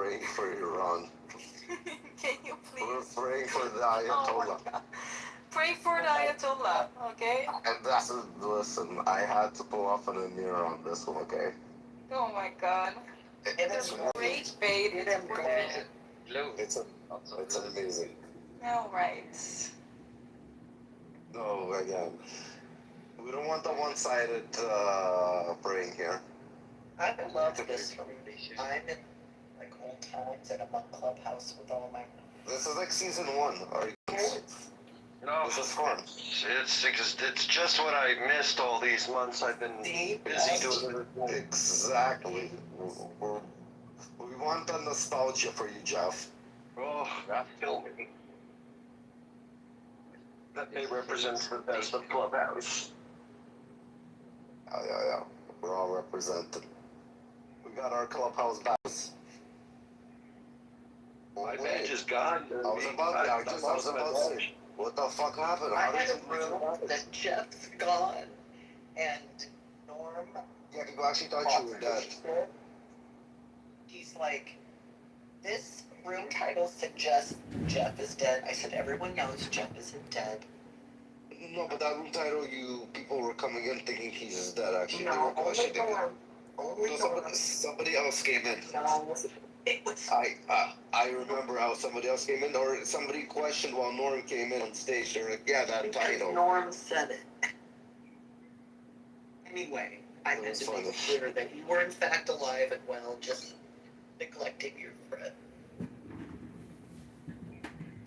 praying for Iran. Can you please? We're praying for the Ayatollah. Oh, pray for the Ayatollah, okay? And that's, listen, I had to pull off an mirror on this one, okay? Oh my god. It's a great bait. It's great. It's amazing. Alright. No, again, we don't want the one-sided praying here. I love this room. I'm in like old times and I'm on Clubhouse with all my. This is like season 1. Are you? No, this is fun. It's just what I missed all these months. I've been busy doing it. Exactly. We want the nostalgia for you, Jeff. Oh, that filming. That may represent the best of Clubhouse. Yeah. We're all represented. We got our Clubhouse backs. My page is gone. I was about to say, what the fuck happened? I had a room that Jeff's gone and Norm. Yeah, people actually thought you were dead. He's like, this room title suggests Jeff is dead. I said, everyone knows Jeff isn't dead. No, but that room title, people were coming in thinking he's dead, actually. No, they were questioning him. Only somebody else came in. No, it was. I remember how somebody else came in, or somebody questioned while Norm came in on stage. They're like, yeah, that title. Norm said it. Anyway, I meant to make it clear that you were in fact alive and well, just neglecting your friend.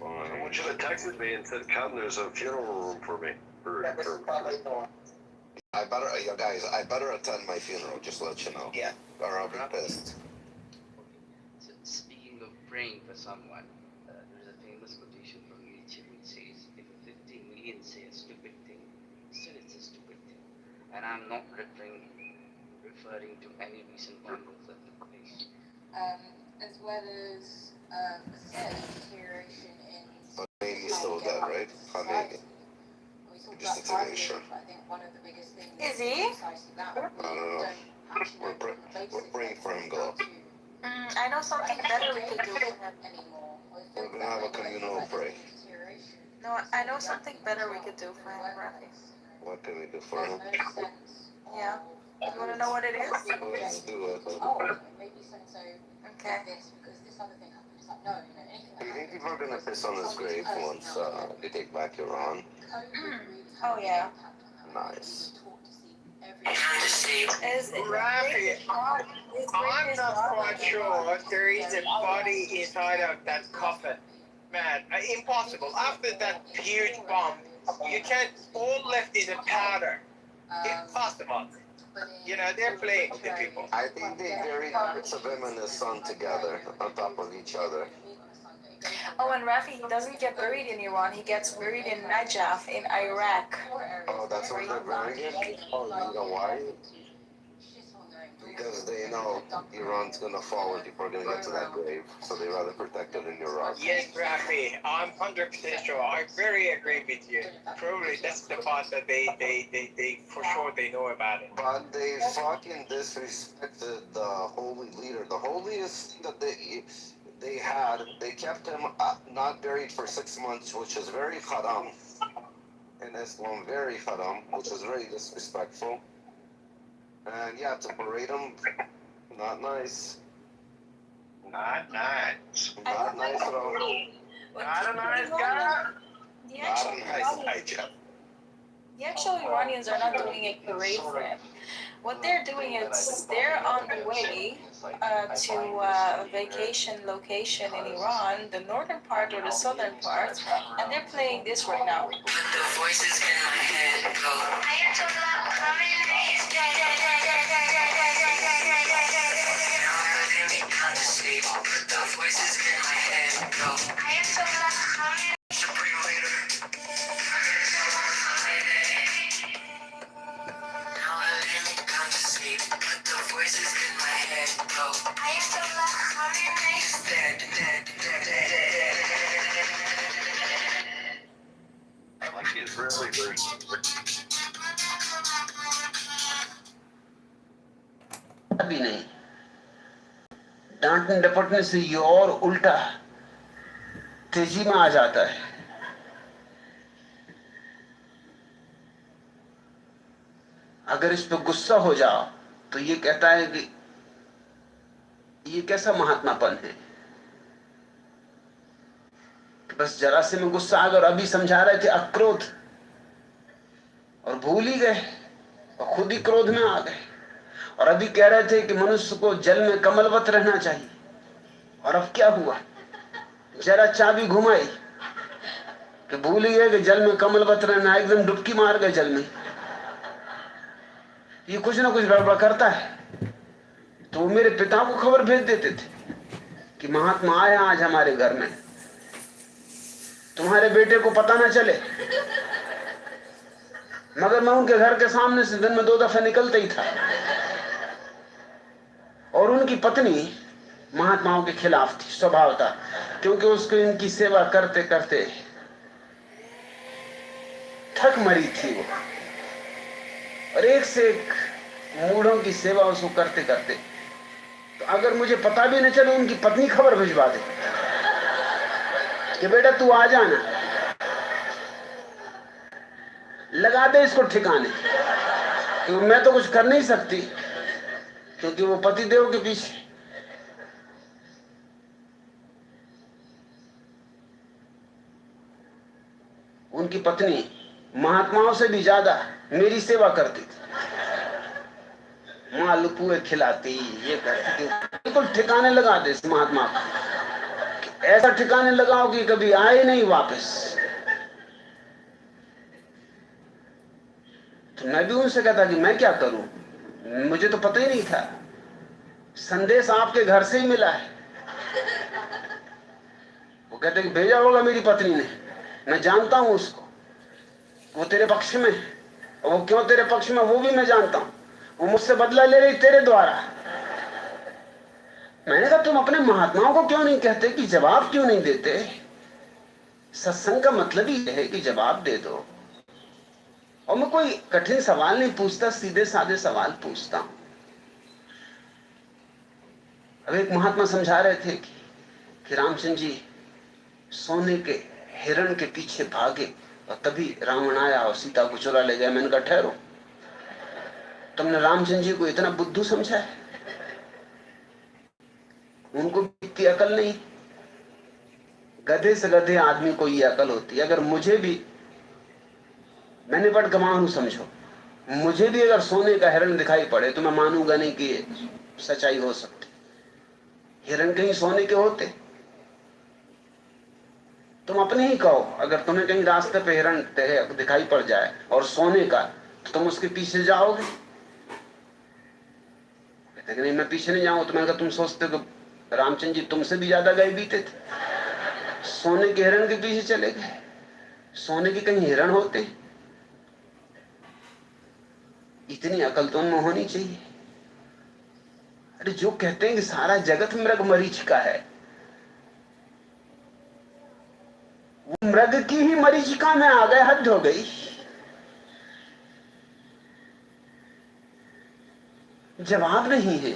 I want you to text me and said, come, there's a funeral room for me. That was probably Norm. Guys, I better attend my funeral, just to let you know. Yeah. Or I'll be pissed. So, speaking of praying for someone, there's a famous quotation from Nietzsche which says, if 50 million say a stupid thing, still it's a stupid thing. And I'm not referring to any recent bundles that took place. As well as deterioration in. But Amy's still dead, right? Maybe. Just to make sure. I think one of the biggest things is he? I don't know. We're praying for him, Glow. I know something better we could do for him. We're gonna have a communal pray. No, I know something better we could do for him, Rafi. What can we do for him? Yeah. You wanna know what it is? Let's do it. Oh, maybe so. Okay. Because this other thing happened. It's like, no, anything. Do you think people are gonna piss on his grave once they take back Iran? Oh yeah. Nice. Is Rafi, I'm not quite sure there is a body inside of that coffin. Man, impossible. After that huge bomb, you can't, all left is a powder. Impossible. You know, they're playing the people. I think they buried parts of him and his son together on top of each other. Oh, and Rafi, he doesn't get buried in Iran. He gets buried in Najaf in Iraq. Oh, that's where they're burying him? Oh, you know why? Because they know Iran's gonna fall and people are gonna get to that grave, so they rather protect it in Iraq. Yes, Rafi, I'm 100% sure. I very agree with you. Probably that's the part that they for sure they know about it. But they fucking disrespected the holy leader. The holiest thing that they had, they kept him not buried for 6 months, which is very haram. In Islam, very haram, which is very disrespectful. And yeah, to parade him, not nice. Not nice. Not nice at all. Not a nice guy. The Not a nice guy, Jeff. actual Iranians are not doing a parade for him. What they're doing is they're on the way to a vacation location in Iran, the northern part or the southern part, and they're playing this right now. The voices in my head go. Ayatollah Khamenei is dead. Put the voices in my head go. Ayatollah Khamenei. Supreme leader. Now I really come to sleep. Put the voices in my head go. Ayatollah Khamenei is dead. Like he's really very. Abhinay, don't डांटने डपटने से ये और उल्टा तेजी में आ जाता है। अगर इस पे गुस्सा हो जाओ तो ये कहता है कि ये कैसा महात्मापन है। बस जरा से में गुस्सा आ गया और अभी समझा रहे थे अक्रोध, और भूल ही गए और खुद ही क्रोध में आ गए। और अभी कह रहे थे कि मनुष्य को जल में कमलवत रहना चाहिए, और अब क्या हुआ, जरा चाबी घुमाई कि भूल ही गए कि जल में कमलवत रहना, एकदम डुबकी मार गए जल में। ये कुछ ना कुछ गड़बड़ करता है। तो वो मेरे पिता को खबर भेज देते थे कि महात्मा आया आज हमारे घर में, तुम्हारे बेटे को पता ना चले। मगर मैं उनके घर के सामने से दिन में 2 दफे निकलता ही था। और उनकी पत्नी महात्माओं के खिलाफ थी स्वभाव था, क्योंकि उसको इनकी सेवा करते करते थक मरी थी वो, और एक से एक मूढ़ों की सेवा उसको करते करते। तो अगर मुझे पता भी न चले, उनकी पत्नी खबर भिजवा दे कि बेटा तू आ जाना, लगा दे इसको ठिकाने। तो मैं तो कुछ कर नहीं सकती, क्योंकि वो पतिदेव के पीछे। उनकी पत्नी महात्माओं से भी ज्यादा मेरी सेवा करती थी, मालपुए खिलाती, ये करती, बिल्कुल ठिकाने लगा दे इस महात्मा को। ऐसा ठिकाने लगाओ कि कभी आए नहीं वापस। तो मैं भी उनसे कहता कि मैं क्या करूं, मुझे तो पता ही नहीं था, संदेश आपके घर से ही मिला है। वो कहते कि भेजा होगा मेरी पत्नी ने, मैं जानता हूं उसको, वो तेरे पक्ष में है, और वो क्यों तेरे पक्ष में वो भी मैं जानता हूं, वो मुझसे बदला ले रही तेरे द्वारा। मैंने कहा तुम अपने महात्माओं को क्यों नहीं कहते कि जवाब क्यों नहीं देते? सत्संग का मतलब ही है कि जवाब दे दो। और मैं कोई कठिन सवाल नहीं पूछता, सीधे साधे सवाल पूछता हूं। अब एक महात्मा समझा रहे थे कि रामचंद्र जी सोने के हिरण के पीछे भागे, और तभी रावण आया और सीता को चुरा ले गया। मैंने कहा ठहरो, तुमने रामचंद्र जी को इतना बुद्धू समझा है? उनको इतनी अकल नहीं। गधे से गधे आदमी को ये अकल होती है। अगर मुझे भी, मैंने बड़ गंवार हूं समझो, मुझे भी अगर सोने का हिरण दिखाई पड़े तो मैं मानूंगा नहीं कि सच्चाई हो सकती। हिरण कहीं सोने के होते? तुम अपने ही कहो, अगर तुम्हें कहीं रास्ते पे हिरण दिखाई पड़ जाए और सोने का, तो तुम उसके पीछे जाओगे? कहते नहीं मैं पीछे नहीं जाऊंगा। तो मैंने कहा तुम सोचते हो कि रामचंद्र जी तुमसे भी ज्यादा गए बीते थे, सोने के हिरण के पीछे चले गए? सोने के कहीं हिरण होते? इतनी अकल तो उनमें होनी चाहिए। अरे जो कहते हैं कि सारा जगत मृग मरीच का है, वो मृग की ही मरीचिका में आ गए, हद हो गई। जवाब नहीं है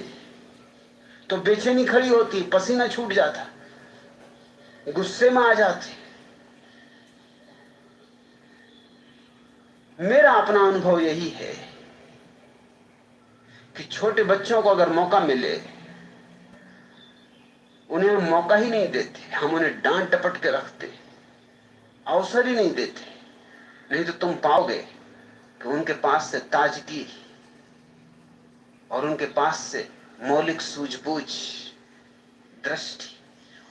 तो बेचैनी खड़ी होती, पसीना छूट जाता, गुस्से में आ जाते। मेरा अपना अनुभव यही है कि छोटे बच्चों को अगर मौका मिले, उन्हें हम मौका ही नहीं देते, हम उन्हें डांट डपट के रखते, अवसर ही नहीं देते। नहीं तो तुम पाओगे कि उनके पास से ताजगी और उनके पास से मौलिक सूझबूझ, दृष्टि,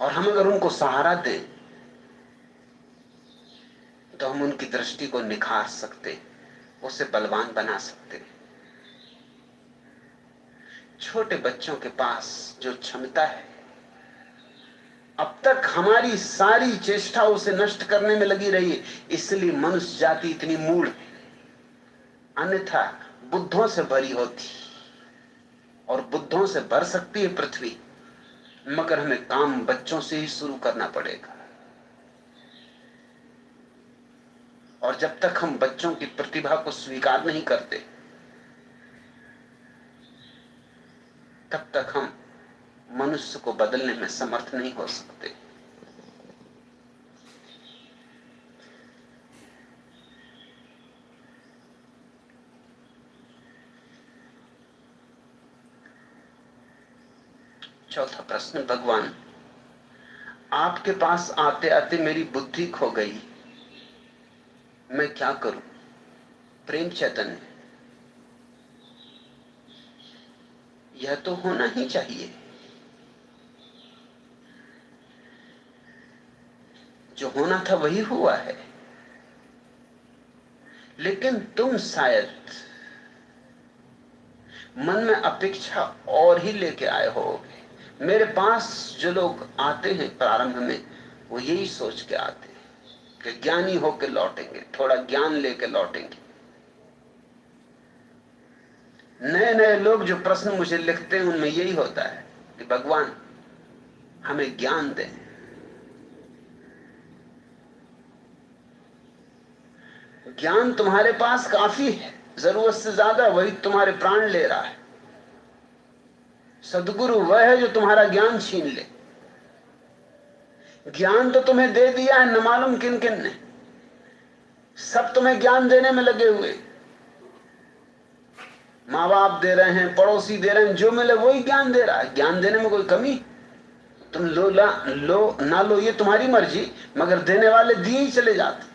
और हम अगर उनको सहारा दें तो हम उनकी दृष्टि को निखार सकते, उसे बलवान बना सकते। छोटे बच्चों के पास जो क्षमता है, अब तक हमारी सारी चेष्टा उसे नष्ट करने में लगी रही है, इसलिए मनुष्य जाति इतनी मूढ़ है। अन्यथा बुद्धों से भरी होती, और बुद्धों से भर सकती है पृथ्वी, मगर हमें काम बच्चों से ही शुरू करना पड़ेगा। और जब तक हम बच्चों की प्रतिभा को स्वीकार नहीं करते, तब तक हम मनुष्य को बदलने में समर्थ नहीं हो सकते। चौथा प्रश्न, भगवान आपके पास आते आते मेरी बुद्धि खो गई, मैं क्या करूं? प्रेम चैतन्य, यह तो होना ही चाहिए। जो होना था वही हुआ है, लेकिन तुम शायद मन में अपेक्षा और ही लेके आए होगे। मेरे पास जो लोग आते हैं प्रारंभ में, वो यही सोच के आते हैं कि ज्ञानी होके लौटेंगे, थोड़ा ज्ञान लेके लौटेंगे। नए नए लोग जो प्रश्न मुझे लिखते हैं उनमें यही होता है कि भगवान हमें ज्ञान दें। ज्ञान तुम्हारे पास काफी है, जरूरत से ज्यादा वही तुम्हारे प्राण ले रहा है। सदगुरु वह है जो तुम्हारा ज्ञान छीन ले। ज्ञान तो तुम्हें दे दिया है न मालूम किन किन ने, सब तुम्हें ज्ञान देने में लगे हुए। माँ बाप दे रहे हैं, पड़ोसी दे रहे हैं, जो मिले वही ज्ञान दे रहा है। ज्ञान देने में कोई कमी? तुम लो ना लो ये तुम्हारी मर्जी, मगर देने वाले दिए ही चले जाते।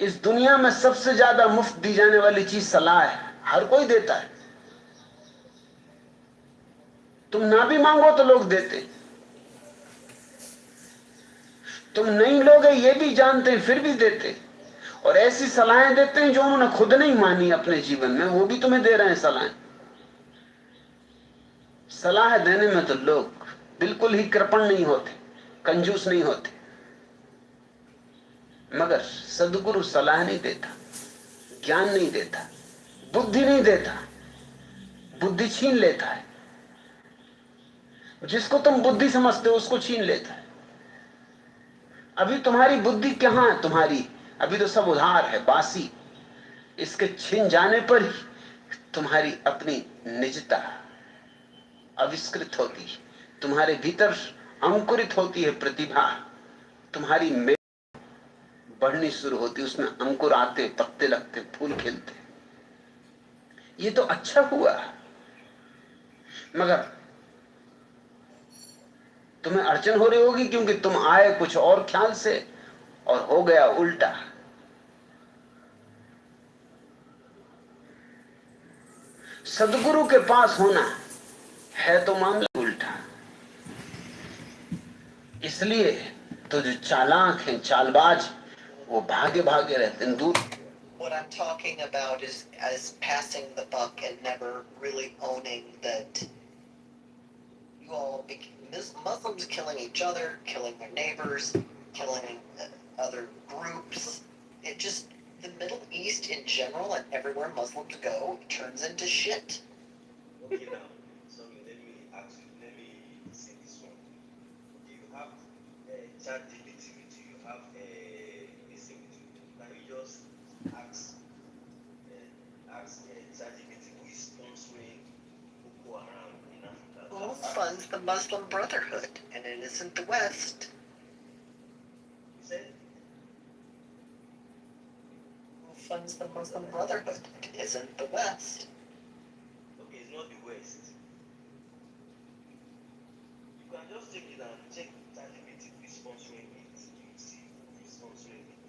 इस दुनिया में सबसे ज्यादा मुफ्त दी जाने वाली चीज सलाह है, हर कोई देता है। तुम ना भी मांगो तो लोग देते। तुम नहीं लोगे ये भी जानते हैं, फिर भी देते। और ऐसी सलाहें देते हैं जो उन्होंने खुद नहीं मानी अपने जीवन में, वो भी तुम्हें दे रहे हैं सलाहें। सलाह देने में तो लोग बिल्कुल ही कृपण नहीं होते, कंजूस नहीं होते, मगर सदगुरु सलाह नहीं देता, ज्ञान नहीं देता, बुद्धि नहीं देता, बुद्धि छीन लेता है। जिसको तुम बुद्धि समझते हो उसको छीन लेता है। अभी तुम्हारी बुद्धि कहां है? तुम्हारी अभी तो सब उधार है, बासी। इसके छिन जाने पर ही तुम्हारी अपनी निजता आविष्कृत होती है, तुम्हारे भीतर अंकुरित होती है प्रतिभा, तुम्हारी बढ़नी शुरू होती, उसमें अंकुर आते, पत्ते लगते, फूल खिलते। ये तो अच्छा हुआ, मगर तुम्हें अड़चन हो रही होगी क्योंकि तुम आए कुछ और ख्याल से और हो गया उल्टा। सदगुरु के पास होना है तो मामला उल्टा। इसलिए तो जो चालाक हैं, चालबाज, वो भागे भागे रहते हैं दूर। What I'm talking about is passing the buck and never really owning that you all Muslims killing each other, killing their neighbors, killing other groups. It just, the Middle East in general and everywhere Muslims go turns into shit. Okay, now, so let me ask you, let me say this one. Do you have ChatGPT? Do you have this thing? Can you just ask ChatGPT who is sponsoring Boko Haram in Africa? Who funds the Muslim Brotherhood? And it isn't the West. You said? Who funds the Muslim Brotherhood? It isn't the West. Okay, it's not the West. You can just check it and check ChatGPT who is sponsoring it. You see who is sponsoring it.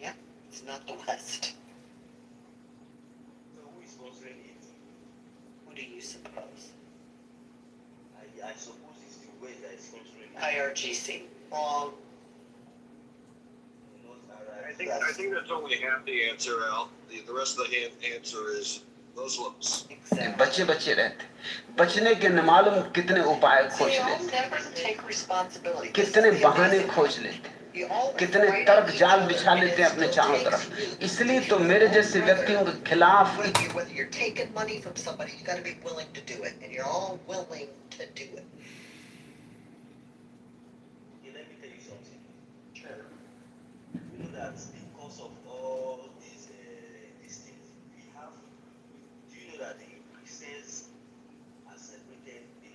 Yeah, it's not the West. So who is sponsoring it? Who do you suppose? I suppose it's the West that is sponsoring it. IRGC. Wrong. I think that's only half the answer, Al. The rest of the answer is Muslims. Exactly. बच्चे बच्चे रहते, बचने के न मालूम कितने उपाय खोज They all लेते, never take responsibility. कितने बहाने खोज लेते, कितने तर्क जाल बिछा लेते हैं अपने चारों तरफ। इसलिए तो मेरे जैसे व्यक्तियों के खिलाफ Whether you're taking money from somebody, you got to be willing to do it, and you're all willing to do it. Okay, let me tell you something. Sure. You know that because of all these things we have, do you know that the Christians are separated, the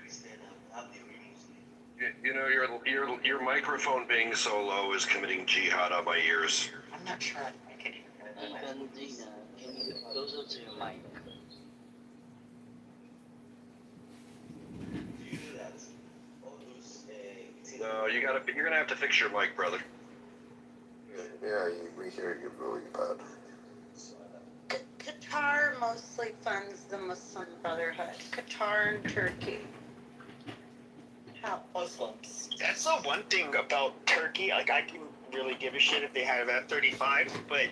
Christian and have the real Muslim. You know, your microphone being so low is committing jihad on my ears. I'm not sure I can hear Hey, Benzina, can you get closer to your mic? Do you know that all those No, you're gonna have to fix your mic, brother. Yeah, we hear you really bad. Qatar mostly funds the Muslim Brotherhood. Qatar and Turkey. How? Muslims? That's the one thing about Turkey. Like, I can really give a shit if they have F-35, but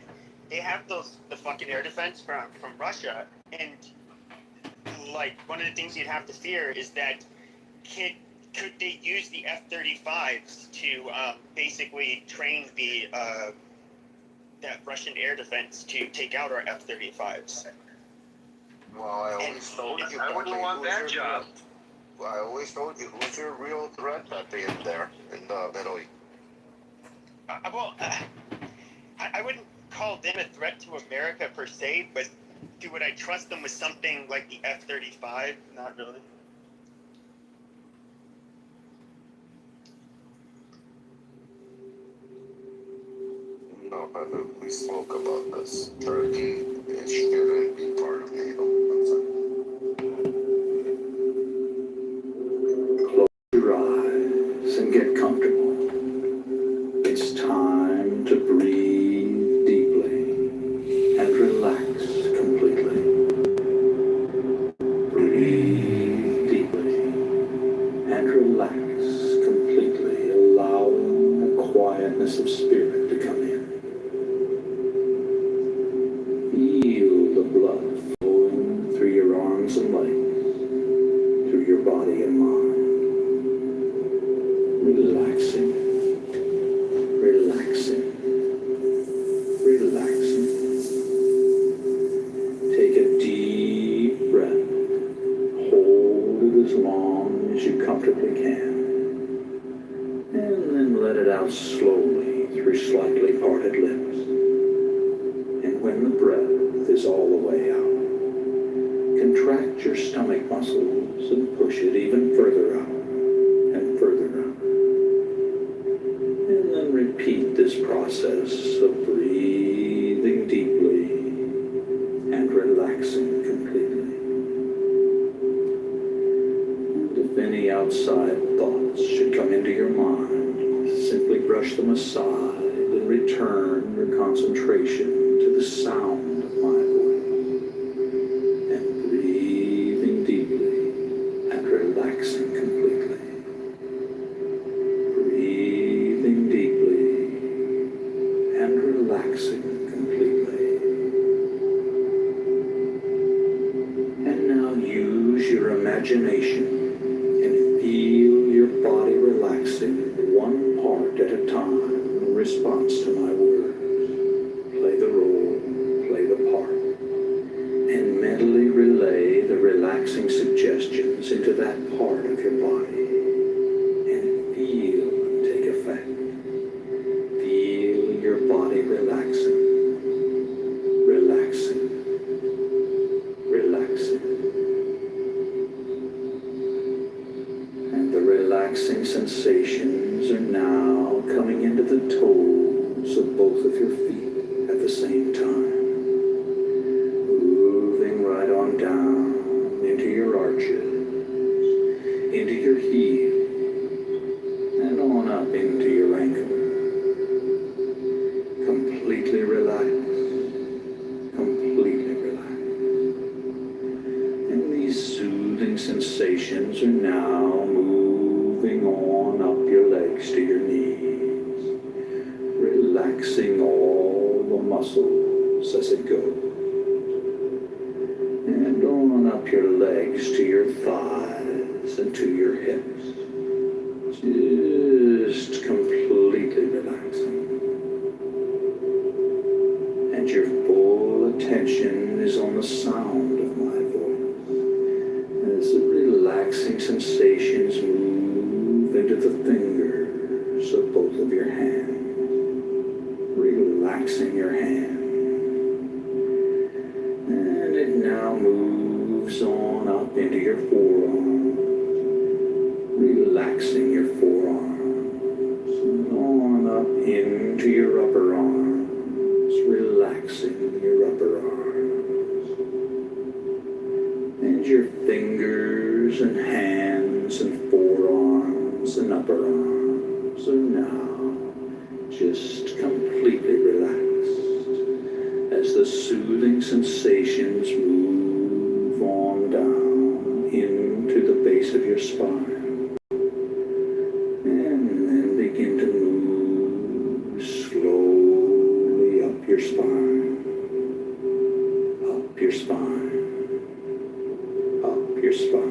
they have the fucking air defense from Russia, and like one of the things you'd have to fear is that could they use the F-35s to basically train that Russian air defense to take out our F-35s? Well, I always told you. I wouldn't want that job. I always told you, who's your real threat at the end there in the Middle East? I wouldn't call them a threat to America per se, but would I trust them with something like the F-35? Not really. No, but we spoke about this. Turkey, it shouldn't be part of NATO. Close your eyes and get comfortable. It's time to breathe deeply and relax completely. Breathe deeply and relax completely, allowing a quietness of spirit to come in. Feel the blood flowing through your arms and legs, through your body and mind. Relaxing, relaxing, relaxing. Take a deep breath. Hold it as long as you comfortably can. And then let it out slowly through slightly parted lips. And when the breath is all the way out, contract your stomach muscles and push it even further out and further out. And then repeat this process of breathing deeply and relaxing completely. And if any outside thoughts should come into your mind, simply brush them aside and return your concentration to the sound of my voice. And breathing deeply and relaxing completely. Breathing deeply and relaxing completely. And now use your imagination and feel your body relaxing one part at a time in response to my words. Play the role, play the part, and mentally relay the relaxing suggestions into that part of your body. And feel them take effect. Feel your body relaxing, relaxing, relaxing. And the relaxing sensations are now coming into the toes of both of your feet at the same time. Moving right on down into your arches, into your heels, and on up into your ankles. Completely relaxed, completely relaxed. And these soothing sensations are now moving on up your legs to your knees, relaxing all the muscles as it goes. And on up your legs to your thighs and to your hips. Just completely relaxing. And your full attention is on the sound of my voice. As the relaxing sensations move into the fingers of both of your hands. Relaxing your hand. And it now moves on up into your forearms And your fingers and hands and forearms and upper arms are now just completely relaxed as the soothing sensations move on down into the base of your spine and then begin to move slowly up your spine, up your spine, up your spine,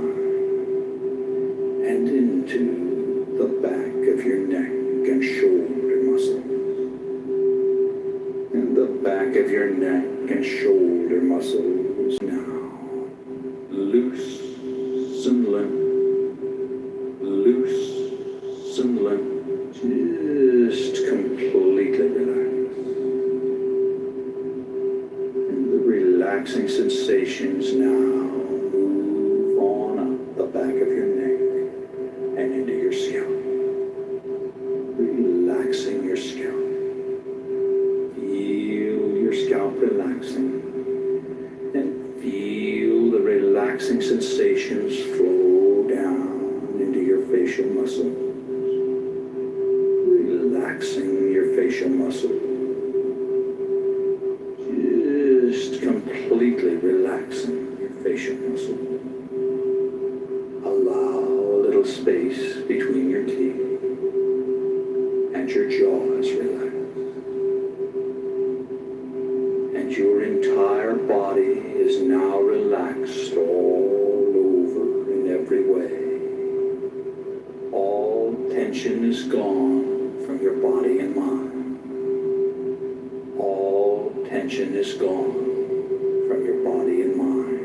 and into the back of your neck and shoulder muscles. And the back of your neck and shoulder muscles now loose and limp, loose and limp, just completely relaxed. And the relaxing sensations now move on up the back of your neck and into your scalp, relaxing your scalp. Feel your scalp relaxing and feel the relaxing sensations flow down into your facial muscles, relaxing your facial muscles, just completely relaxing your facial muscles. Allow a little space between your teeth and your jaw is relaxed. And your entire body is now relaxed all over in every way. All tension is gone from your body and mind. All tension is gone from your body and mind.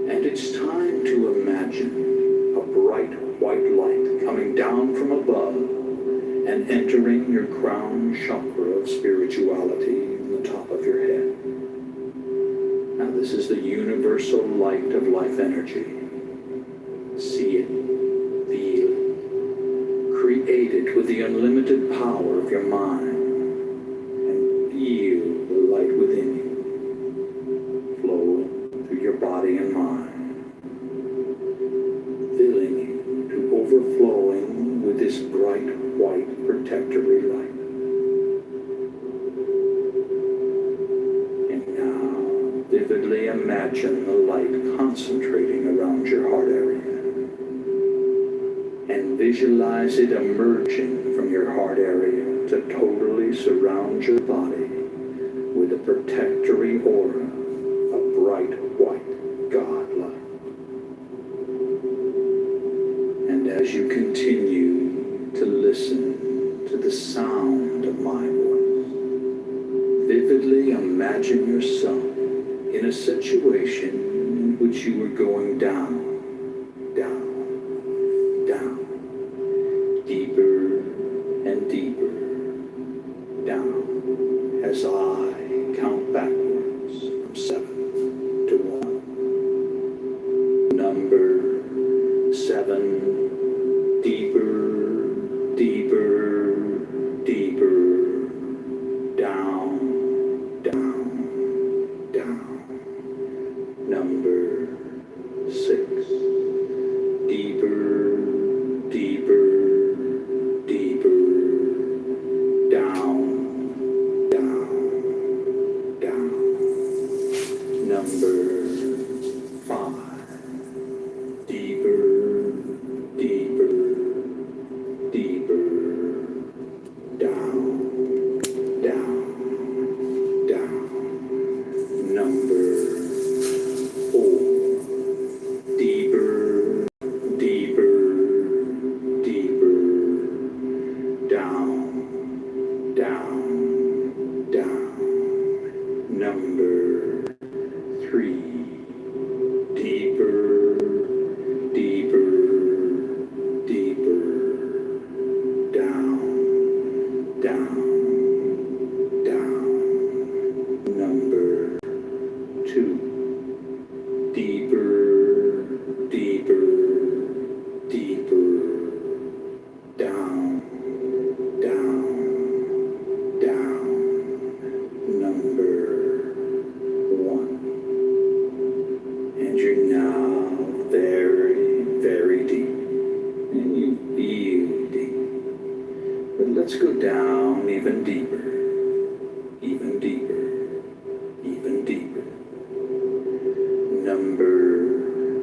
And it's time to imagine a bright white light coming down from above and entering your crown chakra of spirituality in the top of your head. Now this is the universal light of life energy. See it, feel it, create it with the unlimited power of your mind, and feel the light within you, flowing through your body and mind, filling you to overflowing with this bright white protectory light. And now, vividly imagine the light concentrating around your heart area. And visualize it emerging from your heart area to totally surround your body with a protectory aura of bright white God light. And as you continue to listen to the sound of my voice, vividly imagine yourself in a situation in which you were going down, deeper and deeper down as I count backwards from 7 to 1. Number 7, deeper, deeper, deeper, down, down, down. Number 6, deeper, deeper, deeper, down, down, down. Number 5, deeper, deeper, deeper, down, down, down. Number 4, deeper, deeper, deeper, down, down, down. Number 3, deeper, deeper, deeper, down, down, down. Number 2, deeper, deeper, deeper, down, down, down. Number 1,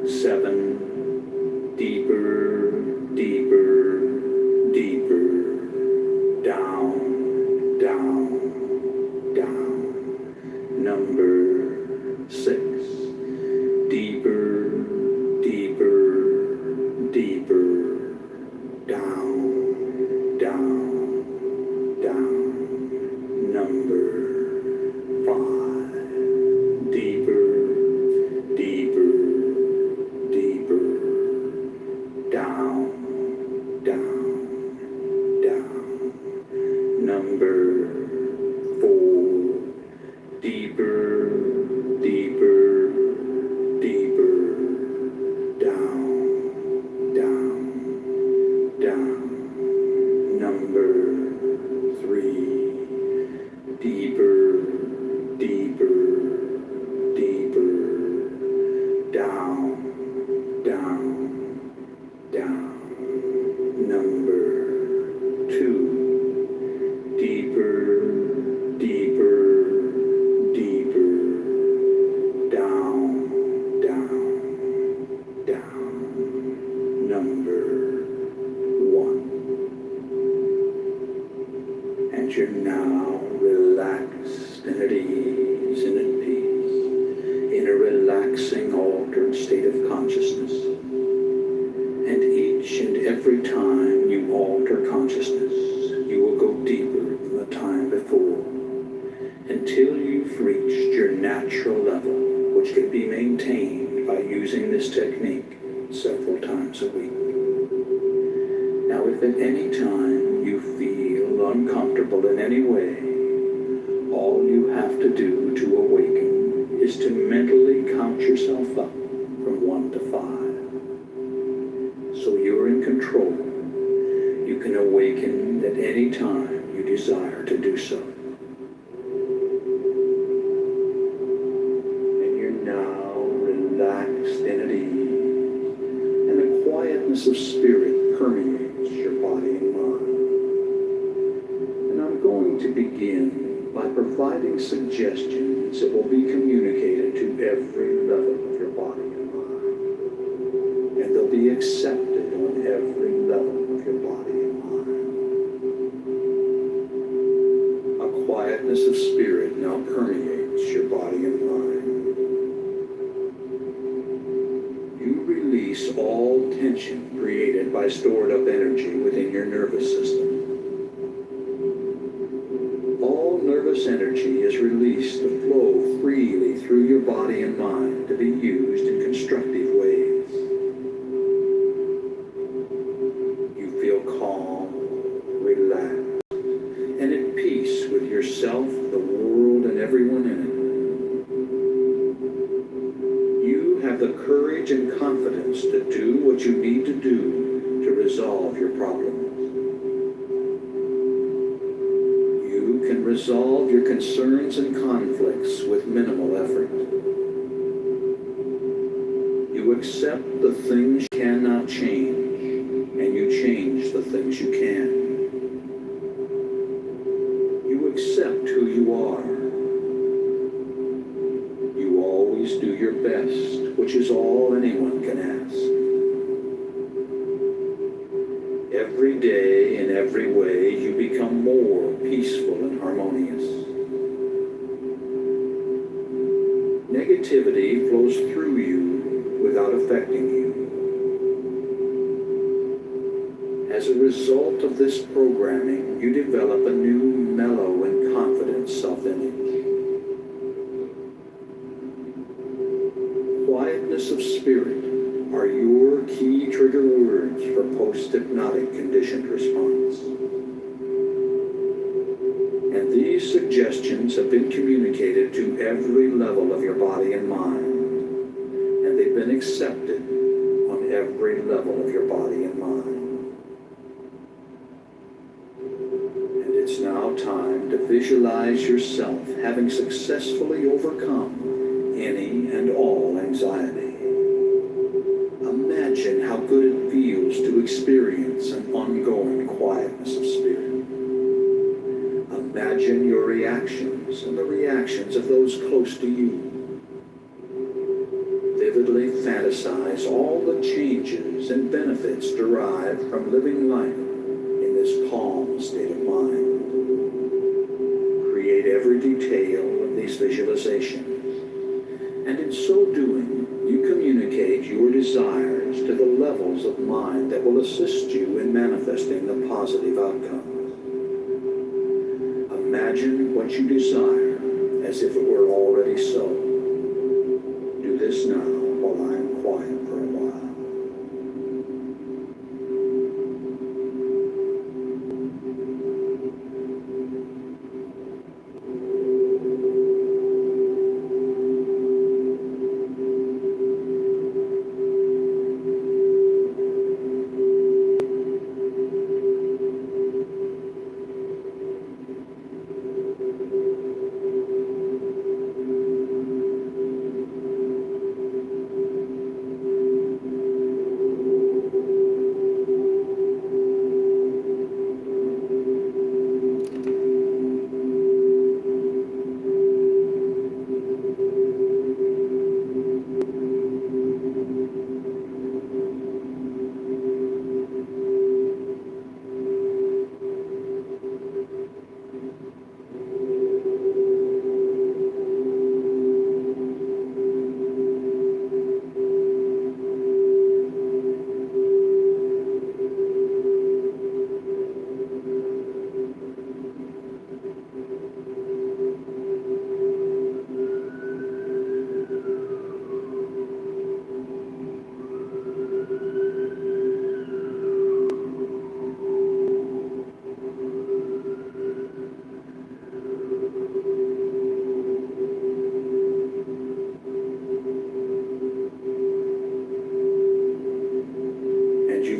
7. Deeper, deeper, deeper. Down, down, down. Number 6. Deeper, deeper, deeper. Down, down, down. Number 5. Deeper, deeper, deeper. Down, down, down. Number 4. Deeper, deeper, deeper. Down, down, down. Number 3. Deeper, deeper, deeper. Down, down, down. Number 2. Deeper, deeper, deeper. Down, down, down. Number 1. And you're now relaxed and at ease and at peace in a relaxing, altered state of consciousness. And each and every time you alter consciousness, you will go deeper than the time before until you've reached your natural level, which can be maintained by using this technique several times a week. Now, if at any time you feel uncomfortable in any way, all you have to do to awaken is to mentally count yourself up from 1 to 5. So you're in control. You can awaken at any time you desire to do so. And you're now relaxed and at ease, and the quietness of spirit permeates your body and mind. And I'm going to begin by providing suggestions that will be communicated to every level of your body and mind. And they'll be accepted on every level of your body and mind. A quietness of spirit now permeates your body and mind. You release all tension created by stored up energy within your nervous system. All nervous energy is released to flow freely through your body and mind to be used in constructive ways. You feel calm, relaxed, and at peace with yourself, the world, and everyone in it. You have the courage and confidence to do what you need to do to resolve your problems. You can resolve your concerns and conflicts with minimal effort. You accept the things you cannot change, and you change the things you can. You accept who you are. You always do your best, which is all anyone can ask. Every day, in every way, you become more peaceful and harmonious. Negativity flows through you without affecting you. As a result of this programming, you develop a new, mellow, and confident self-image. Quietness of spirit are your key trigger words for post-hypnotic conditioned response. And these suggestions have been communicated to every level of your body and mind, and they've been accepted on every level of your body and mind. And it's now time to visualize yourself having successfully overcome any and all anxiety. Imagine how good it feels to experience an ongoing quietness of spirit. Imagine your reactions and the reactions of those close to you. Vividly fantasize fantasize all the changes and benefits derived from living life in this calm state of mind. Create every detail of these visualizations, and in so doing, you communicate your desires to the levels of mind that will assist you in manifesting the positive outcomes. Imagine what you desire as if it were already so. Do this now while I am quiet for a while.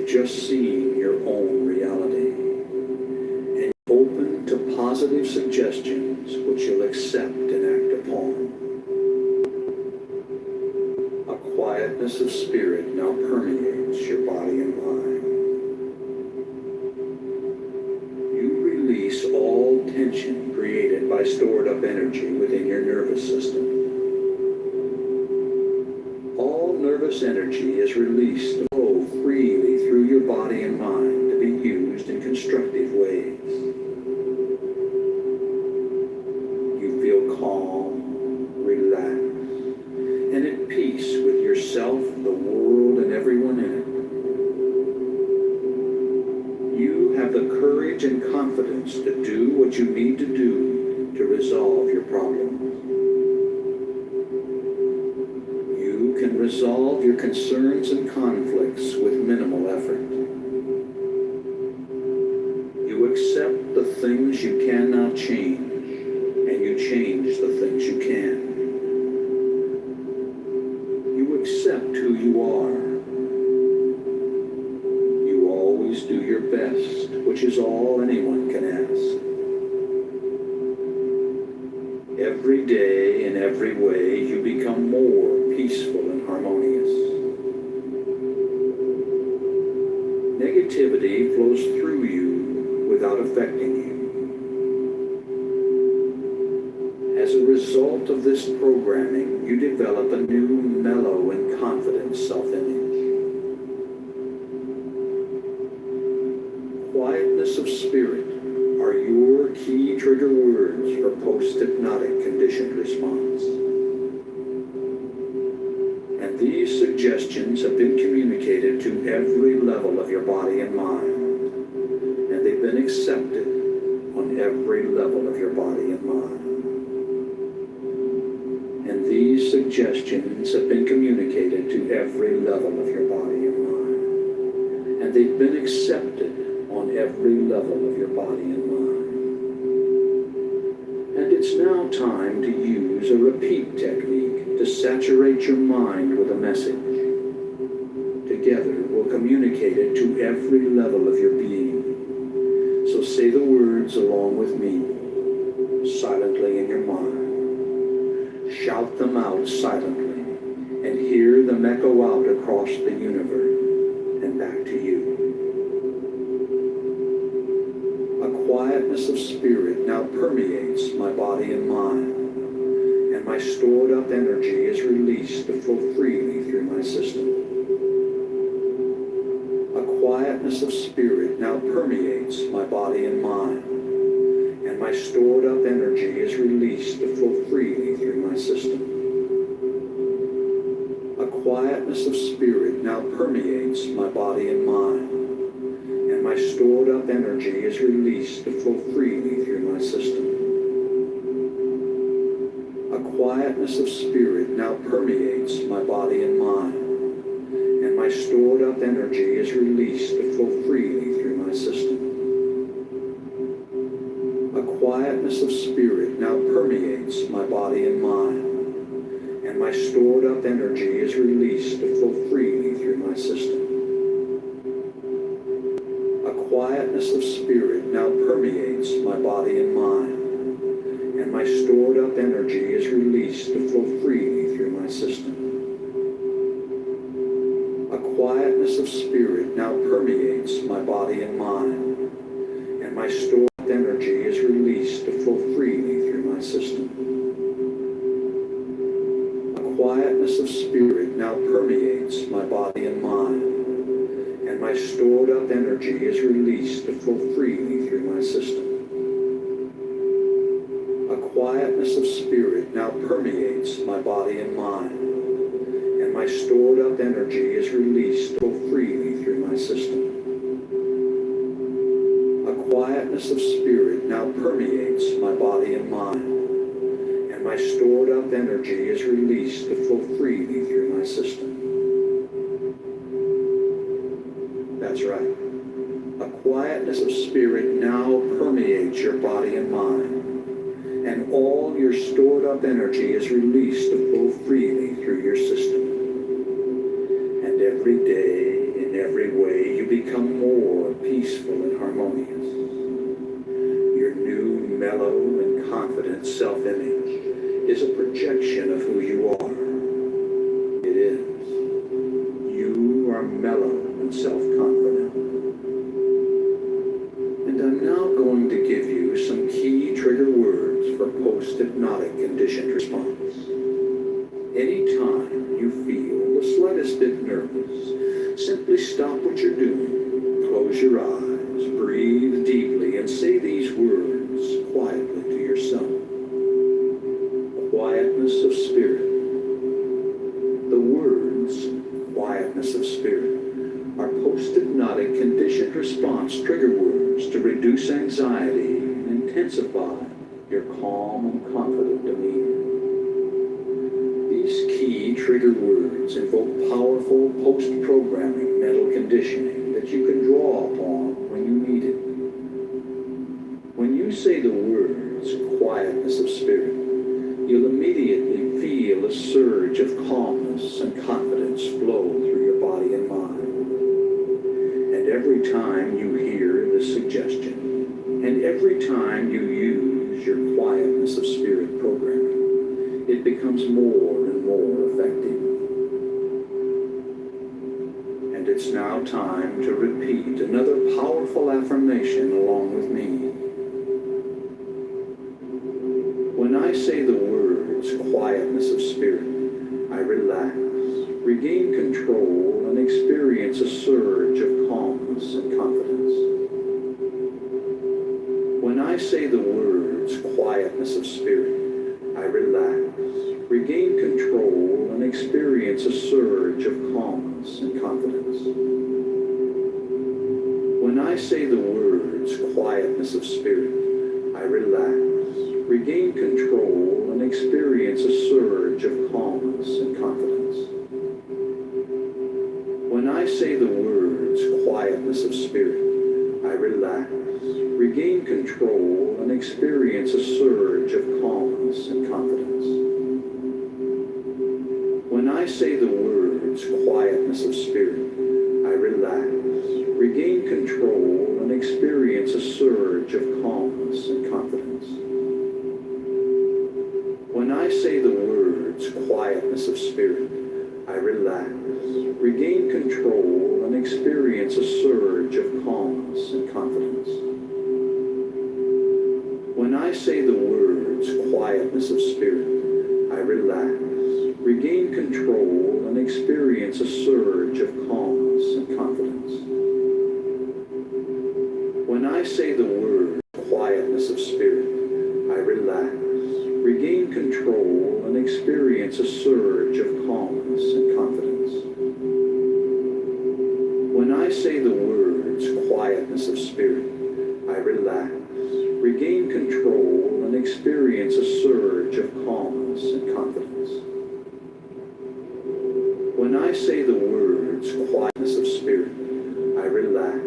Just seeing your own reality and open to positive suggestions which you'll accept and act upon. A quietness of spirit now permeates your body and mind. You release all tension created by stored up energy within your nervous system. All nervous energy is released to flow freely through your body and mind to be used in constructive ways. You feel calm, relaxed, and at peace with yourself, the world, and everyone in it. You have the courage and confidence to do what you need to do to resolve your problems. You can resolve your concerns and conflicts with minimal effort. You accept the things you cannot change, and you change the things you can. You accept who you are. You always do your best, which is all anyone can ask. Every day, in every way, you become more peaceful and harmonious. Negativity flows through you without affecting you. As a result of this programming, you develop a new, mellow, and confident self-image. Quietness of spirit are your key trigger words for post-hypnotic conditioned response. And these suggestions have been communicated to every level of your body and mind, and they've been accepted on every level of your body and mind. And these suggestions have been communicated to every level of your body and mind, and they've been accepted on every level of your body and mind. And it's now time to use a repeat technique to saturate your mind with a message. Together, we'll communicate it to every level of your being. So say the words along with me, silently in your mind. Shout them out silently, and hear them echo out across the universe and back to you. Quietness of spirit now permeates my body and mind, and my stored up energy is released to flow freely through my my system. A quietness of spirit now permeates my body and mind, and my stored up energy is released to flow freely through my system. A quietness of spirit now permeates my body and mind, and my stored up energy is released to flow freely through my system. A quietness of spirit now permeates my body and mind, and my stored up energy is released to flow freely through my system. A quietness of spirit now permeates my body and mind, and my stored up energy is released to flow freely through my system. A quietness of spirit now permeates my body and mind, and my stored up energy is released to flow freely through my system. A quietness of spirit now permeates my body and mind, and my stored up energy is released to flow freely through my system. A quietness of spirit now permeates my body and mind, and my stored up energy is released to flow freely through my system. A quietness of spirit now permeates my body and mind, and my stored up energy is released to flow freely through my system. A quietness of spirit now permeates my body and mind, and my stored up energy is released to flow freely through my system. That's right. A quietness of spirit now permeates your body and mind, and all your stored up energy is released to flow freely through your system. And every day, in every way, you become more peaceful and harmonious. Your new, mellow, and confident self-image is a projection of who you are. It is. You are mellow and self-confident. And I'm now going to give you some key trigger words for post-hypnotic conditioned response. Anytime you feel the slightest bit nervous, simply stop what you're doing, close your eyes, breathe deeply, and say these words quietly to yourself. Quietness of spirit. The words quietness of spirit are post-hypnotic conditioned response trigger words to reduce anxiety and intensify your calm and confident demeanor. These key trigger words invoke powerful post-programming mental conditioning that you can draw upon when you need it. When you say the words quietness of spirit, you'll immediately feel a surge of calmness and confidence flow through your body and mind. And every time you hear the suggestion, and every time you use your quietness of spirit programming, it becomes more and more effective. And it's now time to repeat another powerful affirmation along with me. When I say the words quietness of spirit, I relax, regain control, and experience a surge of calmness and confidence. When I say the words quietness of spirit, I relax, regain control, and experience a surge of calmness and confidence. When I say the words quietness of spirit, I relax, regain control, and experience a surge of calmness and confidence. When I say the words quietness of spirit, I relax, regain control, and experience a surge of calmness and confidence. When I say the words quietness of spirit, I relax, regain control, and experience a surge of calmness and confidence. When I say the words quietness of spirit, I relax, regain control, and experience a surge of calmness and confidence. When I say the words quietness of spirit, I relax, regain control, and experience experience a surge of calmness and confidence. When I say the word quietness of spirit, I relax, regain control, and experience a surge of calmness and confidence. When I say the words quietness of spirit, I relax, regain control, and experience a surge of calmness and confidence. When I say the words quietness of spirit, I relax,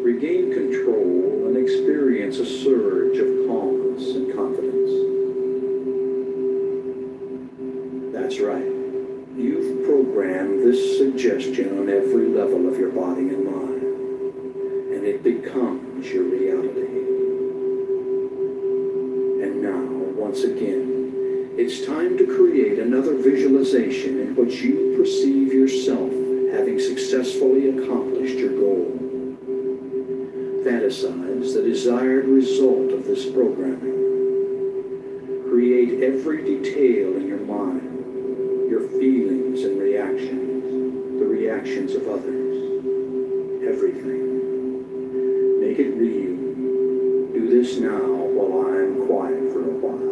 regain control, and experience a surge of calmness and confidence. That's right. You've programmed this suggestion on every level of your body and mind, and it becomes your reality. And now, once again, it's time to create another visualization in which you perceive yourself having successfully accomplished your goal. Fantasize the desired result of this programming. Create every detail in your mind, your feelings and reactions, the reactions of others, everything. Make it real. Do this now while I'm quiet for a while.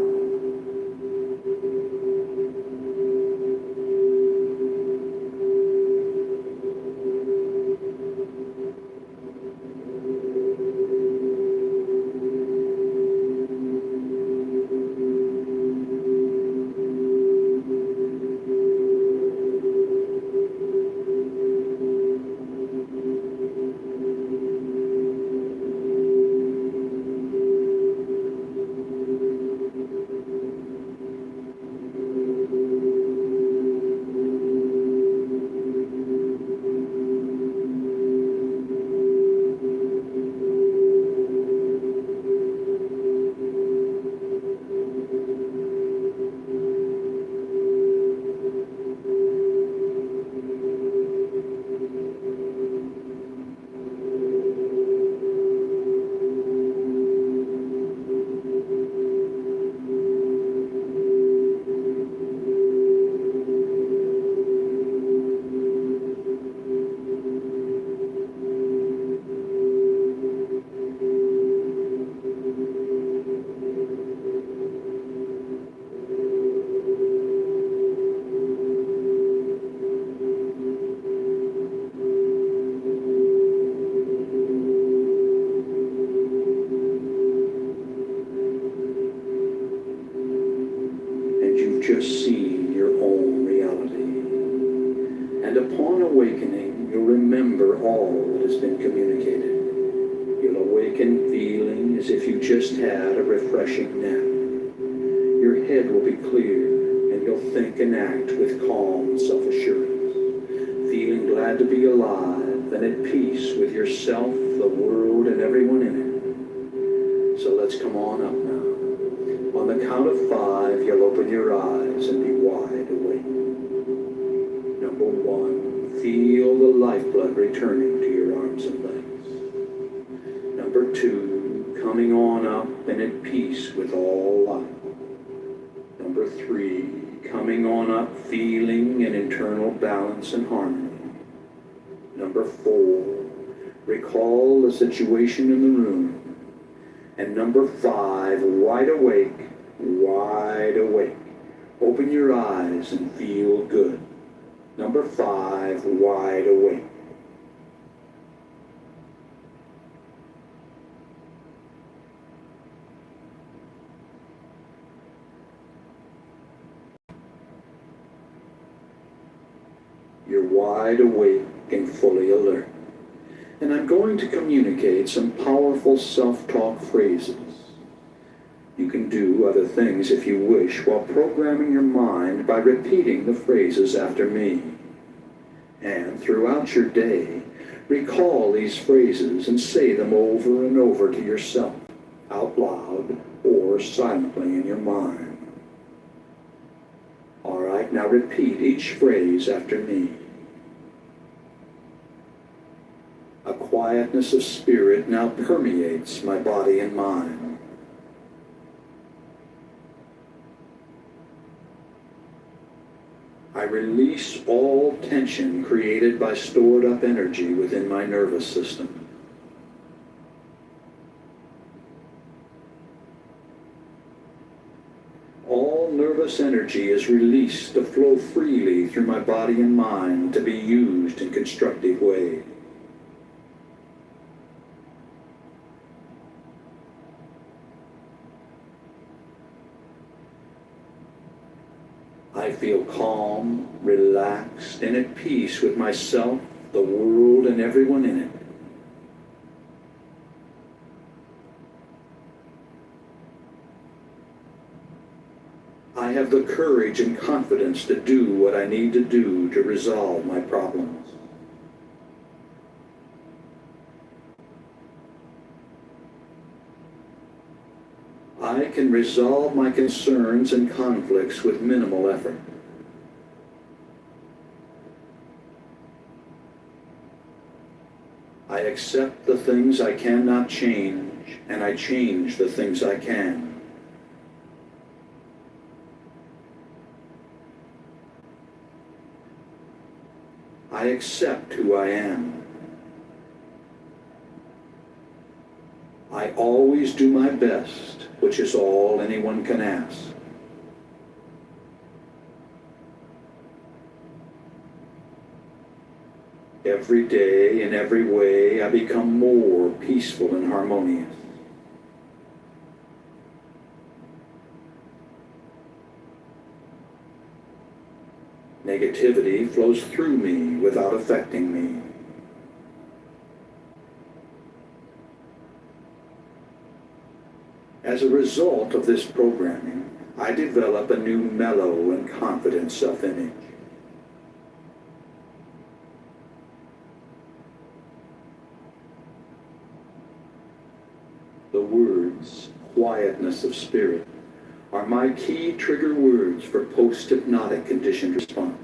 Just seen your own reality. And upon awakening, you'll remember all that has been communicated. You'll awaken feeling as if you just had a refreshing nap. Your head will be clear, and you'll think and act with calm self-assurance, feeling glad to be alive and at peace with yourself, the world, and everyone in it. So let's come on up now. On the count of 5, you'll open your eyes and be wide awake. Number 1, feel the lifeblood returning to your arms and legs. Number 2, coming on up and at peace with all life. Number 3, coming on up, feeling an internal balance and harmony. Number 4, recall the situation in the room. And number 5, wide awake, wide awake. Open your eyes and feel good. Number 5, wide awake. You're wide awake and fully alert. And I'm going to communicate some powerful self-talk phrases. You can do other things if you wish while programming your mind by repeating the phrases after me. And throughout your day, recall these phrases and say them over and over to yourself, out loud or silently in your mind. All right, now repeat each phrase after me. A quietness of spirit now permeates my body and mind. I release all tension created by stored up energy within my nervous system. All nervous energy is released to flow freely through my body and mind to be used in constructive ways. I feel calm, relaxed, and at peace with myself, the world, and everyone in it. I have the courage and confidence to do what I need to do to resolve my problems. I can resolve my concerns and conflicts with minimal effort. I accept the things I cannot change, and I change the things I can. I accept who I am. I always do my best, which is all anyone can ask. Every day, in every way, I become more peaceful and harmonious. Negativity flows through me without affecting me. As a result of this programming, I develop a new mellow and confident self-image. The words, quietness of spirit, are my key trigger words for post-hypnotic conditioned response.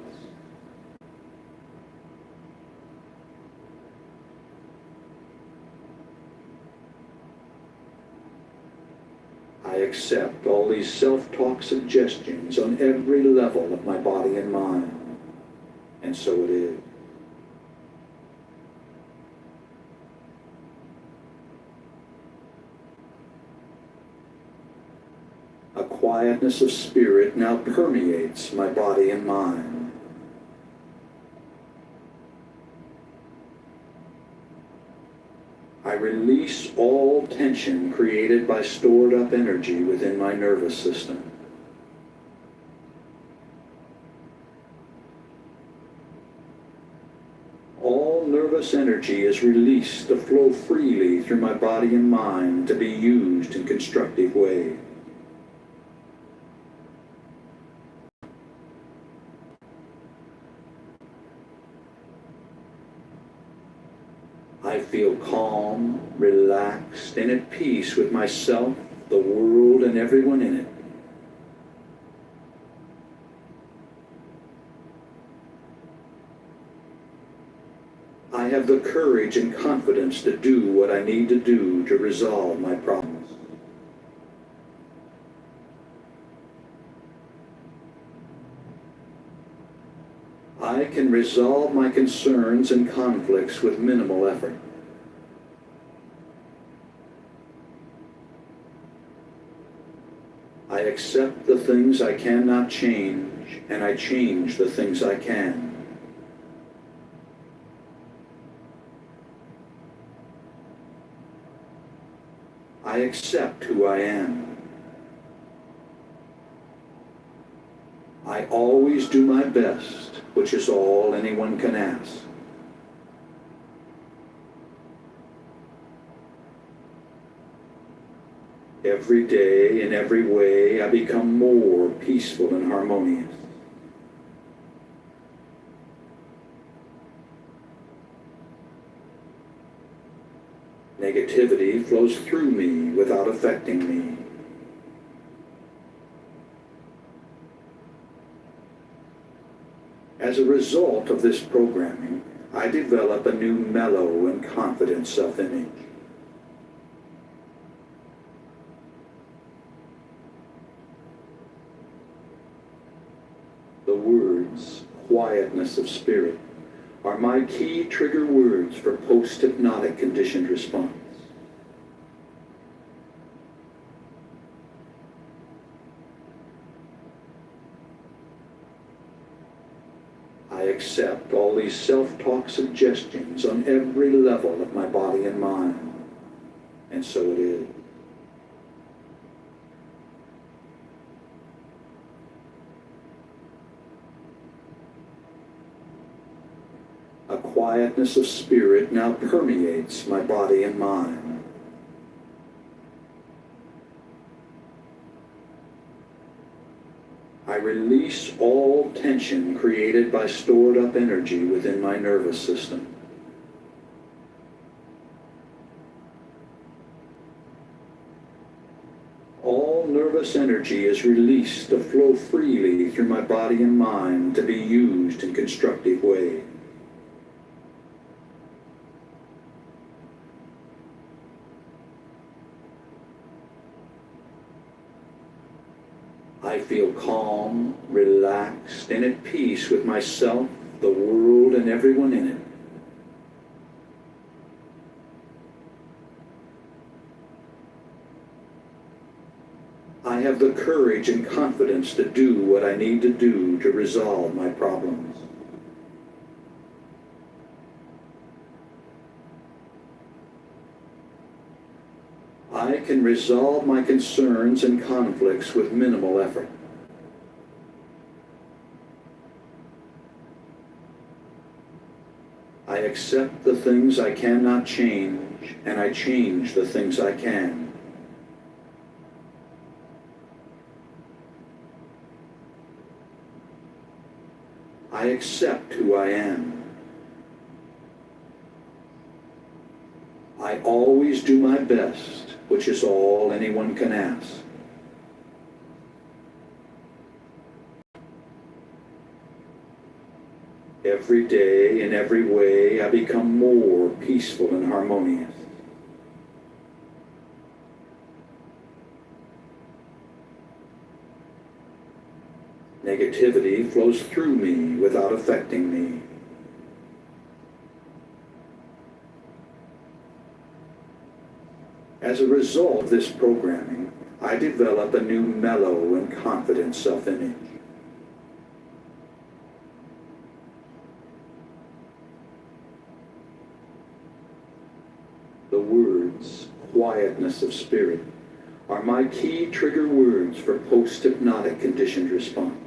I accept all these self-talk suggestions on every level of my body and mind, and so it is. A quietness of spirit now permeates my body and mind. I release all tension created by stored up energy within my nervous system. All nervous energy is released to flow freely through my body and mind to be used in constructive ways. I feel calm, relaxed, and at peace with myself, the world, and everyone in it. I have the courage and confidence to do what I need to do to resolve my problems. I can resolve my concerns and conflicts with minimal effort. I accept the things I cannot change, and I change the things I can. I accept who I am. I always do my best, which is all anyone can ask. Every day, in every way, I become more peaceful and harmonious. Negativity flows through me without affecting me. As a result of this programming, I develop a new mellow and confident self-image. The words, quietness of spirit are my key trigger words for post-hypnotic conditioned response. I accept all these self-talk suggestions on every level of my body and mind, and so it is. A quietness of spirit now permeates my body and mind. I release all tension created by stored up energy within my nervous system. All nervous energy is released to flow freely through my body and mind to be used in constructive ways. I feel calm, relaxed, and at peace with myself, the world, and everyone in it. I have the courage and confidence to do what I need to do to resolve my problems. I can resolve my concerns and conflicts with minimal effort. I accept the things I cannot change, and I change the things I can. I accept who I am. I always do my best, which is all anyone can ask. Every day, in every way, I become more peaceful and harmonious. Negativity flows through me without affecting me. As a result of this programming, I develop a new mellow and confident self-image. The words, quietness of spirit, are my key trigger words for post-hypnotic conditioned response.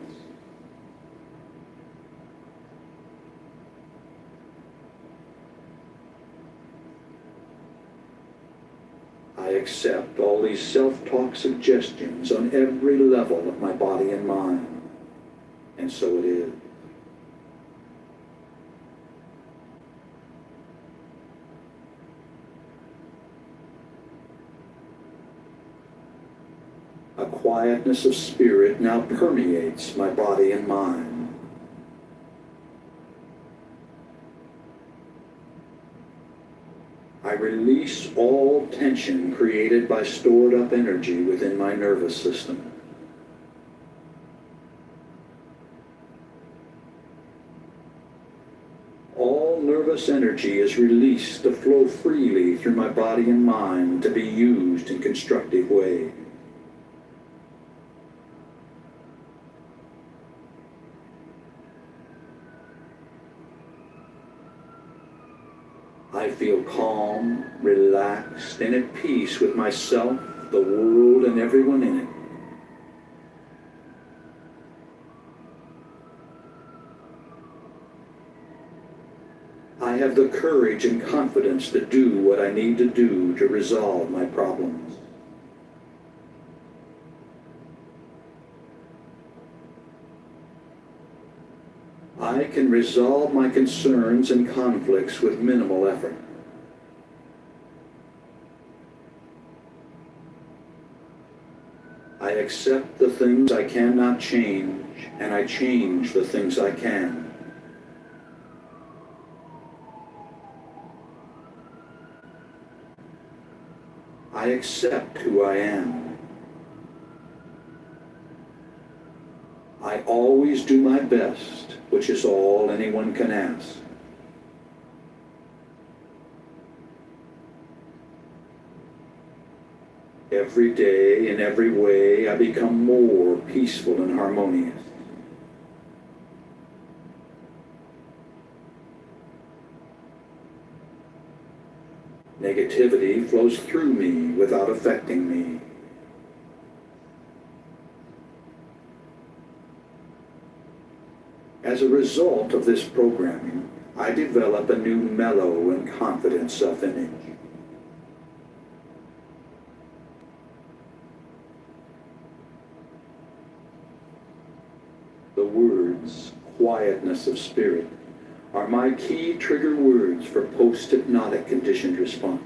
I accept all these self-talk suggestions on every level of my body and mind, and so it is. A quietness of spirit now permeates my body and mind. I release all tension created by stored up energy within my nervous system. All nervous energy is released to flow freely through my body and mind to be used in constructive ways. I feel calm, relaxed, and at peace with myself, the world, and everyone in it. I have the courage and confidence to do what I need to do to resolve my problems. I can resolve my concerns and conflicts with minimal effort. I accept the things I cannot change, and I change the things I can. I accept who I am. I always do my best, which is all anyone can ask. Every day, in every way, I become more peaceful and harmonious. Negativity flows through me without affecting me. As a result of this programming, I develop a new mellow and confident self-image. The words, quietness of spirit, are my key trigger words for post-hypnotic conditioned response.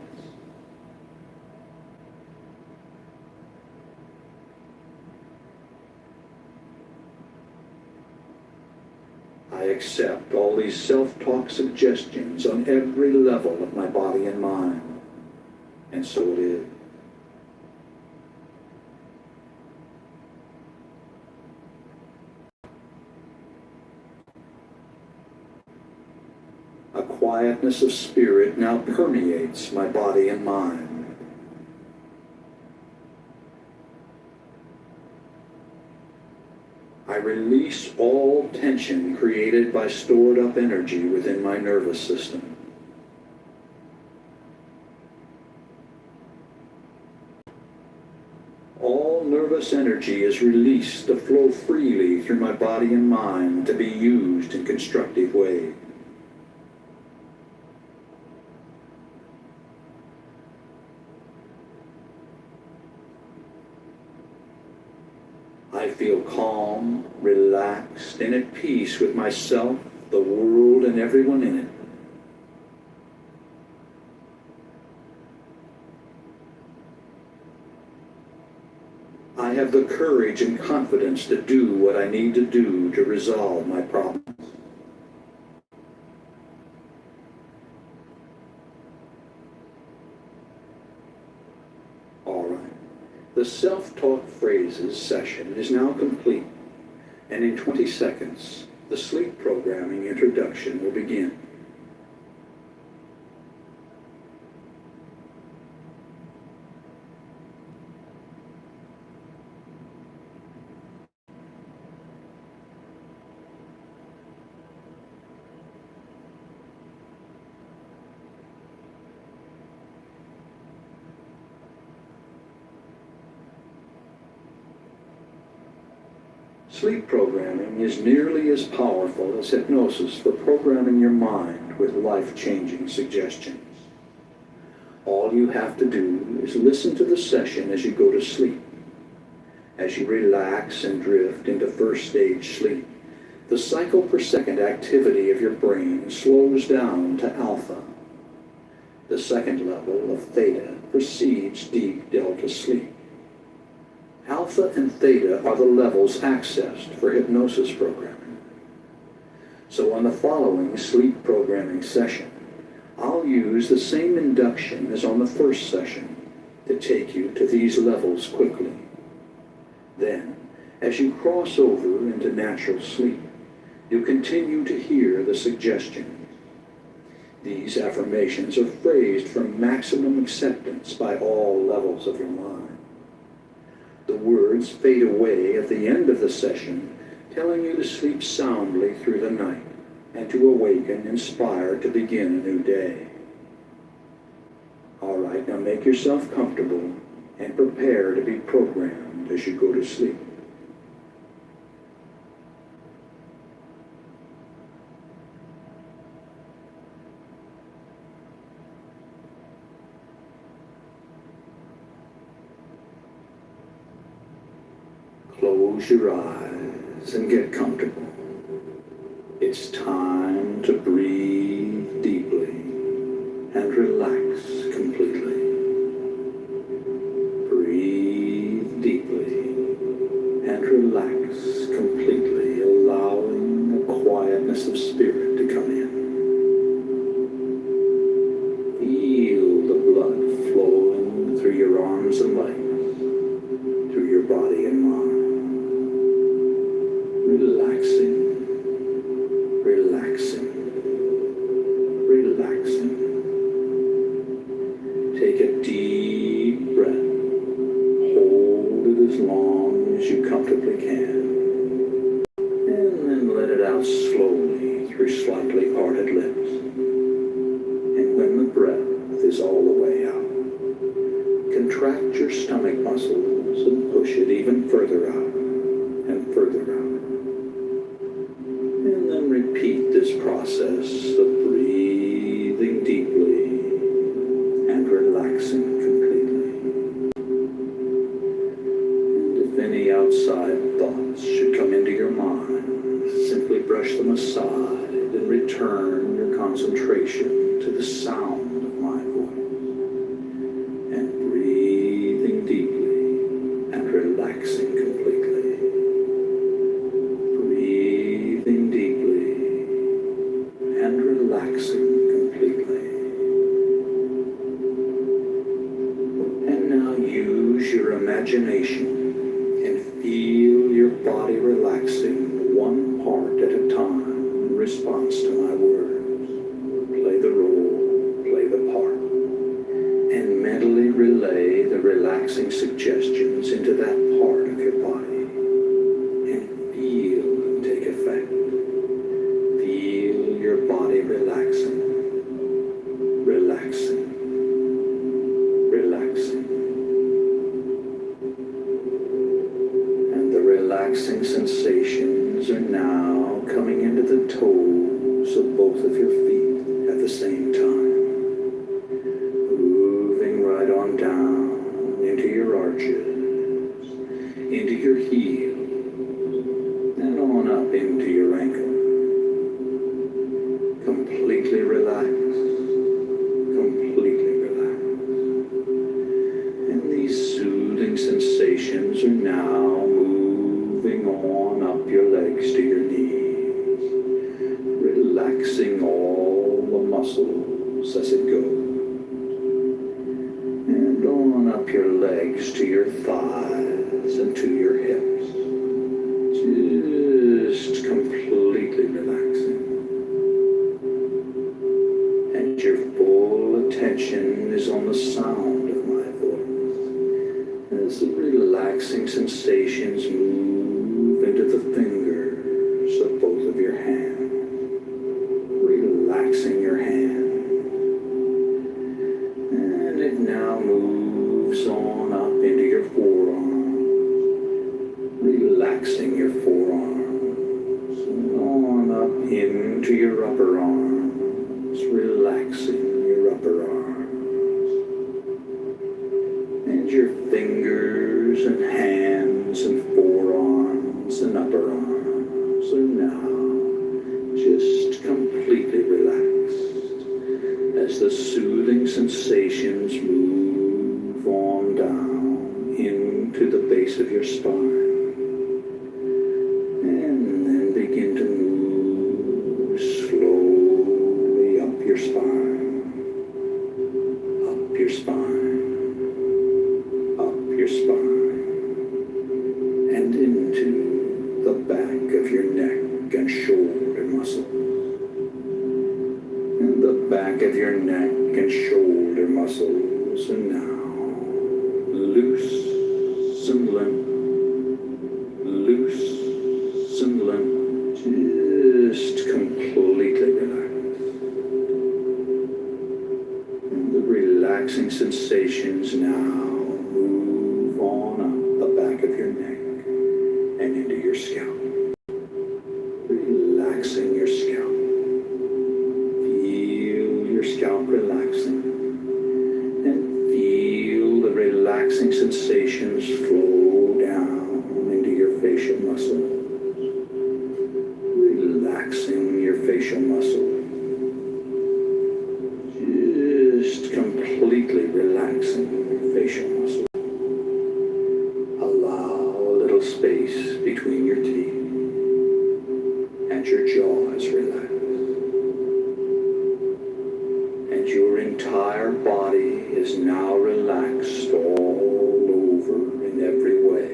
I accept all these self-talk suggestions on every level of my body and mind, and so it is. A quietness of spirit now permeates my body and mind. I release all tension created by stored up energy within my nervous system. All nervous energy is released to flow freely through my body and mind to be used in constructive ways. I feel calm, relaxed, and at peace with myself, the world, and everyone in it. I have the courage and confidence to do what I need to do to resolve my problems. All right. The self-talk phrases session is now complete, and in 20 seconds, the sleep programming introduction will begin. Sleep programming is nearly as powerful as hypnosis for programming your mind with life-changing suggestions. All you have to do is listen to the session as you go to sleep. As you relax and drift into first stage sleep, the cycle per second activity of your brain slows down to alpha. The second level of theta precedes deep delta sleep. Alpha and theta are the levels accessed for hypnosis programming. So on the following sleep programming session, I'll use the same induction as on the first session to take you to these levels quickly. Then, as you cross over into natural sleep, you continue to hear the suggestions. These affirmations are phrased for maximum acceptance by all levels of your mind. The words fade away at the end of the session, telling you to sleep soundly through the night and to awaken inspired to begin a new day. All right, now make yourself comfortable and prepare to be programmed as you go to sleep. Close your eyes and get comfortable. It's time to breathe deeply and relax completely. Breathe deeply and relax completely, allowing the quietness of spirit to come in. Feel the blood flowing through your arms and legs, through your body and mind. Relaxing is all the way out. Contract your stomach muscles and push it even further out and further out. And then repeat this process of breathing deeply and relaxing completely. And if any outside thoughts should come into your mind, simply brush them aside and return your concentration to the sound of my voice. And breathing deeply and relaxing completely. Breathing deeply and relaxing completely. And now use your imagination and feel your body relaxing one part at a time in response to my words. Play the role, play the part, and mentally relay the relaxing suggestions into that part of your body. And feel them take effect. Feel your body relaxing, relaxing, relaxing. And the relaxing sensations are now coming into the toes of both of your feet at the same time. Moving right on down into your arches, into your heels, and on up into your ankle. Completely relaxed, completely relaxed. And these soothing sensations are now moving on up your legs to your knees, relaxing all the muscles as it goes. And on up your legs to your thighs and to your hips, just completely relaxing. And your full attention is on the sound of my voice as the relaxing sensations move into the fingers of both of your hands, relaxing your hand. And it now moves on up into your forearms, relaxing your forearms, and on up into your upper arms, relaxing your upper arms. And your fingers and hands and forearms and upper arms are now just completely relaxed as the soothing sensations move on down into the base of your spine. And then begin to move slowly up your spine, up your spine, up your spine, and into the back of your neck and shoulder muscles. And the back of your neck and shoulder muscles are now loose and limp, loose and limp, just completely relaxed. And the relaxing sensations now move on up the back of your neck and into your scalp, relaxing your scalp. Feel your scalp relaxing and feel the relaxing sensations flow down into your facial muscles, relaxing your facial muscles, just completely relaxing your facial muscles. Allow a little space between your teeth and your jaw is relaxed. And your entire body is now relaxed all over in every way.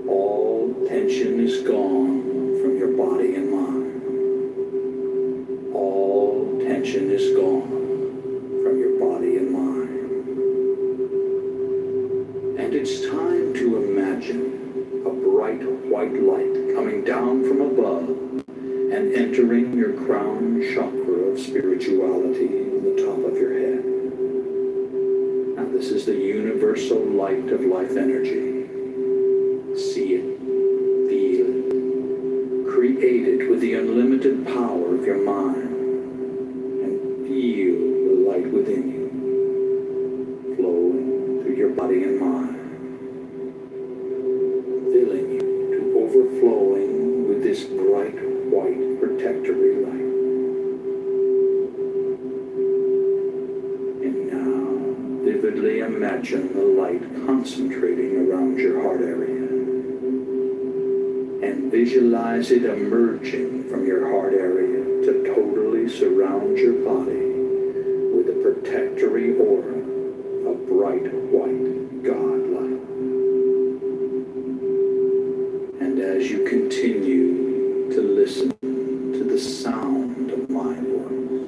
All tension is gone from your body and mind. All tension is gone from your body and mind. And it's time to imagine a bright white light coming down from above and entering your crown chakra of spirituality in the top of your head. light of life energy. See it, feel it, create it with the unlimited power of your mind, and feel the light within you, flowing through your body and mind, filling you to overflowing with this bright white protectory light. And now, vividly imagine the light concentrating around your heart area, and visualize it emerging from your heart area to totally surround your body with a protectory aura of bright white God light. And as you continue to listen to the sound of my voice,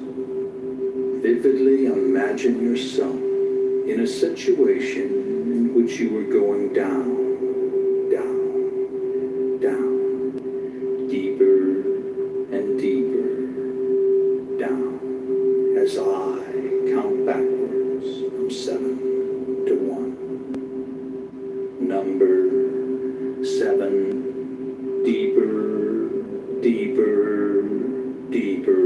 vividly imagine yourself in a situation in which you were going down, deeper and deeper down, as I count backwards from 7 to 1. Number 7, deeper, deeper, deeper,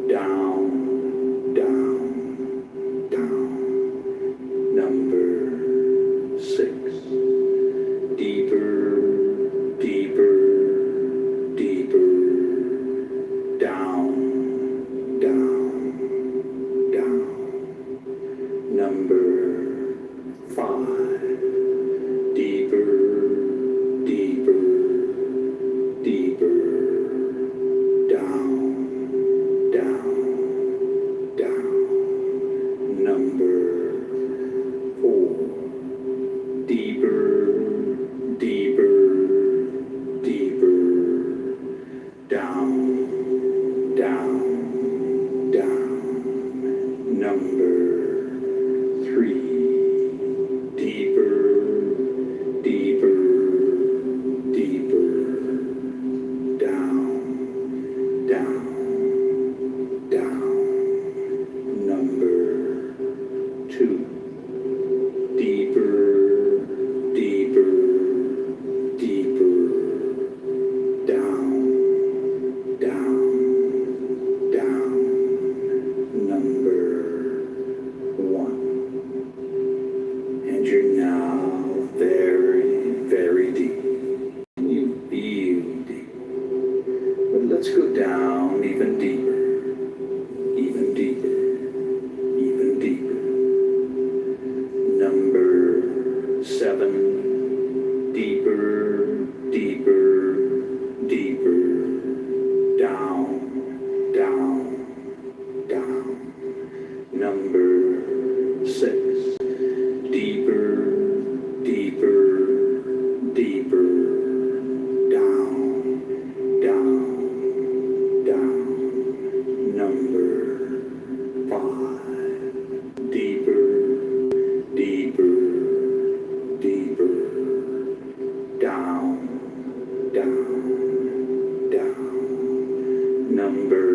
down, down, down. Number 6, deeper, deeper, deeper, down, down, down. Number 5, deeper, deeper, deeper, down, down, down. Number 4, deeper, deeper, deeper, down, down, down. Number 3, deeper, deeper, deeper, down, down, down. Number 2, deeper, deeper, deeper, down, down, down. Number 1. And you're now very, very deep. You feel deep. But let's go down even deeper, even deeper, even deeper. Number 7, deeper, deeper, deeper, down, down, down. Number 6, deeper, deeper, deeper, down, down, down. Number 5, deeper, deeper, deeper, down, down, down. Number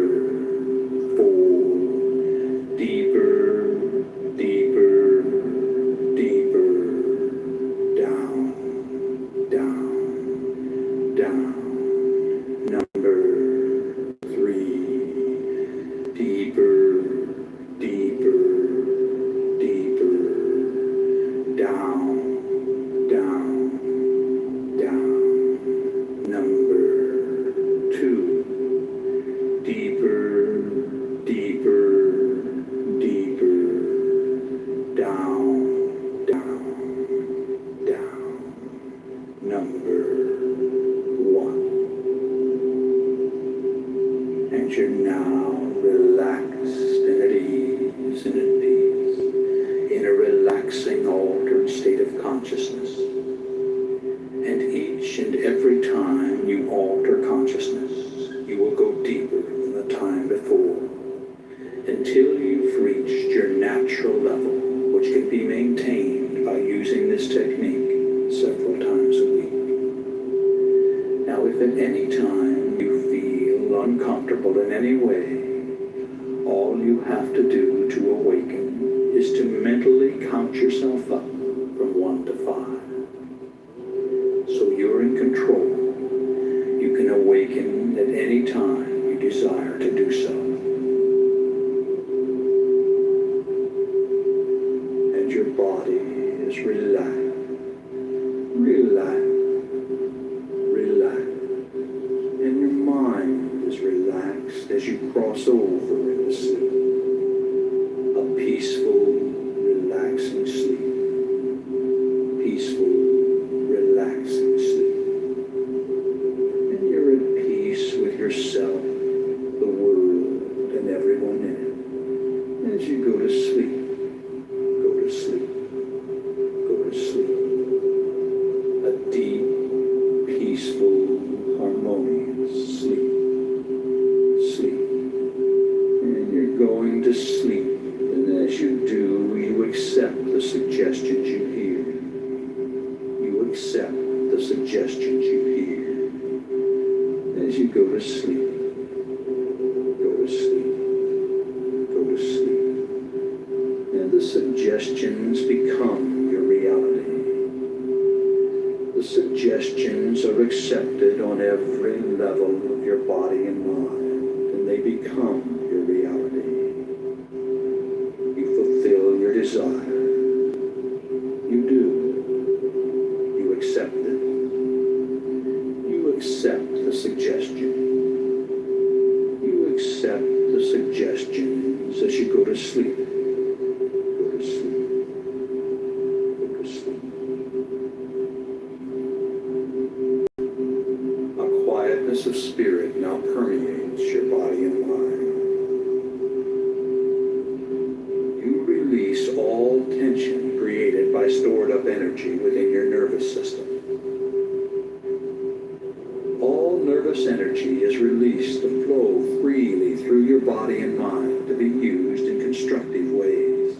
4, deeper, deeper, deeper, down, down, down. Number 3, deeper, deeper, deeper, down, down, down. Number 2, deeper, deeper, deeper, down, down, down. Number 1. And you're now relaxed and at ease and at peace, in a relaxing, altered state of consciousness. And each and every time you alter consciousness, you will go deeper than the time before, until you've reached your natural level, which can be maintained by using this technique several times a week. Now, if at any time you feel uncomfortable in any way, all you have to do to awaken is to mentally count yourself up 5. So you're in control. You can awaken at any time you desire to do so. And your body is relaxed. And your mind is relaxed as you cross over into sleep. A peaceful, relaxing sleep. Peaceful, relaxing sleep. And you're at peace with yourself, the world, and everyone in it. As you go to sleep, go to sleep, go to sleep. A deep, peaceful, harmonious sleep. Sleep. And you're going to sleep. And as you do, you accept the suggestions you hear. You accept the suggestions you hear. As you go to sleep. Go to sleep. Go to sleep. And the suggestions become your reality. The suggestions are accepted on every level of your body and mind, and they become your reality. You fulfill your desire. You do. You accept it. You accept the suggestion. You accept the suggestions as you go to sleep. Go to sleep. Go to sleep. A quietness of spirit now permeates your body and mind. You release all tension created by stored up energy within your nervous system. All nervous energy is released to flow freely through your body and mind to be used in constructive ways.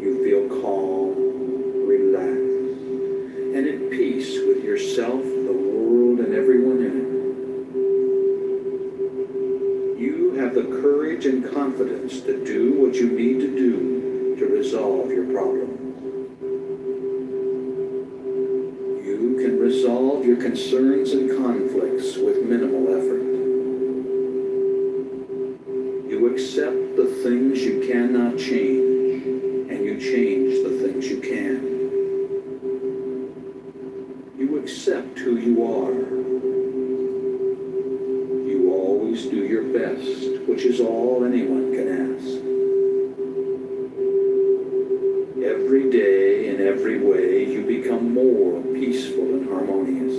You feel calm, relaxed, and at peace with yourself, the world, and everyone in it. You have the courage and confidence to do what you need to do to resolve your problem. You can resolve your concerns and conflicts with minimal effort. You accept the things you cannot change, and you change the things you can. You accept who you are. You always do your best, which is all anyone can ask. Every day, in every way, you become more peaceful and harmonious.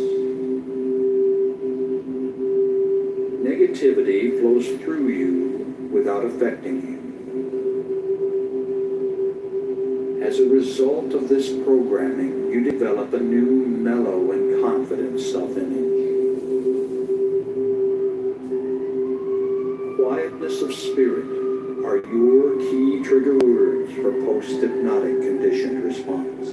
Negativity flows through you without affecting you. As a result of this programming, you develop a new, mellow, and confident self-image. Quietness of spirit are your key trigger words for post-hypnotic conditioned response.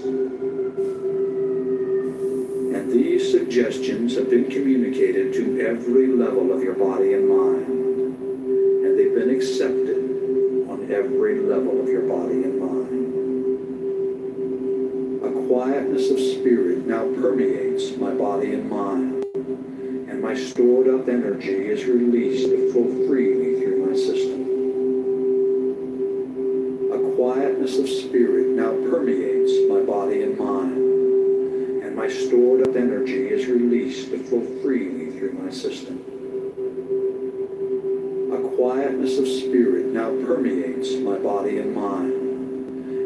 And these suggestions have been communicated to every level of your body and mind, and they've been accepted on every level of your body and mind. A quietness of spirit now permeates my body and mind, and my stored up energy is released to flow freely through my system. A quietness of spirit now permeates my body and mind, and my stored up energy is released to flow freely through my system. A quietness of spirit now permeates my body and mind,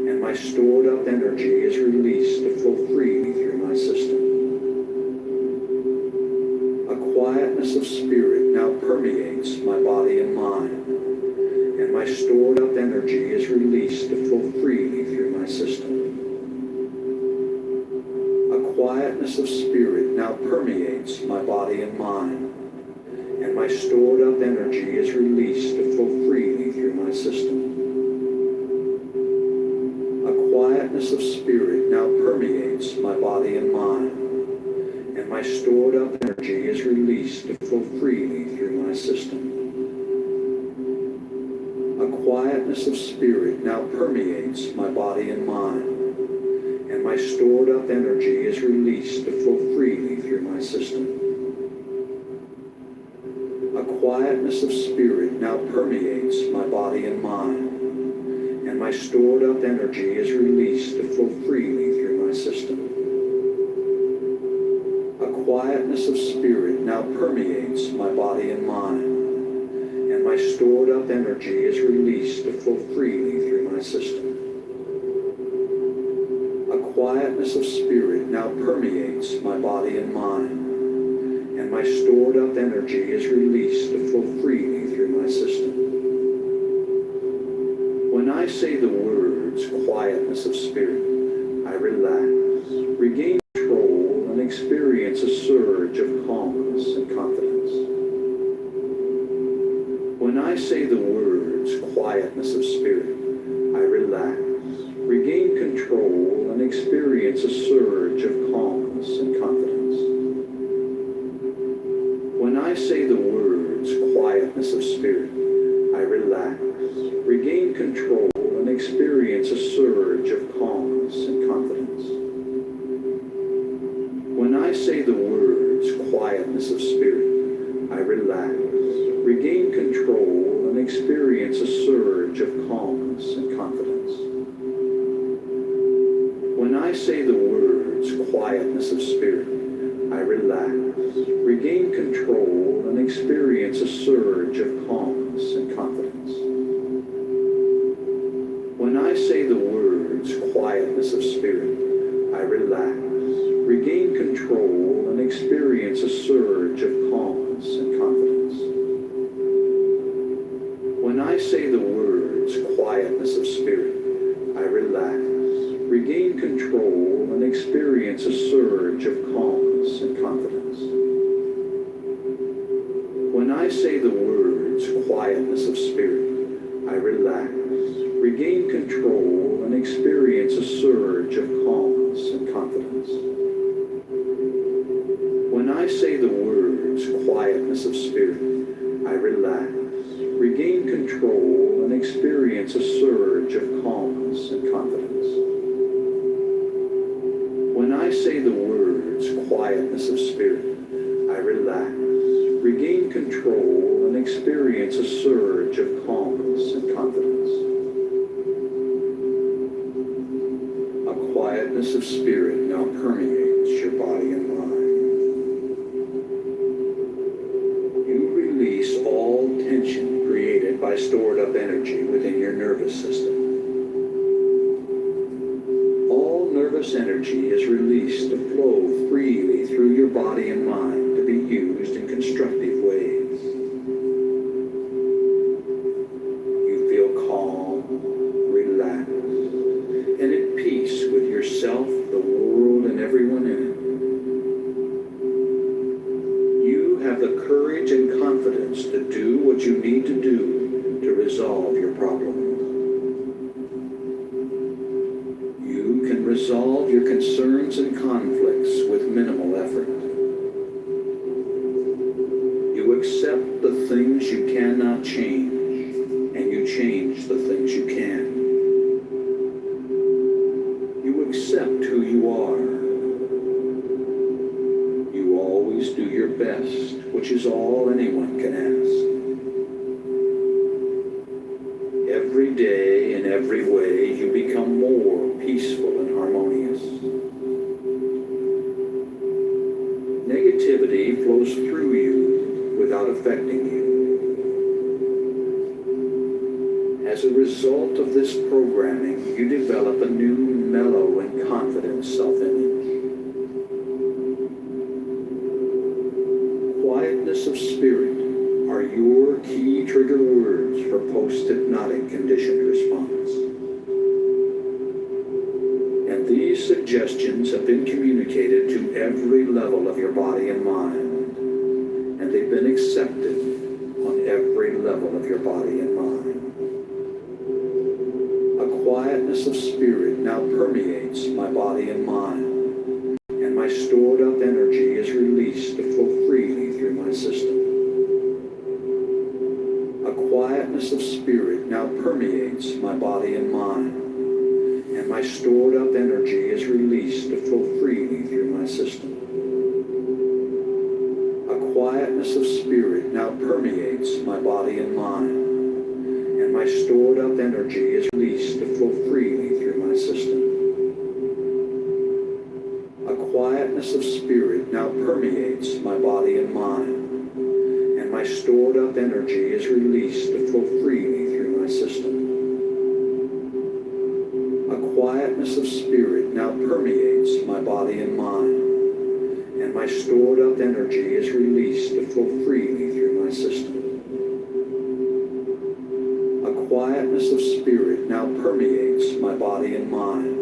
and my stored up energy is released to flow freely through my system. A quietness of spirit now permeates my body and mind, and my stored up energy is released to flow freely through my system. A quietness of spirit now permeates my body and mind, and my stored up energy is released to flow freely through my system. A quietness of spirit now permeates my body and mind, and my stored up energy is released to flow freely through my system. A quietness quietness of spirit now permeates my body and mind, and my stored up energy is released to flow freely through my system. A quietness of spirit now permeates my body and mind, and my stored up energy is released to flow freely through my system. A quietness of spirit now permeates my body and mind, and my stored up energy is released to flow freely through my system. A quietness of spirit now permeates my body and mind, and my stored up energy is released to flow freely through my system. When I say the words quietness of spirit, I relax, regain control, and experience a surge of calmness and confidence. When I say the words quietness of spirit, I relax, regain control, and experience a surge of calmness and confidence. When I say the words quietness of spirit, I relax, regain control, and experience a surge of calmness and confidence. When I say the words quietness of spirit, I relax, regain control, and experience a surge of calmness and confidence. When I say the words quietness of spirit, I relax, regain control, and experience a surge of calmness and confidence. When I say the words quietness of spirit, I relax, regain control, and experience a surge of calmness and confidence. When I say the words quietness of spirit, I relax, regain control, and experience a surge of calmness and confidence. When I say the words quietness of spirit, I relax, regain control, and experience a surge of calmness and confidence. When I say the words quietness of spirit, I relax, regain control, and experience a surge of calmness and confidence. When I say the words quietness of spirit, I relax, regain control, and experience a surge of calmness and confidence. A quietness of spirit now permeates your body and mind. You release all tension created by stored up energy within your nervous system. All nervous energy is released to flow freely through your body and mind to be used in constructive ways. You feel calm, relaxed, and at peace with yourself, the world, and everyone in it. You have the courage and confidence to do what you need to do to resolve your problems. You can resolve your concerns and conflicts with minimal effort. You accept the things you cannot change, and you change the things you can. You accept who you are. You always do your best, which is all anyone can ask. Every day, in every way, you become more peaceful and harmonious. Negativity flows through you without affecting you. As a result of this programming, you develop a new, mellow, and confident self-image. Quietness of spirit are your key trigger words for post-hypnotic conditioned response. And these suggestions have been communicated to every level of your body and mind, and they've been accepted on every level of your body and mind. A quietness of spirit now permeates my body and mind, and my stored up energy is released to flow freely through my system. A quietness quietness of spirit now permeates my body and mind, and my stored up energy is released to flow freely through my system. A quietness of spirit now permeates my body and mind, and my stored up energy is released to flow freely through my system. A quietness of spirit now permeates my body and mind, and my stored up energy is released to flow freely through my system. A quietness of spirit now permeates my body and mind, and my stored up energy is released to flow freely through my system. A quietness of spirit now permeates my body and mind,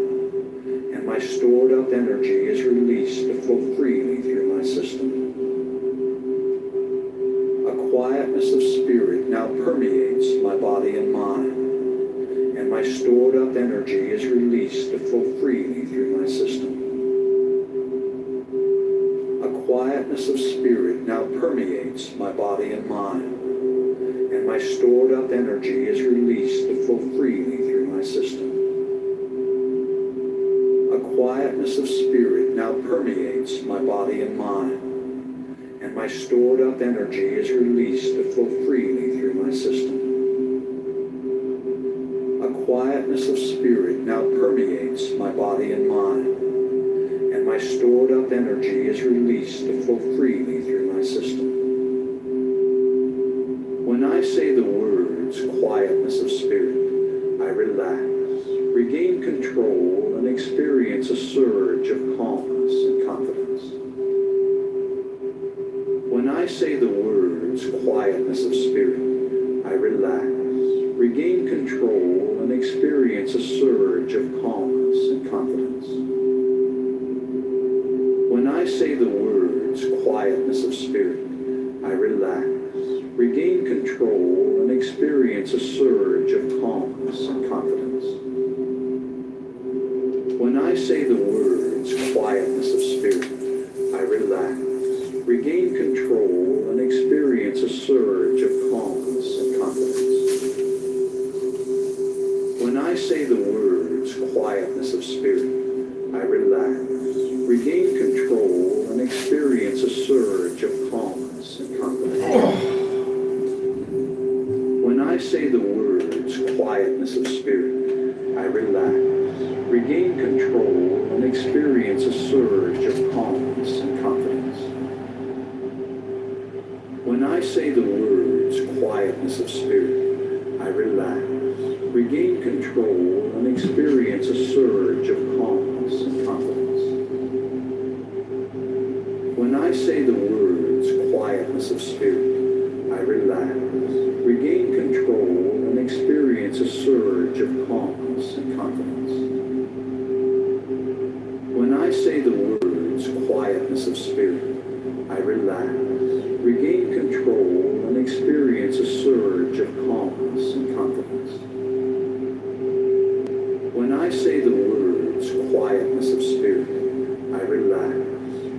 and my stored up energy is released to flow freely through my system. A quietness of spirit now permeates my body and mind, and my stored up energy is released to flow freely through my system. A quietness of spirit now permeates my body and mind, and my stored up energy is released to flow freely through my system. A quietness of spirit now permeates my body and mind, and my stored up energy is released to flow freely through my system. A quietness of spirit now permeates my body and mind, and my stored up energy is released to flow freely through my system. When I say the words quietness of spirit, I relax, regain control, and experience a surge of calmness and confidence. When I say the words quietness of spirit, I relax, regain control, and experience a surge of calmness and confidence. When I say the words quietness of spirit, I relax, regain control, and experience a surge of calmness and confidence. When I say the words quietness of spirit, I relax, regain control, and experience a surge of calmness and confidence. When I say the words quietness of spirit, I relax, regain control, and experience a surge of calmness and confidence. When I say the words quietness of spirit, I relax, regain control, and experience a surge of calmness and confidence. When I say the words quietness of spirit, I relax, regain control, and experience a surge of calmness and confidence. When I say the words quietness of spirit, I relax, regain control, and experience a surge of calmness and confidence. When I say the words quietness of spirit, I relax, regain control, and experience a surge of calmness and confidence. When I say the words quietness of spirit, I relax,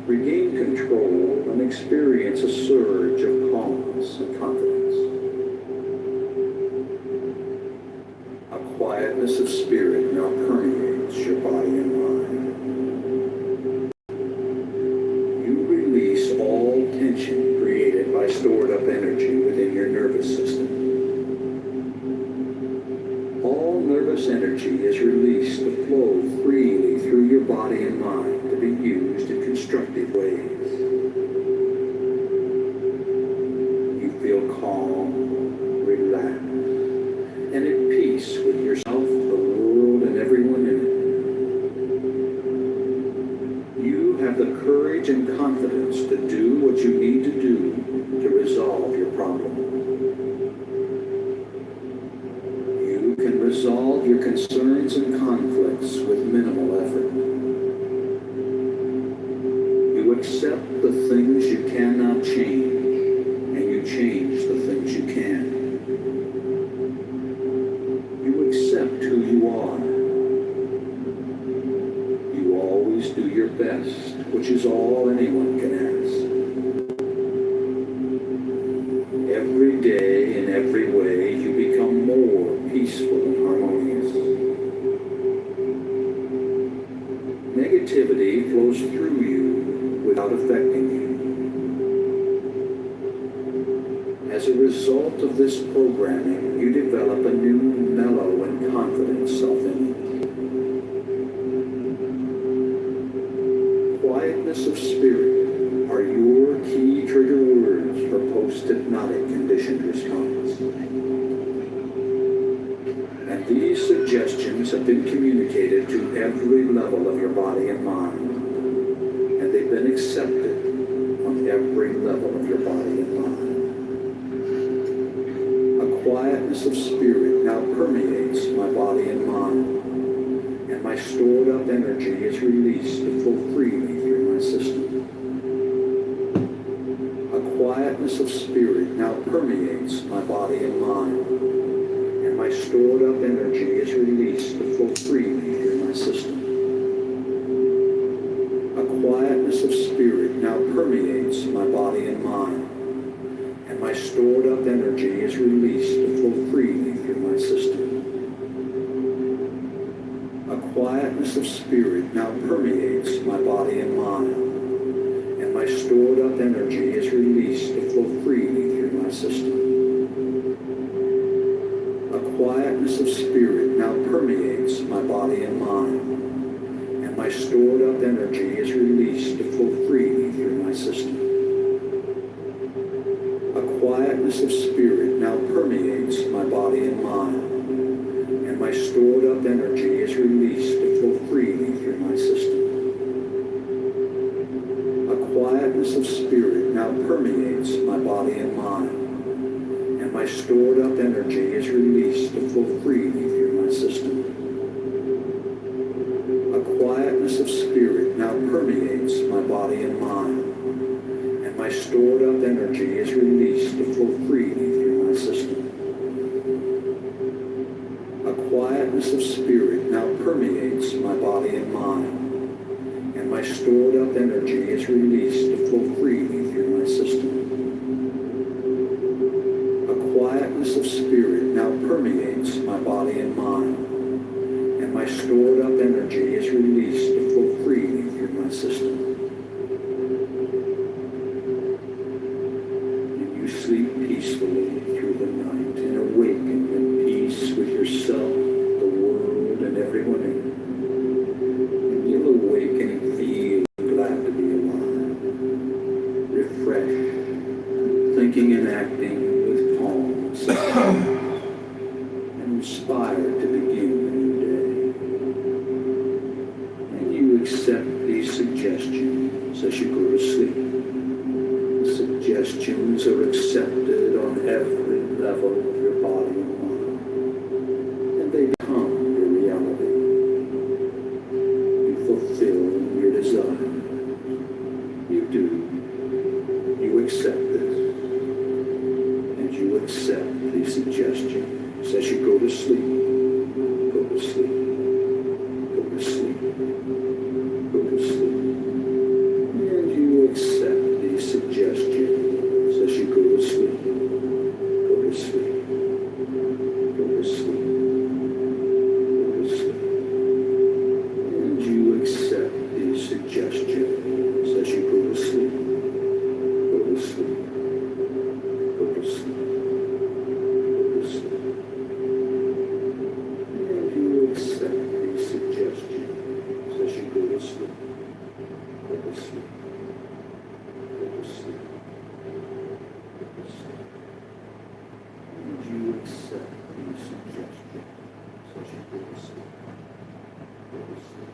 regain control, and experience a surge of calmness and confidence. A quietness of spirit now permeates your body and mind. You release all tension created by stored up energy within your nervous system. All nervous energy is released to flow freely through your body and mind to be used in constructive ways. You feel calm, relaxed, and at peace with yourself, the world, and everyone in it. You have the courage and confidence to do what you need to do to resolve your problem. You can resolve your concerns and conflicts with minimal effort. You accept the things you cannot change, and you change the things you can. You accept who you are. You always do your best, which is all anyone can ask. Every day, in every way, you become creativity flows through you without affecting you. As a result of this programming, you develop a new mellow and confident self-image. Quietness of spirit are your key trigger words for post-hypnotic conditioned response. And these suggestions have been communicated to every level of your body and mind. And they've been accepted on every level of your body and mind. A quietness of spirit now permeates my body and mind. And my stored up energy is released to flow freely through my system. A quietness of spirit now permeates my body and mind, and my stored up energy is released to flow freely through my system. A quietness of spirit now permeates my body and mind, and my stored up energy is released to flow freely through my system. A quietness of spirit now permeates my body and mind, and my stored up energy is released to flow freely through my system. A quietness of spirit now permeates my body and mind, and my stored up energy is released to flow freely through my system. A quietness of spirit now permeates my body and mind, and my stored up energy is released to flow freely through my system. A quietness of spirit now permeates my body and mind, and my stored up energy is released to flow freely through my system. A quietness of spirit now permeates my body and mind, and my stored up energy is released to flow freely through my system. A quietness of spirit now permeates my body and mind, and my stored up energy is released to flow freely through my system. A quietness of spirit now permeates my body and mind, and my stored up energy is released to flow freely through my system. And you sleep peacefully through the night and awaken in peace with yourself, the world, and everyone in it. And you'll awaken and feel glad to be alive, refreshed, thinking and acting with calm, self-confidence, and inspired to begin a new day. And you accept these suggestions as you go to sleep. The suggestions are accepted on every level of your body and mind, and they become your reality. You fulfill your desire. You do. You accept this, and you accept these suggestions as you go to sleep. Go to sleep. Go to sleep. Go to sleep. And you accept these suggestions as you go to sleep. Go to sleep. Go to sleep. Go to sleep. And you accept these suggestions as you go to sleep. Go to sleep. Go to sleep. Go to sleep. And you accept these suggestions as you go to sleep. Go to sleep. Go to sleep. Go to sleep. And you accept these suggestions as you go to sleep. Go to sleep.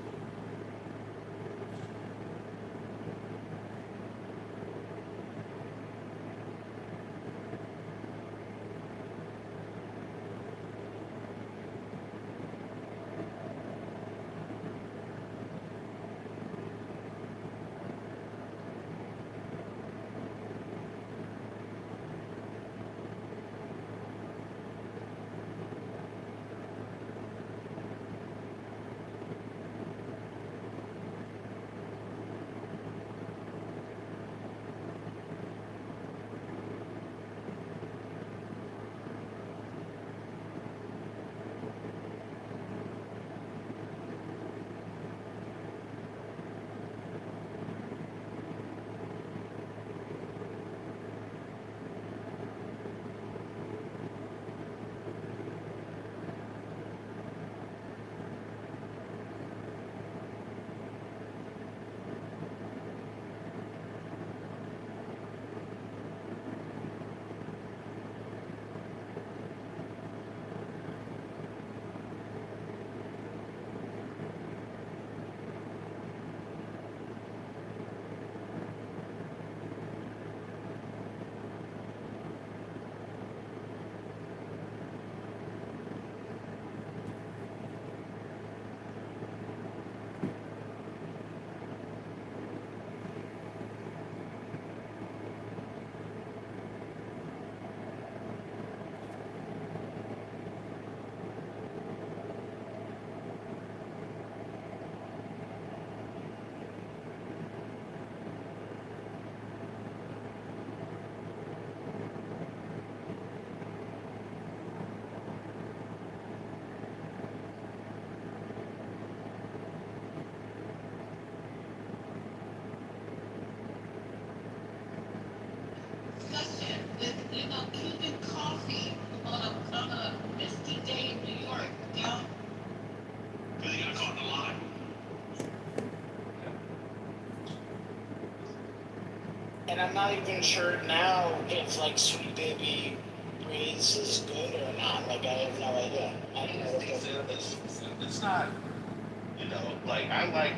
And I'm not even sure now if like Sweet Baby Ray's is good or not. Like I have no idea. I don't know. It's not, you know, like I like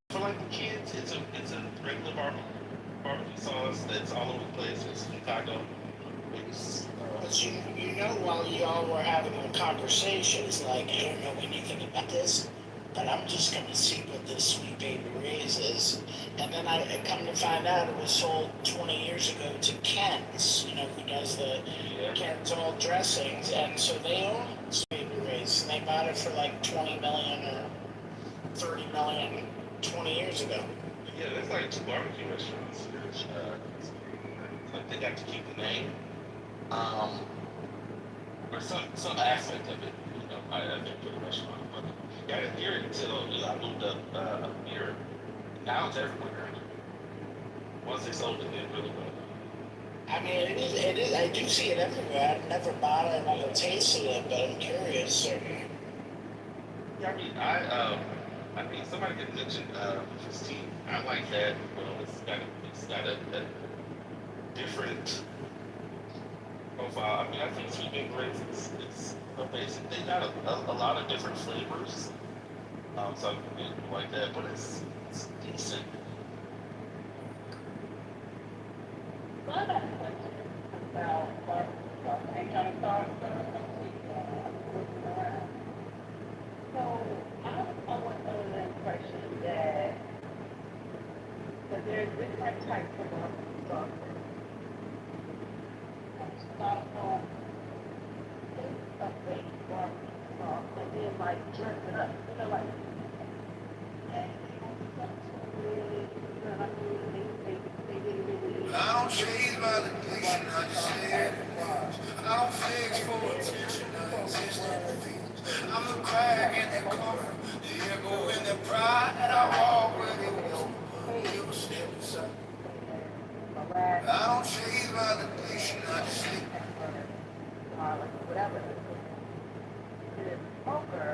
for like the kids, it's a regular barbecue sauce that's all over the place. It's Chicago. It's, But you know, while y'all were having a conversation, it's like I don't know anything about this, but I'm just gonna see what this Sweet Baby Ray's is. And then I come to find out it was sold 20 years ago to Ken's, you know, who does the Ken's all dressings, and so they own Sweet Baby Ray's, and they bought it for like 20 million or 30 million 20 years ago. yeah, there's like two barbecue restaurants. Like they got to keep the name. Or some aspect of it, you know, I think for the restaurant. But I didn't hear it until I moved up here. Now it's everywhere. Once they sold it, it really well. I mean, it is, I do see it everywhere. I've never bought it, I've never tasted it, but I'm curious. Yeah, I mean, somebody could mention Christine. I like that. You know, it's got a different profile. I mean, I think Sweet Baby Ray's is amazing. They got a lot of different flavors. So I like that, but it's decent. Well, I got a question about barbecue sauce. I kind of thought looking around. So I was under the impression that there's different types of barbecue sauce. Start on a baked barbecue sauce and then like dress it up. You know, like I don't chase validation, I just say I don't fix for attention, I exist in the fields. I'm the crack in the coffin, the echo in the pride, and I walk where they whisper, give a step inside. I don't chase validation, I just sleep. Whatever. The smoker,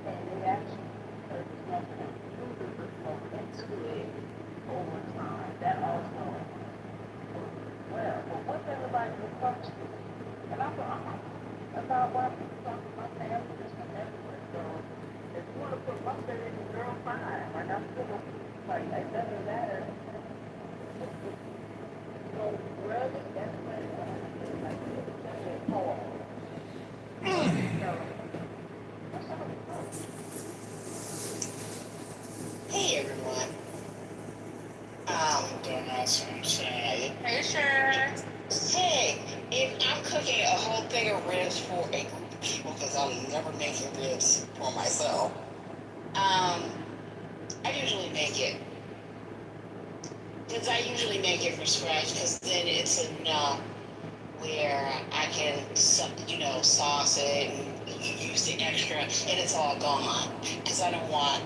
and they actually put the smoker and uses the smoke into it over time. That also well. But what's everybody assumption? And I'm about why people talk about family just from everywhere. So if you want to put mustard in the girl, fine. Like I'm still like it doesn't matter. So really, that's what like it's hard. Hey everyone. Don't ask what I'm saying. Are you sure? Hey, if I'm cooking a whole thing of ribs for a group of people, because I'm never making ribs for myself, I usually make it. Because I usually make it from scratch, because then it's enough where I can, you know, sauce it and use the extra, and it's all gone. Because I don't want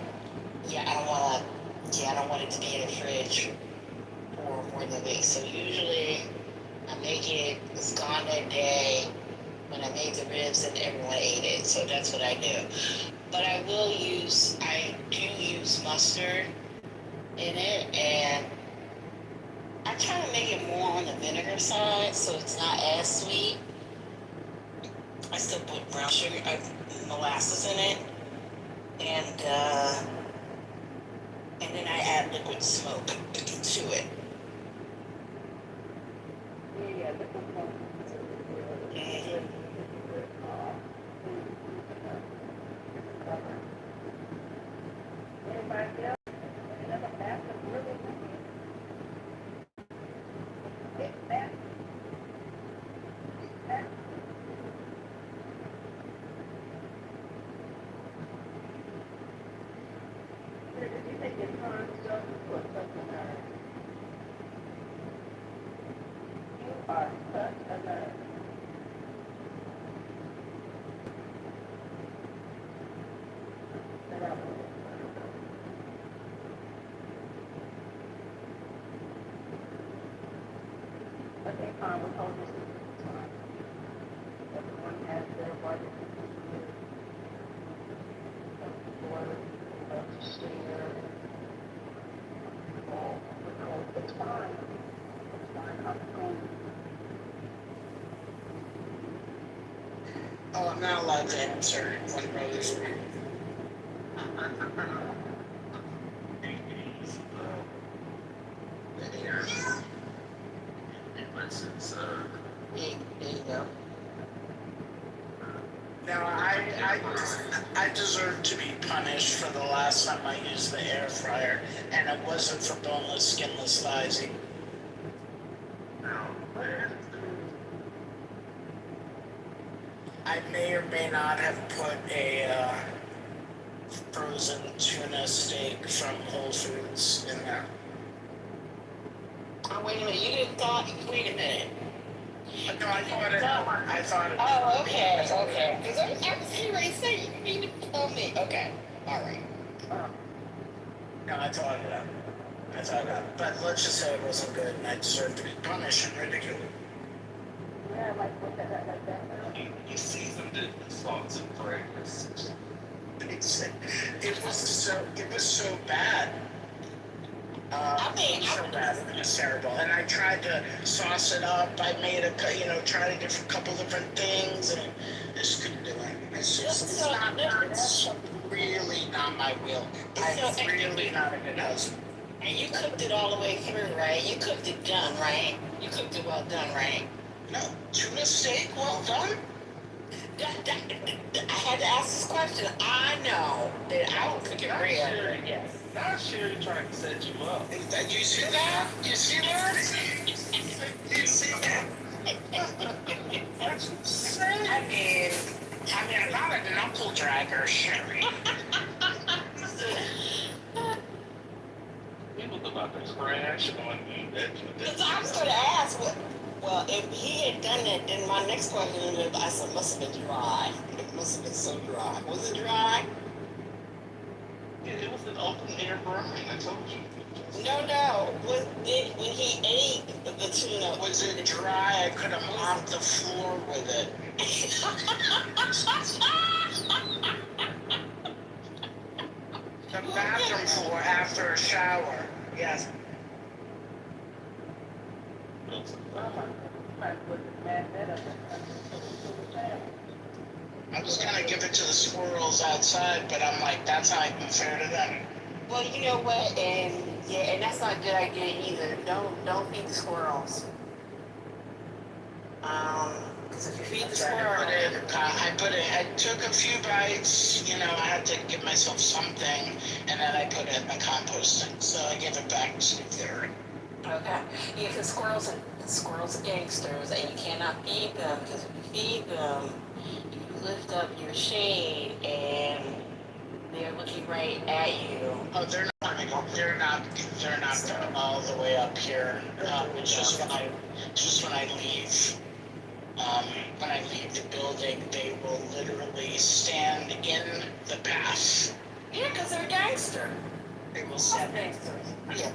it to be in the fridge for more than a week. So usually I make it, it's gone that day when I made the ribs and everyone ate it. So that's what I do. But I do use mustard in it, and I try to make it more on the vinegar side so it's not as sweet. I still put brown sugar, molasses in it, and then I add liquid smoke to it. Yeah, liquid smoke. Mm-hmm. Everybody else, another massive really you think it's fun stuff or something? You are such Oh, I'm not allowed to answer one brother's. There you go. Now, I deserve to be punished for the last time I used the air fryer, and it wasn't for boneless, skinless thighs. I may or may not have put a frozen tuna steak from Whole Foods in there. Oh, wait a minute, you didn't thought, wait a minute. No, I thought it. Oh, okay, okay. Because I was getting ready to say, you need to tell me. Okay, all right. No, I thought it up. But let's just say it wasn't good, and I deserve to be punished and ridiculed. Yeah, like what that. You seasoned it with salt and fragrance. It was so bad. It was so bad. It was terrible. And I tried to sauce it up. I made tried a couple different things, and I just couldn't do it. It's really not my will. I'm really not a good husband. And you cooked it all the way through, right? You cooked it done, right? You cooked it well done, right? No, tuna steak, well done. I had to ask this question. I know that I will cook it real. Yes. Not Sherry trying to set you up. You see that? You see that? You see that? I mean, I'm not a knuckle dragger, Sherry. People about to crash on you. Because I was going to ask, well, if he had done that, then my next question would I said, must have been dry. It must have been so dry. Was it dry? Yeah, it was an open air burn. I told you. No. When he ate the tuna, Was it dry? I could have mopped the floor with it. The bathroom floor after a shower. Yes. I was gonna give it to the squirrels outside, but I'm like, that's not even fair to them. well, you know what, and that's not a good idea either. Don't feed the squirrels. Because if you feed the squirrels, I took a few bites, I had to give myself something, and then I put it in the composting. So I gave it back to their. okay. Yeah, because squirrels are gangsters, and you cannot feed them. Because if you feed them, you lift up your shade, and they're looking right at you. Oh, they're not all the way up here. It's just when I leave. When I leave the building, they will literally stand in the path. Yeah, because they're a gangster. They will stand. Gangsters. Yeah.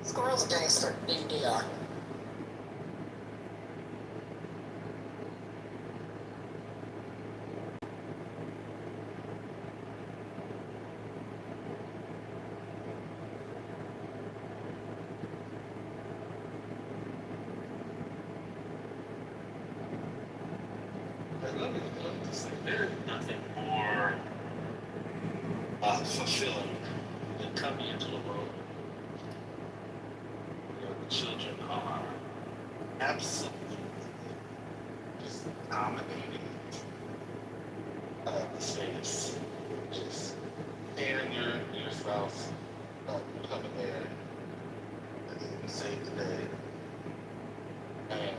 Squirrels are gangster. They are. There's nothing more fulfilling than coming into the world where the children are absolutely just dominating the space. Just hearing your spouse come in there and save the day. And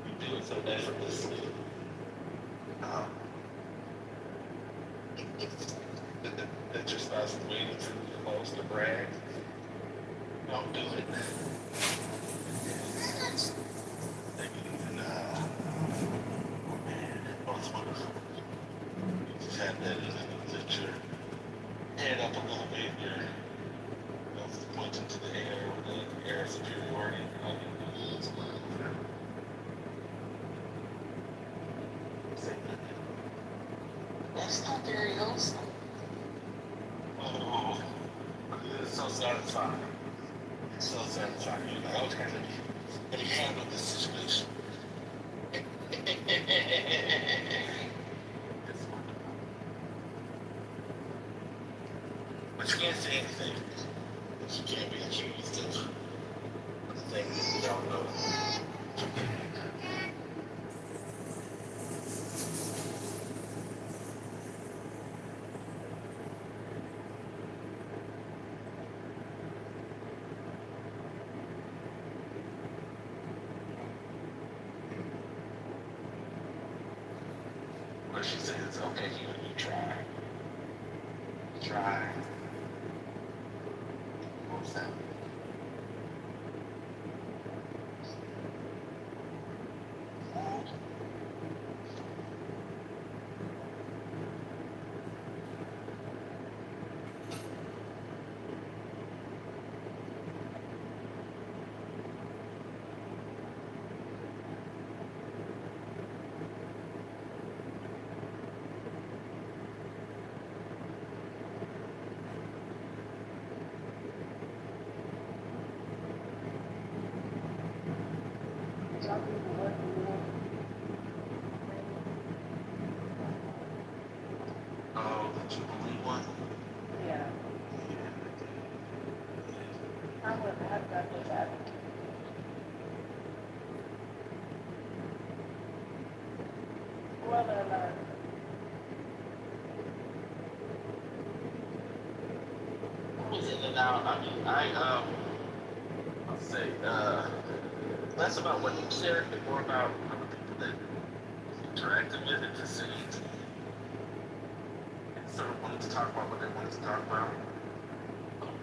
you do it so effortlessly. That your spouse is waiting for you the most to brag. Don't do it. You just have that lift your head up a little bit. You're pointing to the air with the air superiority. That's not very wholesome. Oh, it's so satisfying. It's so satisfying. You're like, okay, let me handle this situation. anything that you can't be accused of the things that you don't know. But she says, okay, you try. Try. What's that? Some people working more. Oh, the Jubilee one? Yeah. I would have done with that. Brother alert. I was in and out. I mean, I'll say, less about what you shared, but more about other people that interacted with it, just seemed sort of wanted to talk about what they wanted to talk about.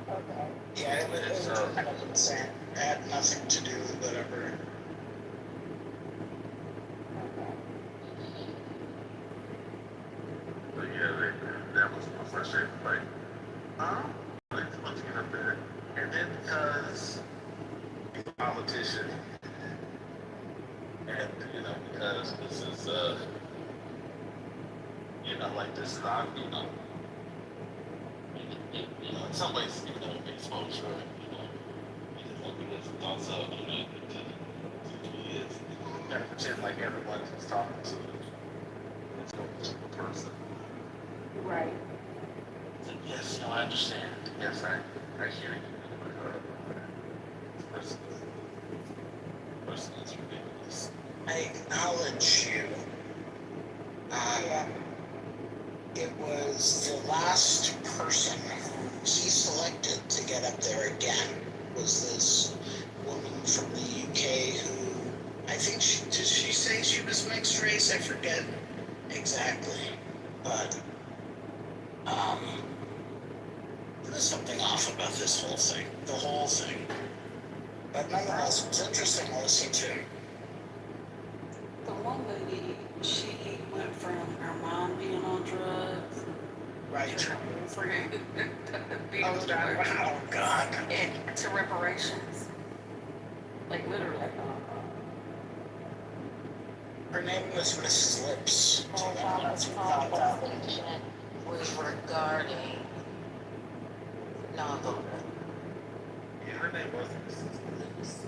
Okay. Yeah, it was kind of insane. It had nothing to do with whatever. Okay. But yeah, that was my frustrating. Like, I just want to get up there. And then because he's a politician, and because this is like this is our, in some ways, exposure, he just want to get some thoughts up, to who he is. You gotta pretend like everyone he's talking to is a person. Right. So, yes, no, I understand. Yes, I hear you. This person is ridiculous. I acknowledge you. It was the last person who he selected to get up there again was this woman from the UK who I think did she say she was mixed race? I forget exactly, but there was something off about this whole thing, the whole thing. But nonetheless, it was interesting to listen to. The one lady, she went from her mom being on drugs Right. to her boyfriend being Oh, on drugs oh God. and to reparations. Like literally. Her name was Mrs. Lips. Conversation was regarding non-voter. Yeah, her name was Mrs. Lips.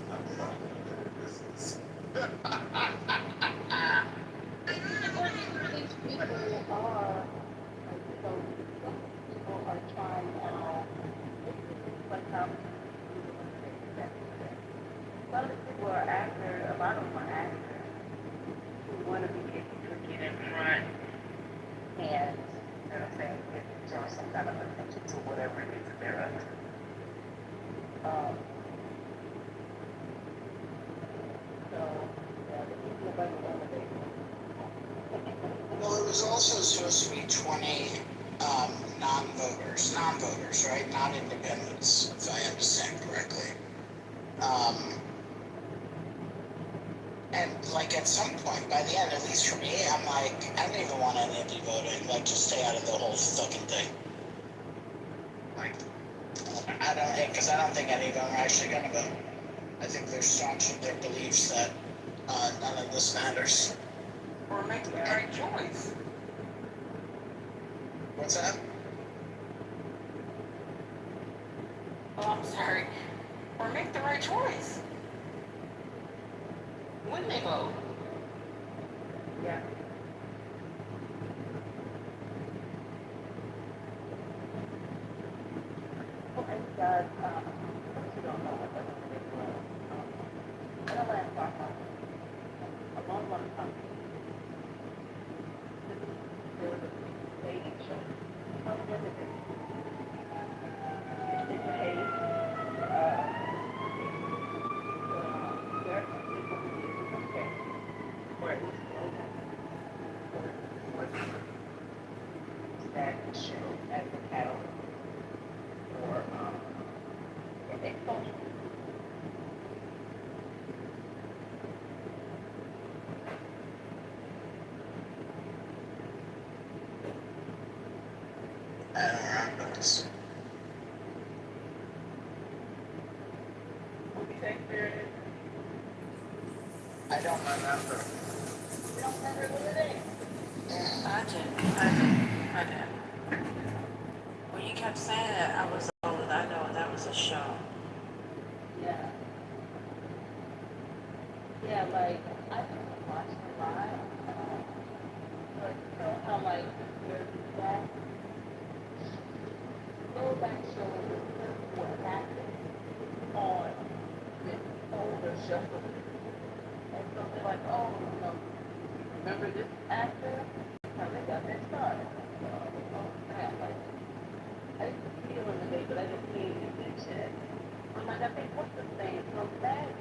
People are, so some people are trying out, like how some people are actors, a lot of them are actors who want to be able to get in front and, you know what I'm saying, draw some kind of attention to whatever it is that they're up to. So, yeah, the people are going to motivate them. Well, it was also supposed to be 20 non-voters, right? Not independents, if I understand correctly. And like at some point, by the end, at least for me, I'm like, I don't even want any voting. Like, just stay out of the whole fucking thing. Like, because I don't think any of them are actually gonna vote. I think they're staunch in their beliefs that none of this matters. Or make the right choice. What's that? Oh, I'm sorry. Or make the right choice. When they vote. Yeah. guys, since you don't know what that is, in the last time, a long, long time, there was a dating show. How was it? It paid, there are some people who use it okay, or at least that show as a catalyst for exposure. I don't remember this. I don't remember. You don't remember what it is? I did. When you kept saying that, I was old. I know that was a show. Yeah. Yeah, like, I didn't watch it live, but you know how, like, there's that throwback shows what happened on this older show. And so they're like, oh, you know, remember this actor? How they got their start. So, oh, man, like, I didn't see him in the day, but I didn't see him in shit. I'm like, I think what's the thing from that is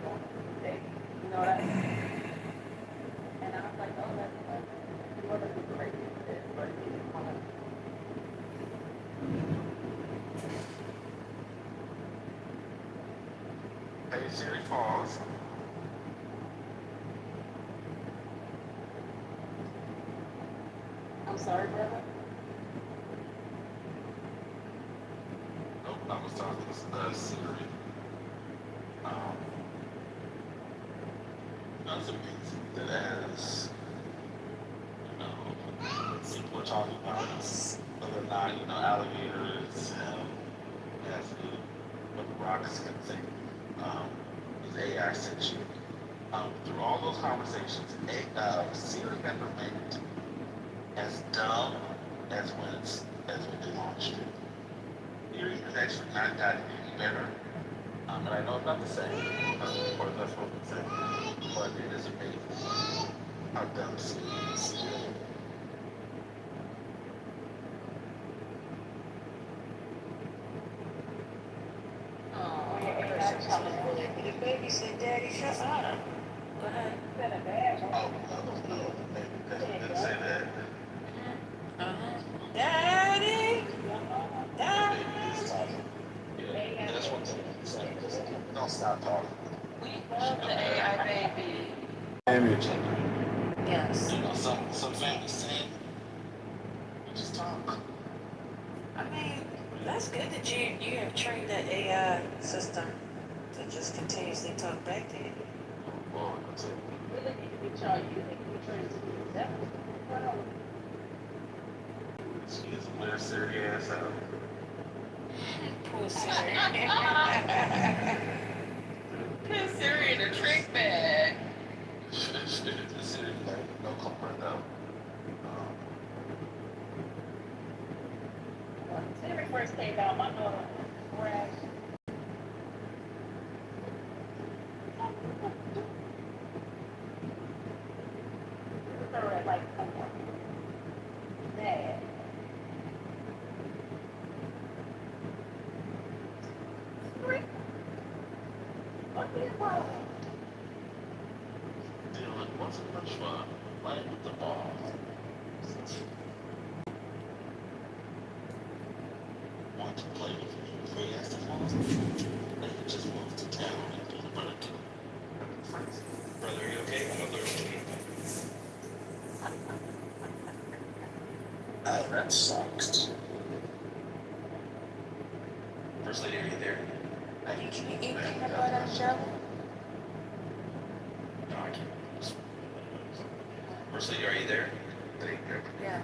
going to the day. You know what I mean? And I was like, oh, that's like, you want to be crazy with this, but it didn't come out. Hey Siri, pause. I'm sorry, brother. Nope, I was talking to Siri. That's amazing that as, people are talking about whether or not, alligators have what the rocks can think, is AI sentient. Through all those conversations, Siri never remained as dumb as when they launched it. Siri has actually not gotten any better. And I know it's not the same, or that's what we say, but it is amazing how dumb Siri is. Oh, The baby said, Daddy, shut up. go ahead. Oh, no, they didn't say that. Daddy! Daddy! Baby is talking. Yeah, that's one thing you say. Don't stop talking. We love the AI baby. Image. Yes. Some families say, you just talk. I mean, that's good that you have trained that AI system to just continuously talk back to you. Well, that's it. Really need to be charged. You need to be trained to do that. She is a weird Siri ass out. Poor Siri. Put Siri in a trick bag. Siri, like, no comfort though. When Siri first came out, my daughter crashed. It was her at like 4. Dad. Siri, what's the problem? Dylan wasn't much fun playing with the ball. Want to play with me? So he asked the balls. Then he just moved to town and do the brother. Brother, are you okay? I'm a little Oh, that sucks. First lady, are you there? You can eat peanut butter and jelly? No, I can't. First lady, are you there? There you go. Yeah.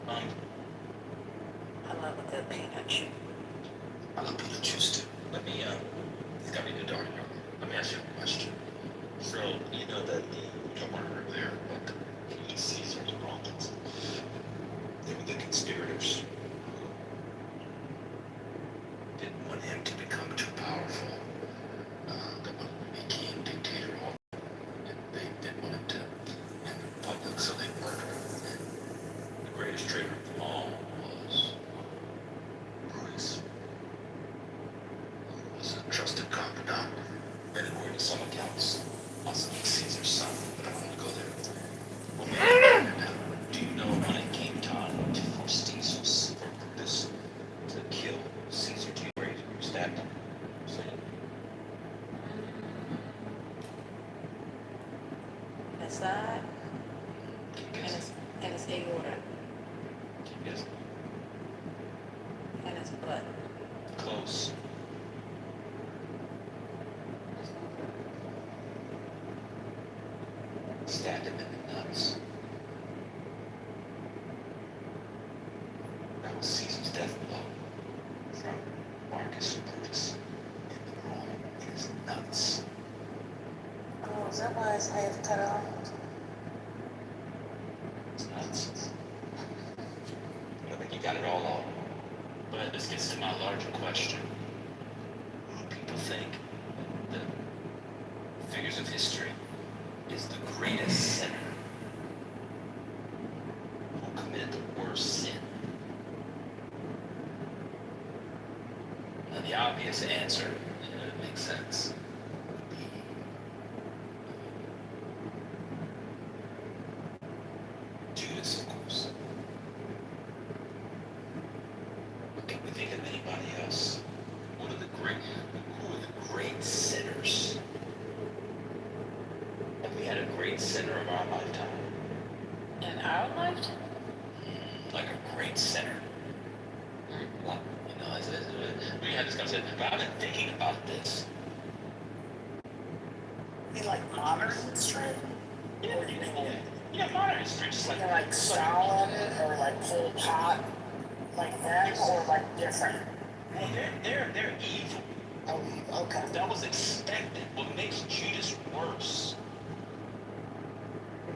I love a good peanut chew. I love peanut juice too. Let me, it's got me good darn. Let me ask you a question. So, you know that the murderer there, but he Caesar the Romans, they were the conspirators. inside, and it's aorta, Yes, and it's blood. close. Stabbed him in the nuts. That was Caesar's death blow from Marcus Brutus in the groin in his nuts. Oh, is that why his head cut off? It's nuts. I think you got it all off. But this gets to my larger question. Who do people think the figures of history is the greatest sinner? Who committed the worst sin? And the obvious answer, and it makes sense, would be Judas, of course. But can we think of anybody else? Who are the great sinners? Have we had a great sinner of our lifetime? In our lifetime? Like a great sinner? Well, we had this conversation, but I've been thinking about this. In like modern history? Yeah, modern history, just like... Like Stalin or like Pol Pot? Like that, or like different? Well, they're evil. Oh, okay. That was expected. What makes Judas worse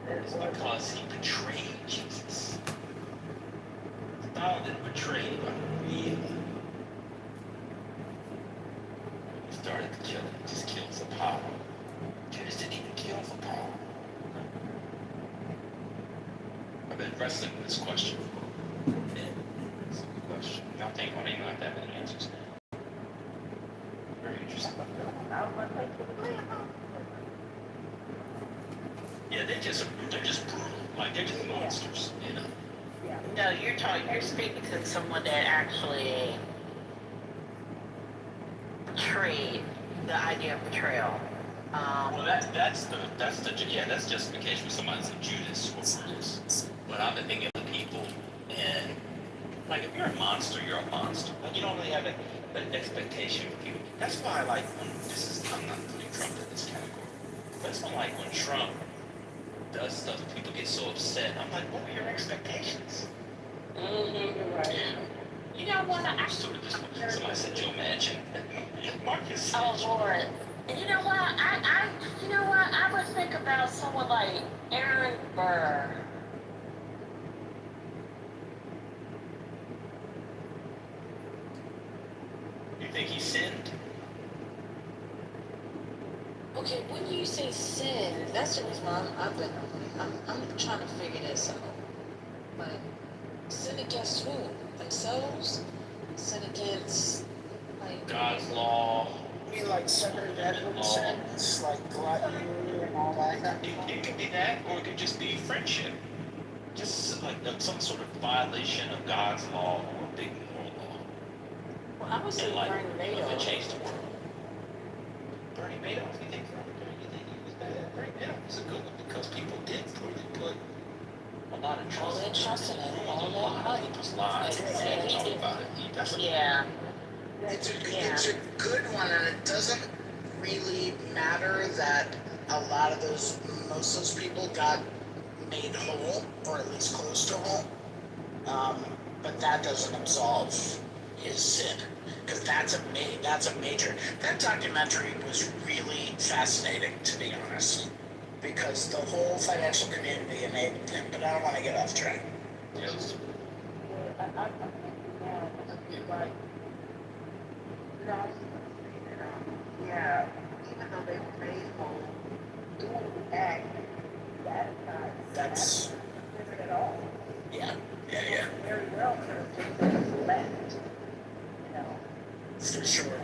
is because he betrayed Jesus. Stalin didn't betray anybody, really. He started to kill him. He just killed for power. Judas didn't even kill for power. I've been wrestling with this question for a minute. It's a good question. I think I don't even have that many answers. Very interesting. Yeah, they're just brutal. Like they're just monsters, you know. No, you're speaking to someone that actually betrayed the idea of betrayal. Well, that's justification for somebody like Judas or Brutus. But I've been thinking of the people, and like if you're a monster, you're a monster. Like you don't really have an expectation of people. That's why, like, I'm not putting Trump in this category. That's why, like, when Trump does stuff, people get so upset. I'm like, what were your expectations? Mm-hmm. Right. You know what? Somebody said Joe Manchin. Marcus. Oh Lord. And you know what? I would think about someone like Aaron Burr. You think he sinned? Okay, when you say sin, that's the reason why I'm trying to figure this out. Like, sin against who? Themselves? Sin against, like... God's law. You mean like separate Edward sins, like gluttony and all that? It could be that, or it could just be friendship. Just like some sort of violation of God's law or a big moral law. Well, I would say And like, Bernie if it Madoff. changed the world. Bernie Madoff, you think he was bad? Bernie Madoff was a good one because people did put a lot of trust. All that trust in it. A lot of people's lives. And he Talk did. about it. That's Yeah. It's a good one, and it doesn't really matter that most of those people got made whole, or at least close to whole. But that doesn't absolve his sin, because that's a major. That documentary was really fascinating, to be honest, because the whole financial community enabled him. But I don't want to get off track. Yes. Yeah, even though they were made whole, doing the act, that is not That's different at all. yeah. Very well could have been left, you know. For sure.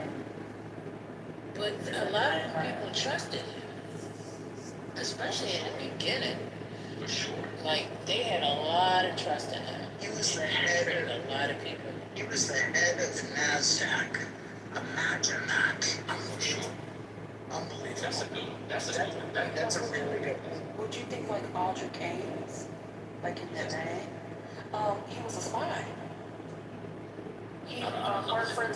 But a lot of people trusted him, especially in the beginning. For sure. Like, they had a lot of trust in him. He was the head of A lot of people. He was the head of NASDAQ. Imagine that. For sure. Unbelievable. That's a good one. That's a good one. That's a really good one. Would you think like Aldrich Ames, like in the day. He was a spy. He worked for the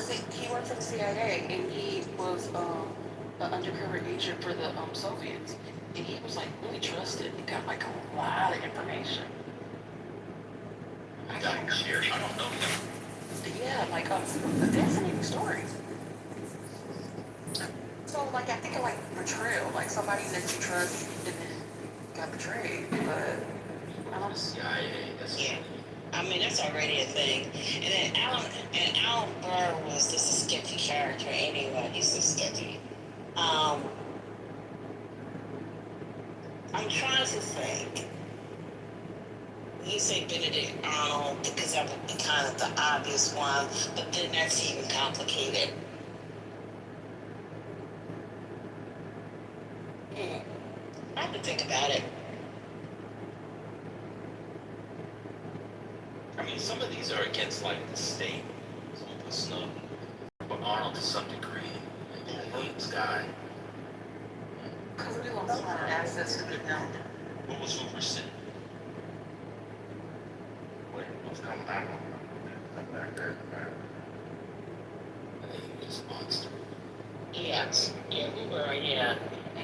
CIA, and he was an undercover agent for the Soviets. And he was like really trusted. He got like a lot of information. I got share. I don't know him. Yeah, like a fascinating story. So like I think of like betrayal, like somebody that you trust and then got betrayed. But I don't see. CIA. That's Yeah. I mean, that's already a thing. And then Alan Burr was just a sketchy character anyway. He's so sketchy. I'm trying to think. You say Benedict Arnold because that would be kind of the obvious one, but then that's even complicated. I have to think about it. I mean, some of these are against like the state. Some of the Snowden, but Arnold to some degree, and the Williams guy. Because we don't have access to it now. What was Hoover said? Wait, what's coming out? I think he was a monster. Yes. Yeah, we were, yeah. I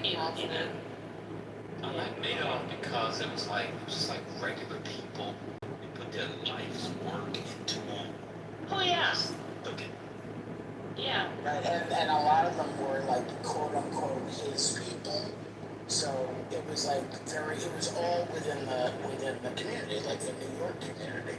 like Madoff because it was just like regular people. They put their life's work into them. Oh, yeah. Look at Yeah. Right, and a lot of them were like quote unquote his people. So it was like it was all within the community, like the New York community.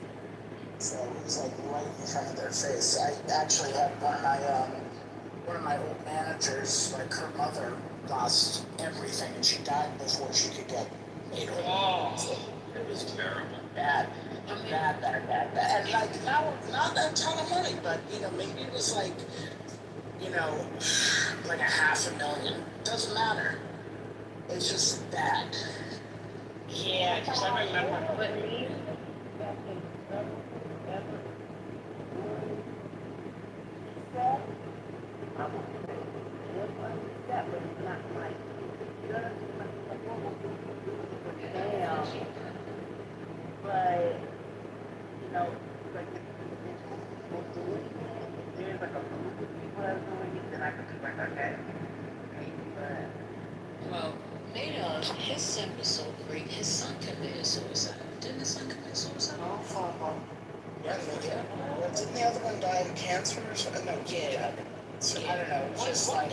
So it was like right in front of their face. I actually had one of my old managers, like her mother lost everything and she died before she could get made whole. Oh, so it was terrible. Bad. And like not a ton of money, but maybe it was like, like $500,000. Doesn't matter. It's just bad. Yeah, because I remember putting But, like, there's like a group of people that are doing it, then I could be like, okay. Well, Madoff, his son was so great. His son committed suicide. Didn't his son commit suicide? Yeah, well, didn't the other one die of cancer or something? No, Yeah. So, I don't know. It's just like,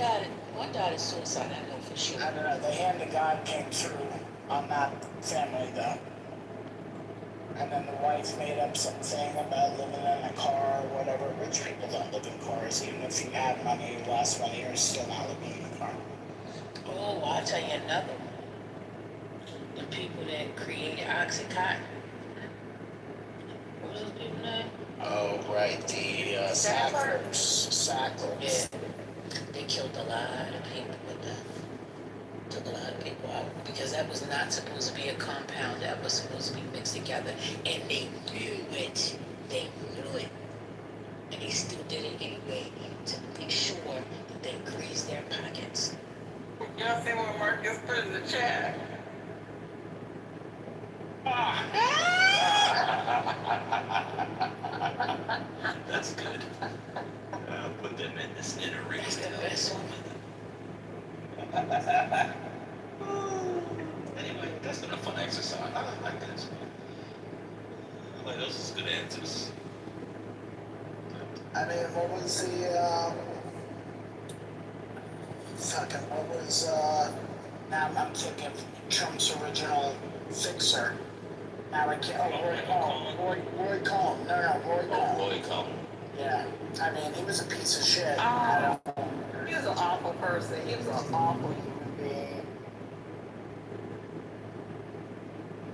One died of suicide, I know for sure. I don't know. The hand of God came through on that family, though. And then the wife made up something about living in a car or whatever. Rich people don't live in cars. Even if you have money, you lost money, you're still not living in a car. Oh, I'll tell you another one. The people that created Oxycontin. What was those people's name? Oh, right. The Sacklers. Yeah. They killed a lot of people with that. Took a lot of people out because that was not supposed to be a compound. That was supposed to be mixed together, and they knew it. They knew it, and they still did it anyway to make sure that they greased their pockets. Y'all see what Marcus put in the chat? That's good. Put them in this iteration. That's the best one. Anyway, that's been a fun exercise. I like this. Like those is good answers. I mean, what was now I'm thinking of Trump's original fixer. Now I can't, Roy Cohn. No, Roy Cohn. Roy Cohn. Yeah, I mean, he was a piece of shit. He was an awful person. He was an awful human being.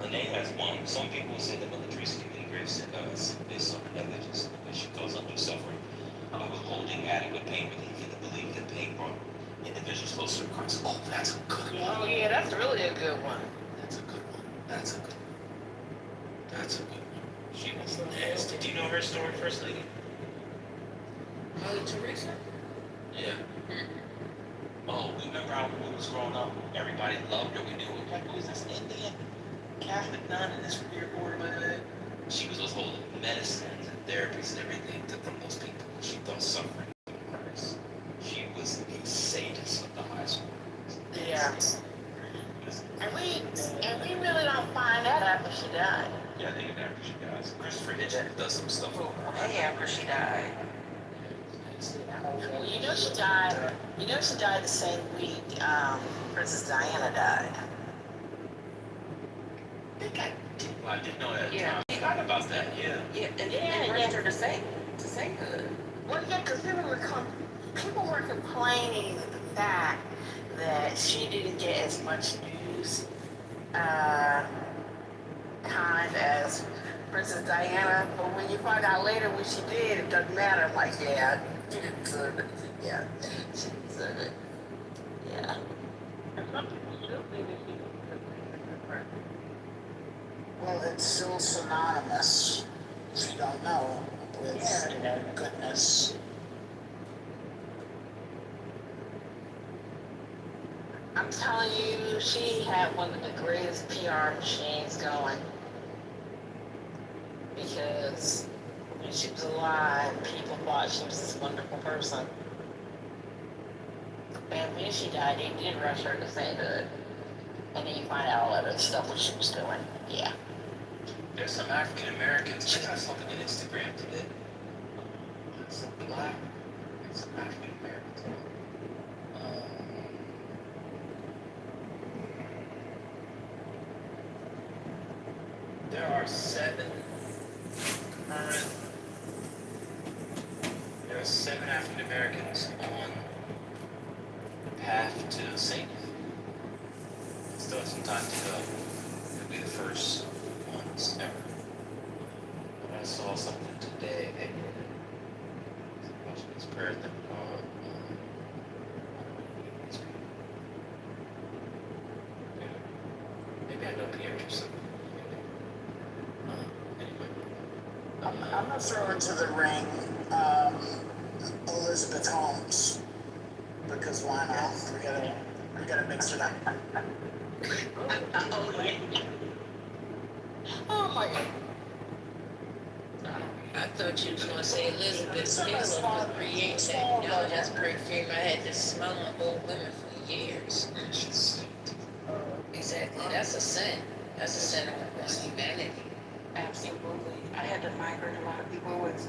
Lene has one. Some people say the military is committing grave sin is so negligence which goes undue suffering, withholding adequate pain relief in the belief that pain brought individuals closer to Christ. Oh, that's a good one. Oh yeah, that's really a good one. That's a good one. That's a good one. That's a good one. She was nasty. Do you know her story, First Lady? Mother Teresa? Yeah. Oh, remember how when we was growing up, everybody loved her. We knew it. Like, who is this Indian? having it done, and it's really important. She was holding medicines and therapies and everything to those people she thought suffering from Christ. She was a sadist of the high school. Yeah. And we really don't find that after she died. Yeah, I think after she dies. Christopher Hitchens does some stuff. Hey, after she died. Well, you know she died. You know she died the same week Princess Diana died. I didn't know that. Yeah. I forgot about that. Yeah. Yeah, and they raised her to sainthood. Well, yeah, because people were complaining the fact that she didn't get as much news time as Princess Diana, but when you find out later when she did, it doesn't matter. Like, yeah, she deserved it. Yeah, she deserved it. Yeah. Well, it's still synonymous, if you don't know, with, you know, goodness. I'm telling you, she had one of the greatest PR machines going. Because when she was alive, people thought she was this wonderful person. And when she died, they did rush her to sainthood. And then you find out all that stuff what she was doing. Yeah. There's some African Americans. Check out something on Instagram today. Some black and some African Americans. There are 7 African Americans on the path to sainthood. Still have some time to go. They'll be the first ones ever. But I saw something today. They were watching this prayer thing on. Maybe I know Pierre or something. Anyway. I'm gonna throw into the ring Elizabeth Holmes, because why not? We gotta mix it up. Oh my God. I thought you was gonna say Elizabeth Taylor would create that. No, that's perfume. I had to smell on old women for years. Exactly. That's a sin. That's a sin of humanity. Absolutely. I had to migrate a lot of people with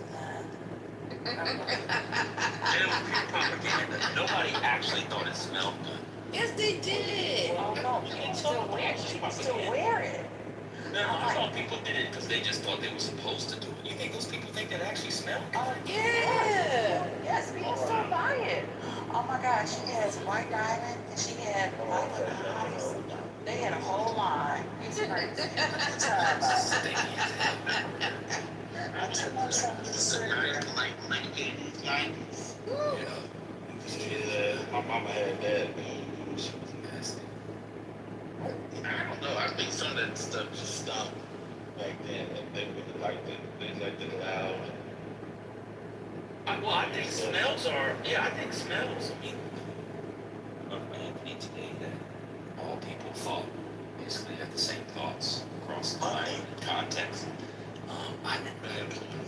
Propaganda. Nobody actually thought it smelled good. Yes, they did. Well, no, people still wear it. No, I thought people did it because they just thought they were supposed to do it. You think those people think that actually smelled good? Yeah. Yes, people still buy it. Oh my God, she has White Diamond and she had Life of the Hottest. They had a whole line. It's crazy. I took my son to the surgery. Like 80s, 90s. Yeah, my mama had that. She was nasty. I don't know. I think some of that stuff just stopped back then. They really liked it. They liked it loud. I think smells are. Yeah, I think smells. I mean, Anthony today that all people thought basically have the same thoughts across the line and context. I didn't know.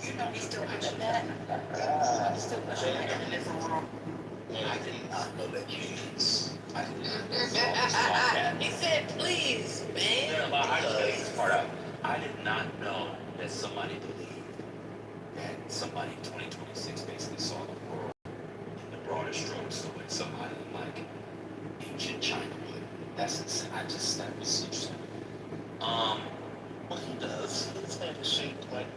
You know, he's still pushing that. He's still pushing that in a different world. I did not know that humans. I did not know that. He said, please, man. I just gotta get this part out. I did not know that somebody believed that somebody in 2026 basically saw the world in the broader strokes the way somebody like ancient China would. That's insane. That was interesting. Well, he does. His head is shaped like.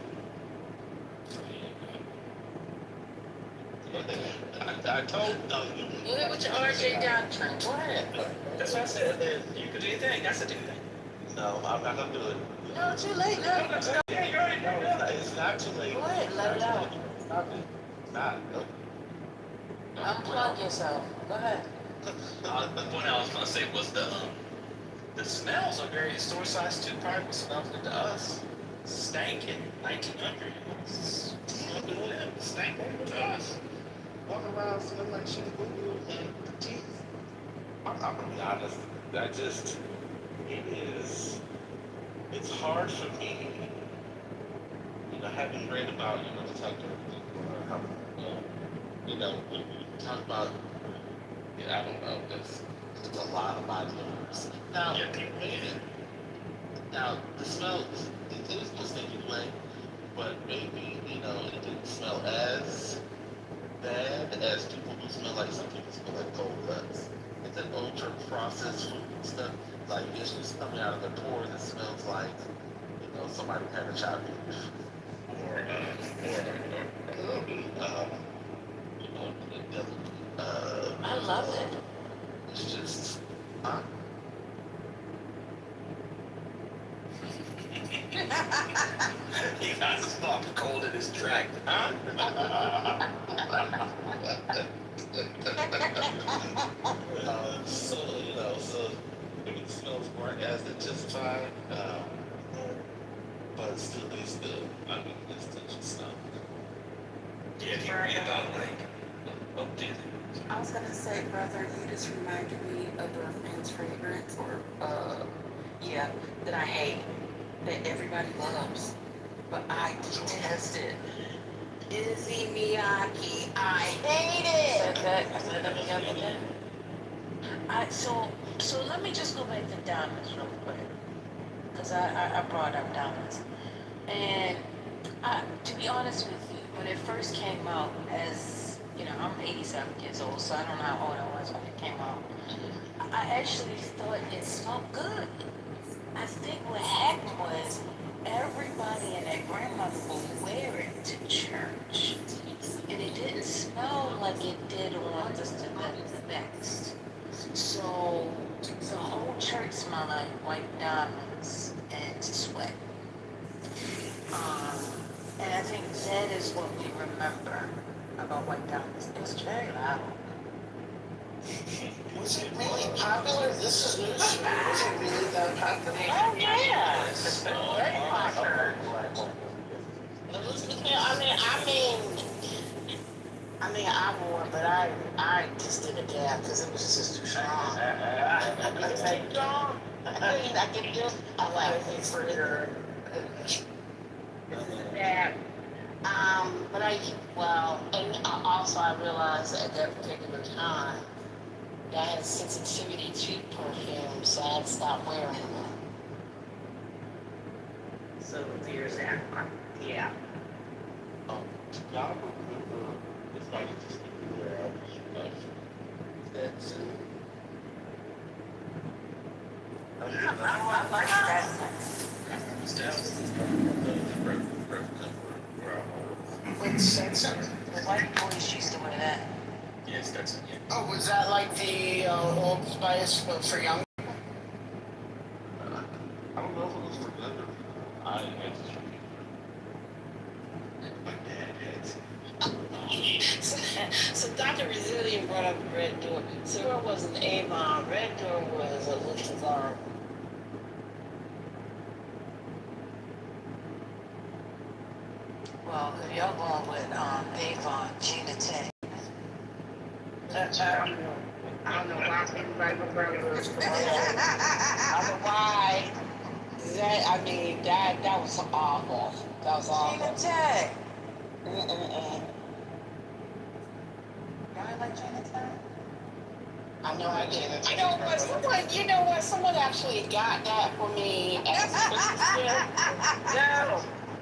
I told you. Go ahead with your RJ doctrine. Go ahead. That's what I said. You could do your thing. That's a do thing. No, I'm not gonna do it. No, too late. No. No, it's not too late. Go ahead, let it out. Stop it. Not. Nope. Unplug yourself. Go ahead. The point I was gonna say was the smells are very historicized too. Probably what smells good to us. Stank in 1900. Smelled good to them. Stank good to us. Walk around feeling like shit and teeth. I'm gonna be honest. It it's hard for me, having read about, the type of how, when we talk about, I don't know, there's a lot of body odors. Now, now the smell, it is mistaken way, but maybe, it didn't smell as bad as people who smell like, some people smell like cold cuts. It's an ultra processed food and stuff, like it's just coming out of the pores, it smells like, somebody had a chopped beef. Or, it doesn't, I love it. it's just, he got to stop cold in his track, huh? So maybe the smells weren't as intensified, but still, it's still, it's still just Yeah, if you read about I was gonna say, brother, you just reminded me of a men's fragrance, that I hate, that everybody loves, but I detest it. Izzy Miyake, I hate it. So let me just go back to diamonds real quick, because I brought up diamonds, and to be honest with you, when it first came out, as I'm 87 years old, so I don't know how old I was when it came out. I actually thought it smelled good. I think what happened was everybody and their grandmother would wear it to church, and it didn't smell like it did on the next. So the whole church smelled like white diamonds and sweat. And I think that is what we remember about white diamonds. It was very loud. Was it really popular? This is news to me. Was it really that popular? Oh yeah, it's very popular. I wore it, but I just did a dab because it was just too strong. It's like strong. I can do. I like it for your. Yeah. But also I realized that at that particular time, I had sensitivity to perfume, so I had stopped wearing them. So there's that. Yeah. Y'all remember, it's like just aware of that I like that. What's Stetson? The white boys used to wear that. Yes, that's it. Oh, was that like the Old Spice for young? I don't know if it was for good or I had to my dad had to. So Dr. Resilient brought up Red Door. So it wasn't Avon. Red Door was a Luchazar. Well, if y'all going with Avon, Gina Tay. I don't know why everybody would bring it up. I don't know why. That was awful. That was awful. Gina Tay. Y'all like Gina Tay? I know I didn't. You know what? Someone actually got that for me as a Christmas gift.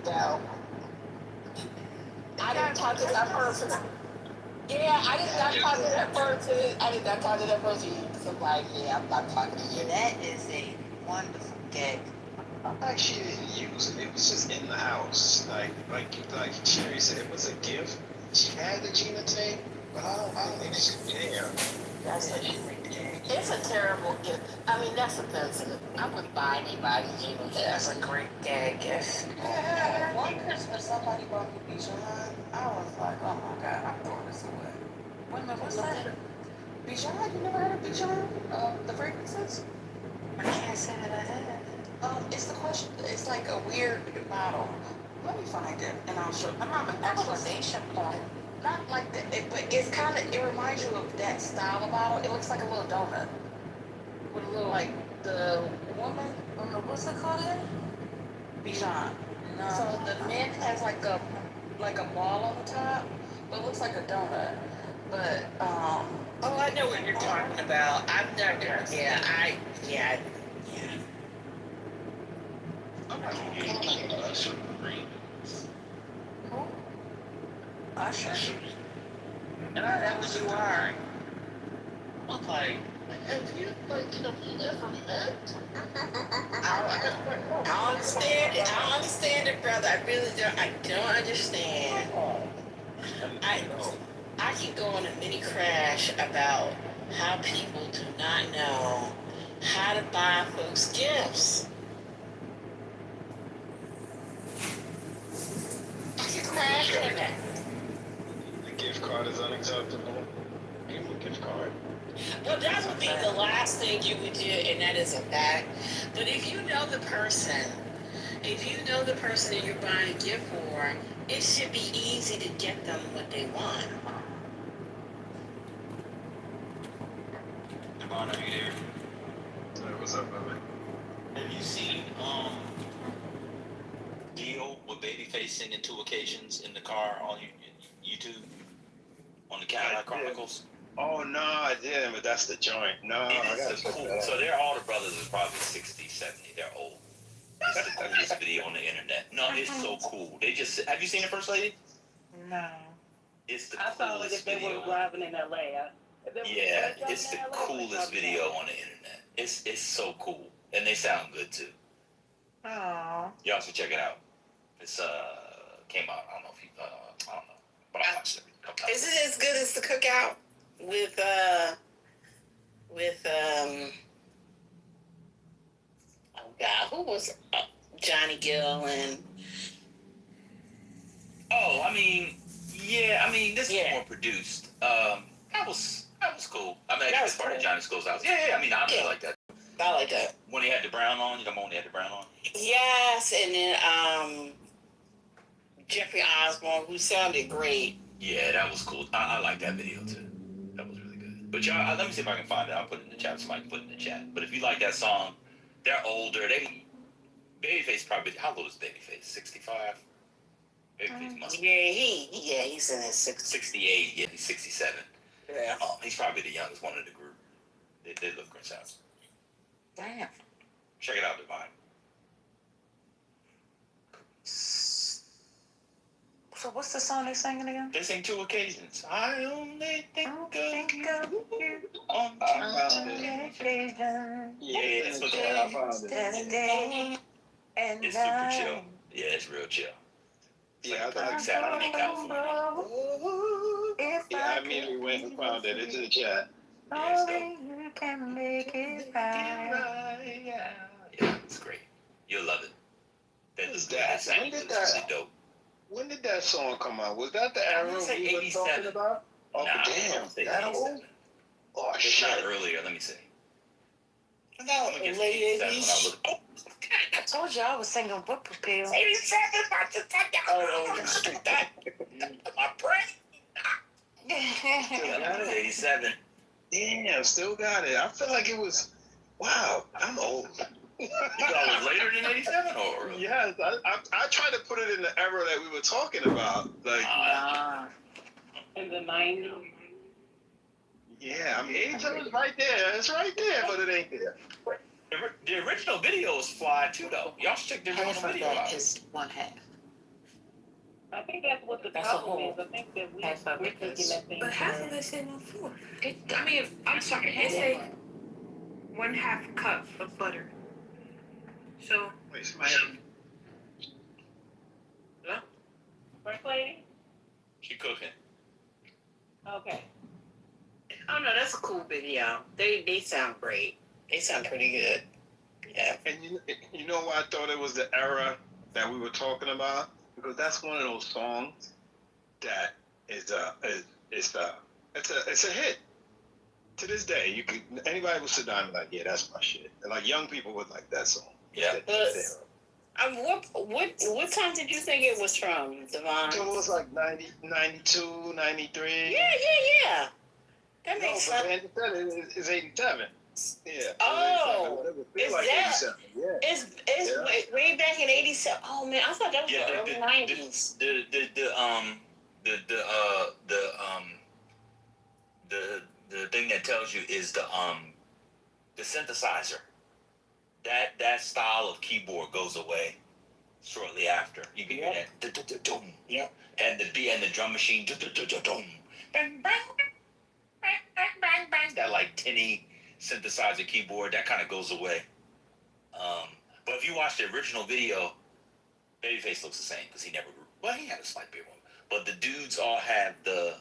No. I didn't talk to that person. Yeah, I did not talk to that person. So I'm not talking to you. That is a wonderful gag. She didn't use it. It was just in the house. Like Sherry said, it was a gift. She had the Gina tape, but I don't think she did. It's a terrible gift. That's offensive. I wouldn't buy anybody Gina tape. That's a great gag gift. Yeah, one Christmas somebody bought me Bijan. I was like, oh my God, I'm throwing this away. Wait a minute, what's that? Bijan, you never heard of Bijan? The fragrances? I can't say that I have. It's the question. It's like a weird bottle. Let me find it, and I'll show. I'm not an explanation point. Not like that, but it's kind of. It reminds you of that style of bottle. It looks like a little donut with a little like the woman. What's it called again? Bijan. No. So the mint has like a ball on the top, but it looks like a donut. But Oh, I know what you're talking about. I've never. Yeah. I'm not gonna get Usher green. who? Usher. And that was you are. I'm like, Have you ever met? I understand it. I understand it, brother. I really don't. I don't understand. I can go on a mini crash about how people do not know how to buy folks gifts. I can crash on that. The gift card is unacceptable. Give them a gift card. Well, that would be the last thing you would do, and that is a fact. But if you know the person that you're buying a gift for, it should be easy to get them what they want. Devon, are you there? Hey, what's up, brother? Have you seen Deal with Babyface singing 2 occasions in the car on YouTube? On the Cadillac Chronicles? Oh, no, I didn't, but that's the joint. No, I gotta check cool. that out. So they're all the brothers are probably 60, 70. They're old. It's the coolest video on the internet. No, it's so cool. They just have you seen it, First Lady? No. It's the I saw it coolest if they video. were driving in LA. Yeah, it's the coolest video on the internet. It's so cool, and they sound good too. Oh. Y'all should check it out. It's came out. I don't know if you I don't know, but I watched it a couple times. Is it as good as the Cookout with oh God, who was Johnny Gill and? Oh, I mean, yeah, I mean this is more produced. That was cool. I mean, that's part of Johnny Schoolhouse. Yeah, I mean, I really like that. I like that. When he had the brown on, you know, when he had the brown on. Yes, and then Jeffrey Osborne, who sounded great. Yeah, that was cool. I like that video too. That was really good. But y'all, let me see if I can find it. I'll put it in the chat. Somebody can put it in the chat. But if you like that song, they're older. Babyface probably. How old is Babyface? 65. Babyface must be. He's in his 60s. 68. Yeah, he's 67. Yeah. He's probably the youngest one in the group. They look great sounds. Damn. Check it out, Divine. So what's the song they're singing again? They sing 2 occasions. I only think of you on occasion. Yeah, it's what I found it. Day and It's super chill. Yeah, it's real chill. It's Yeah, like a perfect Saturday in California. I immediately went and found it. It's in the chat. Yeah, only you can make it right. Yeah, it's great. You'll love it. What is that? When did that? Really dope. When did that song come out? Was that the era we were talking about? Oh, nah, damn. That old? Oh, it's shit. not earlier. Let me see. No, ladies. I told you I was singing Whippoorwill. 87 about to take out. Oh, my brain. Yeah, it was 87. Damn, still got it. I feel like it was. Wow, I'm old. You thought it was later than 87 or earlier? Yes, I tried to put it in the era that we were talking about. Like, In the 90s. yeah, I mean, 87 is right there. It's right there, but it ain't there. The original video is fly too, though. Y'all should check the original Half of video that out. is one half. I think that's what the That's a problem whole is. I think that half of we're it taking is- that thing. But half of it's in on 4. I mean, I'm sorry, they say 1/2 cup of butter. So, Wait, somebody. First lady? She cooking. Okay. Oh no, that's a cool video. They sound great. They sound pretty good. Yeah. And you know why I thought it was the era that we were talking about? Because that's one of those songs that is it's a hit. To this day, anybody would sit down and be like, yeah, that's my shit. And like young people would like that song. Yeah. What time did you think it was from, Devon? It was like 90, 92, 93. Yeah. That No, makes but sense. it's 87. Yeah. Oh, it was is like that- 87. Yeah. It's way back in '87. Oh man, I thought that was the early '90s. The thing that tells you is the synthesizer. That style of keyboard goes away shortly after. You can hear that. Yep. And the drum machine. Bang, bang, bang, bang, bang. That like tinny synthesizer keyboard, that kind of goes away. But if you watch the original video, Babyface looks the same because he never grew. Well, he had a slight beard one. But the dudes all have the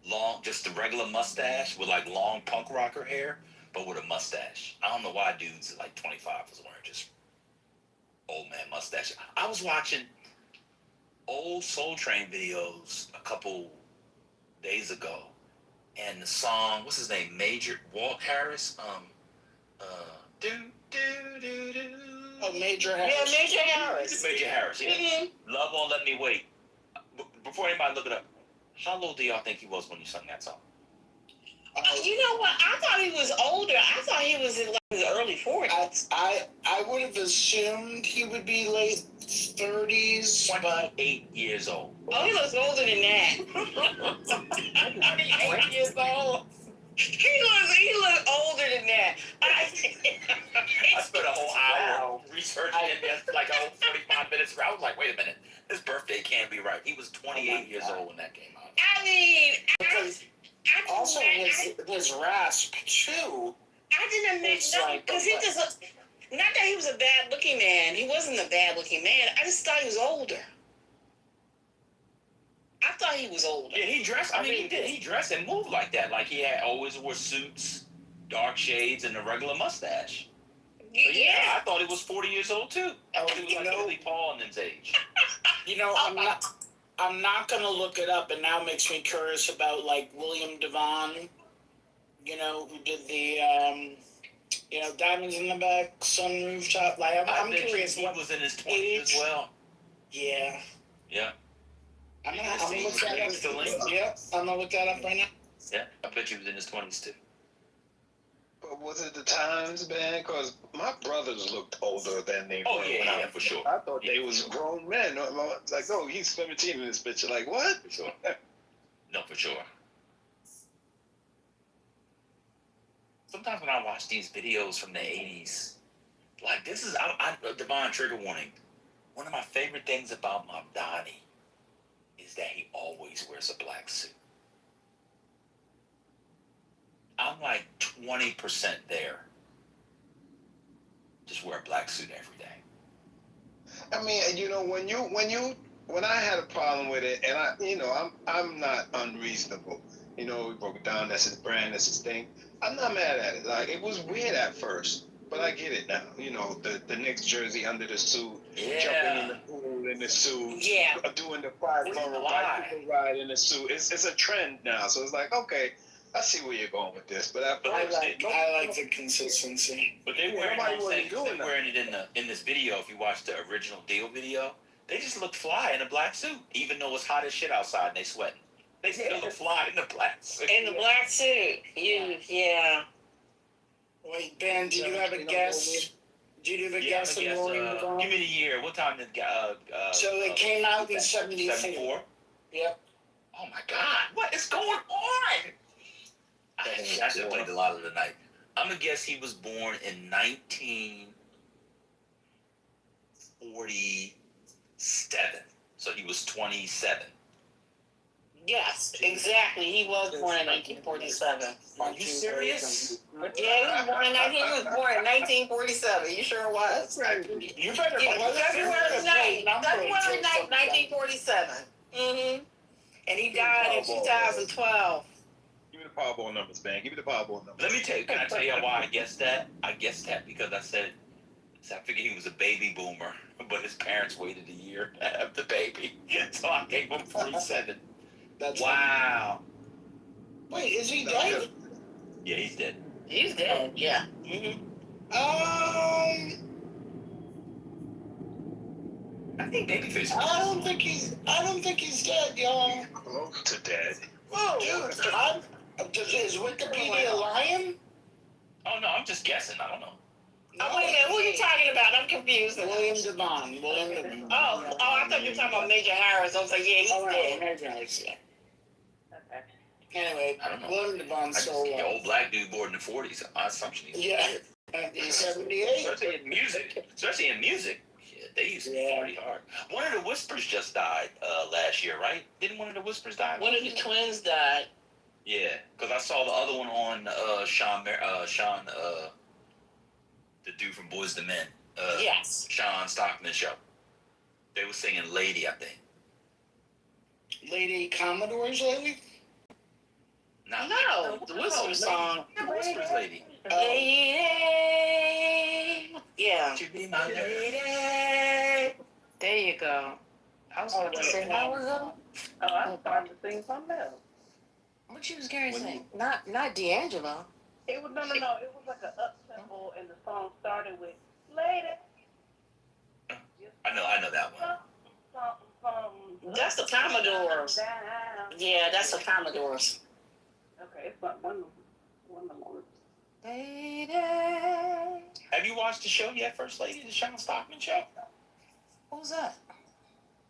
long, just the regular mustache with like long punk rocker hair, but with a mustache. I don't know why dudes at like 25 was wearing just old man mustache. I was watching old Soul Train videos a couple days ago, and the song, what's his name, Major Walt Harris, do do do do. Oh, Major Harris. Yeah, Major Harris. Major Harris. Yeah. Mm-hmm. Love Won't Let Me Wait. Before anybody look it up, how old do y'all think he was when you sung that song? You know what? I thought he was older. I thought he was in like his early 40s. I would have assumed he would be late 30s, but 8 years old. Oh, he looks older than that. 28 years old. He looks older than that. I spent a whole hour researching it, like a whole 45 minutes. I was like, wait a minute, his birthday can't be right. He was 28 years old when that came out. I mean, also his rasp too. I didn't know because he just not that he was a bad looking man. He wasn't a bad looking man. I just thought he was older. I thought he was older. Yeah, he dressed. I mean, he did. He dressed and moved like that. Like he had always wore suits, dark shades, and a regular mustache. Yeah, I thought he was 40 years old too. I thought he was like Billy Paul in his age. You know, I'm not gonna look it up, and now it makes me curious about like William Devon. You know, who did the Diamonds in the Back, Sun Rooftop. Like I'm curious. He was in his 20s as well. Yeah. Yeah. I'm gonna look that up. Yep, I'm gonna look that up right now. Yeah, I bet he was in his 20s too. But was it the times, man? Because my brothers looked older than they were. Oh yeah, for sure. I thought they was grown men. It's like, oh, he's 17 in this picture. Like what? For sure. No, for sure. Sometimes when I watch these videos from the 80s, like this is Devon, trigger warning. One of my favorite things about my Donnie is that he always wears a black suit. I'm like 20% there. Just wear a black suit every day. I mean, you know, when I had a problem with it, and I'm not unreasonable. You know, we broke it down. That's his brand. That's his thing. I'm not mad at it. Like, it was weird at first, but I get it now. You know, the Knicks jersey under the suit, jumping in the pool in the suit, doing the 5-borough bicycle ride in the suit. It's a trend now. So it's like, okay, I see where you're going with this. But I like the consistency. But they wearing it in this video. If you watch the original Deal video, they just look fly in a black suit, even though it's hot as shit outside and they sweating. They still look fly in the black suit. In the black suit, yeah. Wait, Ben, do you have a guess? Do you have a guess of William Devon? Give me the year. What time did So it came out in 74. Yep. Oh my God! What is going on? I should have played a lot of the night. I'm gonna guess he was born in 1947. So he was 27. Yes, exactly. He was born in 1947. Are you serious? Yeah, he was born in 1947. You sure was? You better. February 9th, 1947. Mm-hmm. And he died in 2012. Give me the Powerball numbers, man. Give me the Powerball numbers. Let me tell you. Can I tell you why I guessed that? I guessed that because I figured he was a baby boomer, but his parents waited a year to have the baby, so I gave him 47. Wow. Wait, is he dead? Yeah, he's dead. He's dead. Yeah. Mm-hmm. I think Babyface. I don't think he's dead, y'all. Close to dead. Whoa, dude, is Wikipedia lying? Oh no, I'm just guessing. I don't know. No, wait a minute, who are you talking about? I'm confused. William Devon. William Devon. I thought you were talking about Major Harris. I was like, yeah, he's dead. Major Harris, yeah. Okay. Anyway, I don't know. William Devon's I just so see an old black dude born in the 40s. My assumption he's yeah, 1978. especially in music. Especially in music. Shit, they used to party hard. One of the Whispers just died last year, right? Didn't one of the Whispers die? One of the twins died. Yeah, because I saw the other one on Sean, the dude from Boys to Men. Yes. Sean Stockman show. They were singing Lady, I think. Lady Commodores Lady? No, the Whisper song. The Whispers Lady. Lady. Yeah. Should be my lady. There you go. I was about to say that was up. Oh, I was starting to sing something else. What you was going to say? Not D'Angelo. It was no. It was like an up tempo, and the song started with "Lady." I know that one. That's the Commodores. Down. Yeah, that's the Commodores. Okay, it's not one of them. Lady. Have you watched the show yet, First Lady, the Sean Stockman show? Who's that?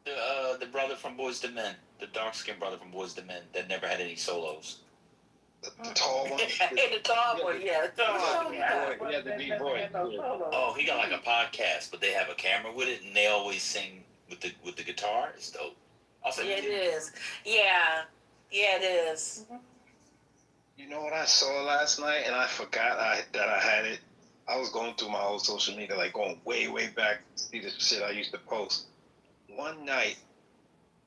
The brother from Boys to Men, the dark-skinned brother from Boys to Men that never had any solos. The tall one. The tall one, yeah. The tall one. Yeah, the B-boy. Oh, he got like a podcast, but they have a camera with it, and they always sing with the guitar. It's dope. I'll send Yeah, it it to you. is. Yeah, it is. You know what I saw last night, and I forgot that I had it. I was going through my old social media, like going way, way back to see the shit I used to post. One night,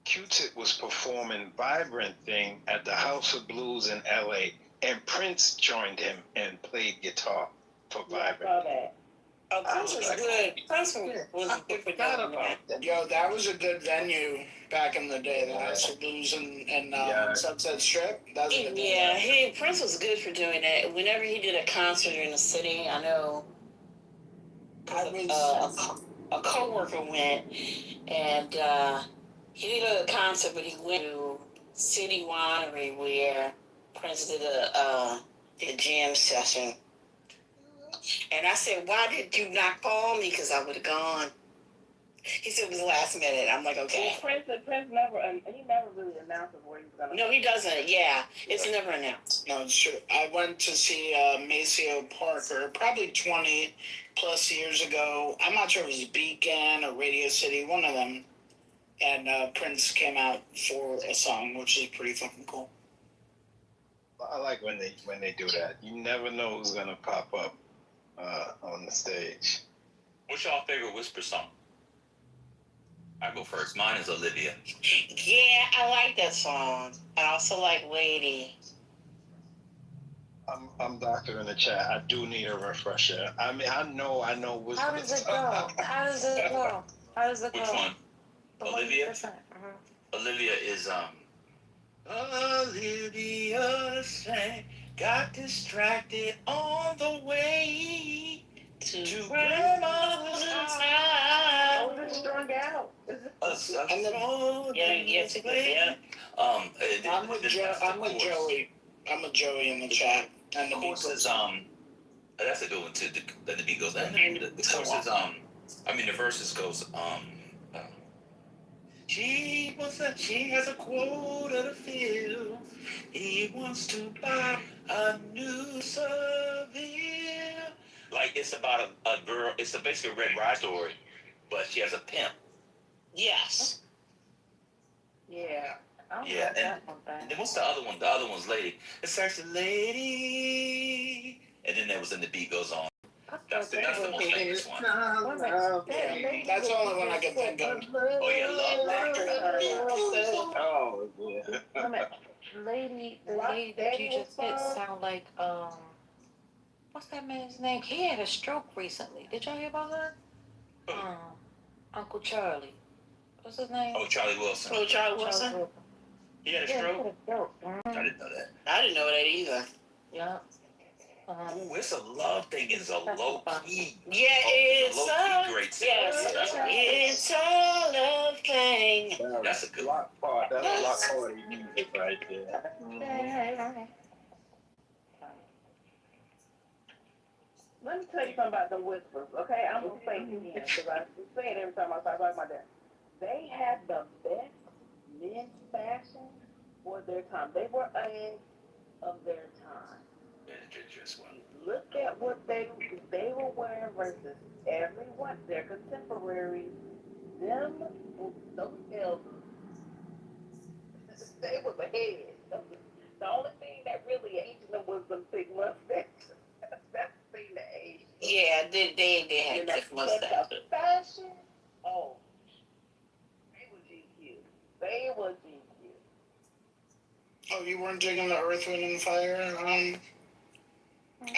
Q-Tip was performing Vibrant Thing at the House of Blues in LA, and Prince joined him and played guitar for Vibrant. Oh, Prince was good. Prince was good for doing that. Yo, that was a good venue back in the day. The House of Blues and Sunset Strip. That was a good venue. Yeah, Prince was good for doing that. Whenever he did a concert in the city, I know a co-worker went, and he did a concert, but he went to City Winery where Prince did a jam session. And I said, why did you not call me? Because I would have gone. He said it was last minute. I'm like, okay. Prince never, he never really announces where he's gonna. No, he doesn't. Yeah, it's never announced. No, it's true. I went to see Maceo Parker probably 20 plus years ago. I'm not sure if it was Beacon or Radio City, one of them. And Prince came out for a song, which is pretty fucking cool. I like when they do that. You never know who's gonna pop up on the stage. What's y'all favorite Whisper song? I go first. Mine is Olivia. Yeah, I like that song. I also like Lady. I'm doctor in the chat. I do need a refresher. I mean, I know Whisper. How does it go? Which one? Olivia? Olivia is Olivia sang, got distracted on the way to grandma's house. Strung out. I'm with Joey. I'm with Joey in the chat. And the chorus is that's a good one too. Then the beat goes. And the chorus is the verses goes She has a quota to fill. He wants to buy a new Seville. Like it's about a girl. It's basically a Red Riding story, but she has a pimp. Yes. Yeah. Yeah, and then what's the other one? The other one's Lady. It's actually Lady. And then that was, and the beat goes on. That's the most famous one. That's the only one I can think of. Oh yeah, Love. Oh yeah. The lady that you just hit sound like what's that man's name? He had a stroke recently. Did y'all hear about that? Uncle Charlie. What's his name? Oh, Charlie Wilson. Oh, Charlie Wilson. He had a stroke? I didn't know that. I didn't know that either. Yeah. Ooh, It's a Love Thing is a low key. Yeah, it's low key great. Yes, it's a love thing. That's a good lot part. That's a lot quality music right there. Let me tell you something about the whispers, okay? I'm gonna say it again because I say it every time I start talking about that. They had the best men's fashion for their time. They were ahead of their time. Look at what they were wearing versus everyone, their contemporaries, them, those elders. They was ahead. The only thing that really aged them was them thick mustaches. That's the thing that aged them. Yeah, they had thick But mustaches. the fashion, oh, they were GQ. They were GQ. Oh, you weren't digging the Earth, Wind, and Fire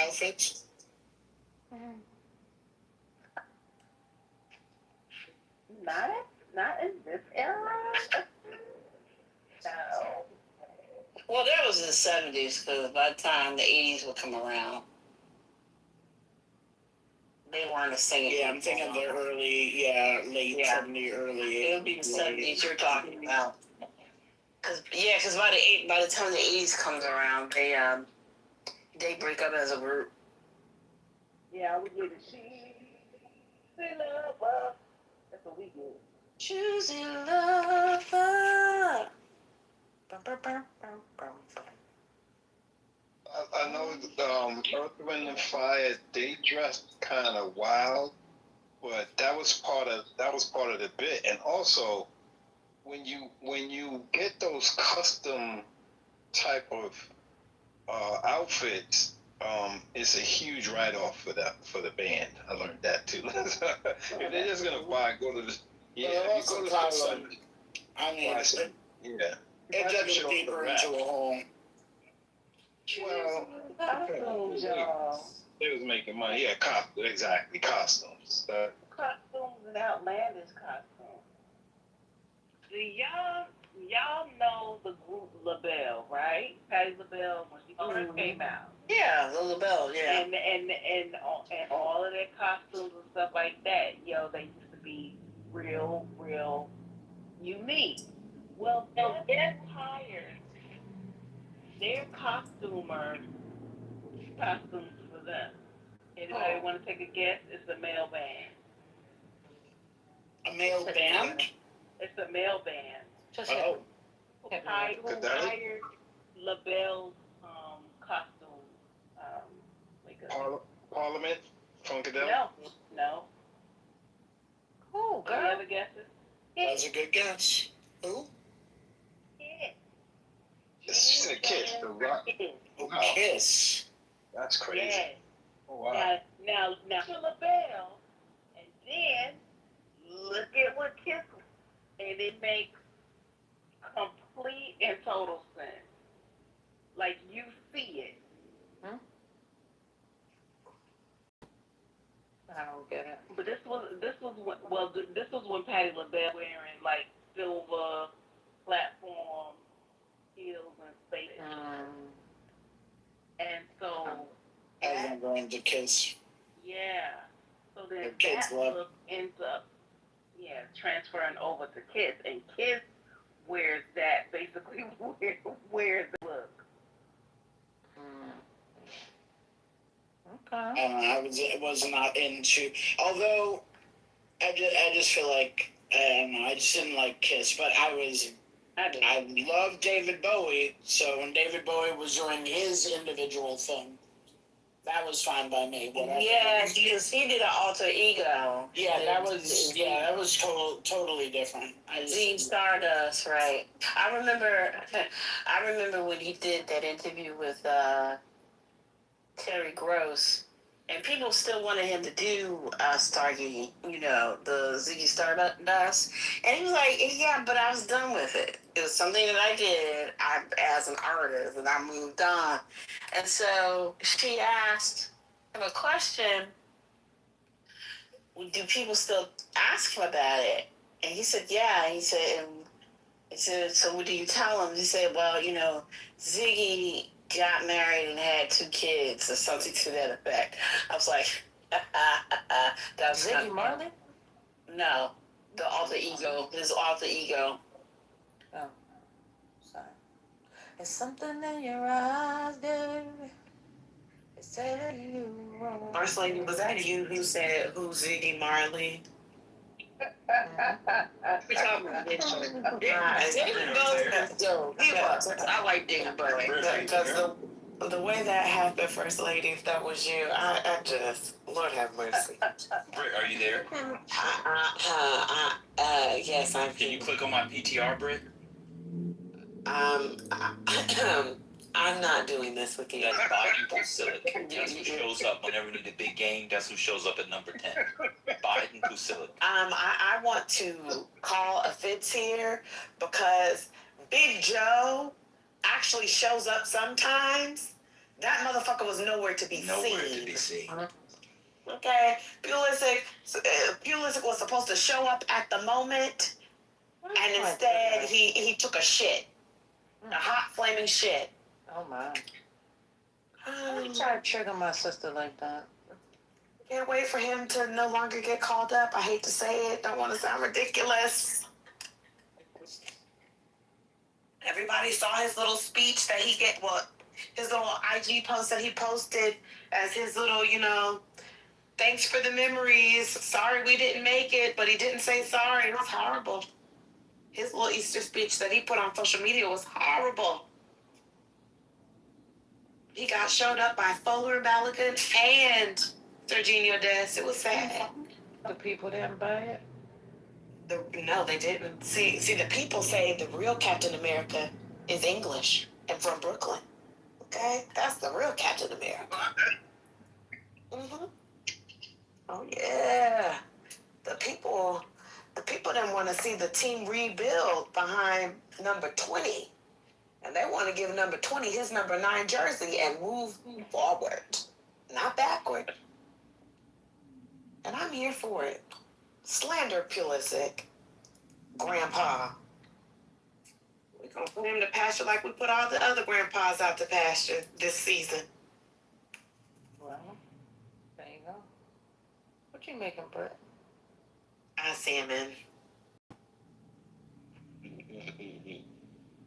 outfits? Not in this era. No. Well, that was in the 70s, because by the time the 80s would come around, they weren't the same. Yeah, I'm thinking the late 70s, early 80s. It would be the 70s you're talking about. Because by the time the 80s comes around, they break up as a group. Yeah, we get it. She love. That's what we get. Choosing lover. I know Earth, Wind, and Fire. They dressed kind of wild, but that was part of the bit. And also, when you get those custom type of outfits, it's a huge write off for the band. I learned that too. If they're just gonna go to the if you go to some, I mean, yeah. it dives deeper into a hole. Well, Costumes, y'all. they was making money. Yeah, exactly, costumes. Costumes and outlandish costumes. Do y'all know the group LaBelle, right? Patti LaBelle when she first came out. Yeah, the LaBelle, yeah. And all of their costumes and stuff like that, they used to be real unique. Well, they hired their costumers costumes for them. Anybody want to take a guess? It's a male band. A male band? It's a male band. Oh. Who hired LaBelle's costume makeup? Parliament? Funkadelic? No. Who, girl? Any other guesses? That's a good guess. Who? She said Kiss. The Rock. Wow. Kiss. That's crazy. Yes. Oh, wow. Now to LaBelle, and then look at what Kiss was. And it makes complete and total sense. Like you see it. I don't get it. But this was when Patti LaBelle wearing like silver platform heels and space. And so I remember going to Kiss. yeah. So then The kids that love- look ends up transferring over to Kiss, and Kiss wears that basically wears the look. Okay. I was not into. Although I just feel like I don't know. I just didn't like Kiss, but I love David Bowie. So when David Bowie was doing his individual thing, that was fine by me. Whatever. Yeah, because he did an alter ego. Yeah, that was totally different. Z Stardust, right? I remember when he did that interview with Terry Gross, and people still wanted him to do Stargate, the Ziggy Stardust, and he was like, yeah, but I was done with it. It was something that I did as an artist, and I moved on. And so she asked him a question, do people still ask him about it? And he said, yeah. He said, so what do you tell him? He said, well, Ziggy got married and had 2 kids or something to that effect. I was like, that was Ziggy Marley? No, the alter ego, his alter ego. Oh, sorry. It's something in your eyes, baby. First lady, was that you who said who's Ziggy Marley? We talking about this show. David Bowie. He was. I like David Bowie. Because the way that happened, First Lady, if that was you, I just, Lord have mercy. Britt, are you there? Yes, I'm Can you click on my PTR, Britt? I'm not doing this with you. That's Biden Pusilic. That's who shows up whenever we need a big game. That's who shows up at number 10. Biden Pusilic. I want to call a fence here because Big Joe actually shows up sometimes. That motherfucker was nowhere to be seen. Nowhere to be seen. Okay, Pulisic was supposed to show up at the moment, and instead he took a shit, a hot flaming shit. Oh my. I try to trigger my sister like that. Can't wait for him to no longer get called up. I hate to say it. Don't want to sound ridiculous. Everybody saw his little speech that he get. Well, his little IG post that he posted as his little, thanks for the memories. Sorry we didn't make it, but he didn't say sorry. It was horrible. His little Easter speech that he put on social media was horrible. He got showed up by Fuller Balogun and Serginho Dest. It was sad. The people didn't buy it? No, they didn't. See, the people say the real Captain America is English and from Brooklyn. Okay? That's the real Captain America. Mm-hmm. Oh, yeah. The people didn't want to see the team rebuild behind number 20. And they want to give number 20 his number 9 jersey and move forward, not backward. And I'm here for it. Slander Pulisic, Grandpa. We're going to put him to pasture like we put all the other grandpas out to pasture this season. Well, there you go. What you making, Brett? Salmon.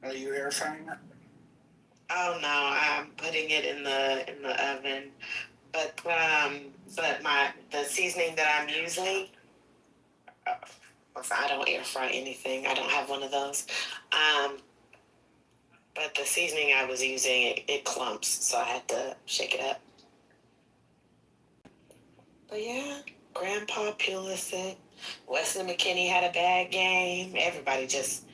Are you air frying it? Oh no, I'm putting it in the oven. But the seasoning that I'm using, I don't air fry anything. I don't have one of those. But the seasoning I was using, it clumps, so I had to shake it up. But yeah, Grandpa Pulisic, Wesley McKinney had a bad game. Everybody just,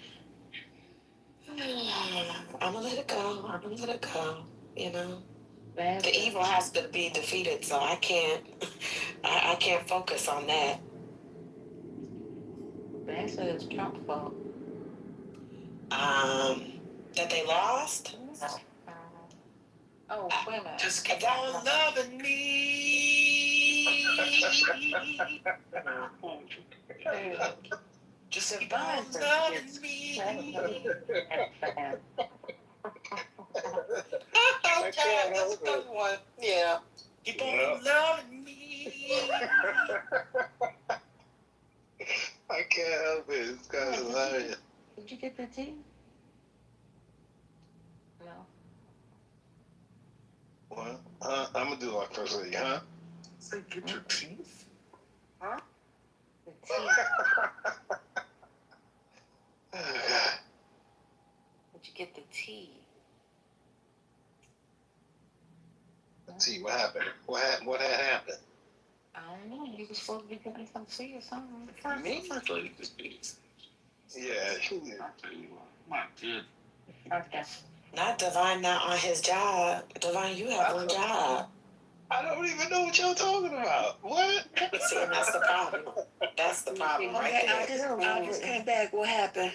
I'm gonna let it go. The evil has to be defeated, so I can't focus on that. They said it's Trump's fault. That they lost? Oh, wait a minute. Just keep on loving me. Just keep on loving me. Okay, that's a good one. Yeah. Keep on loving me. I can't help it. This guy's hilarious. Did you get the tea? No. What? I'm gonna do like First Lady, huh? Say, get your teeth? Huh? The tea. Did you get the tea? See what happened. What had happened? I don't know. You were supposed to be getting some tea or something. Me? First Lady could speak. Yeah. I'll tell you what. My good. Okay. Not Divine, not on his job. Divine, you have one job. I don't even know what y'all talking about. What? See, and that's the problem. That's the problem right there. I just came back. What happened?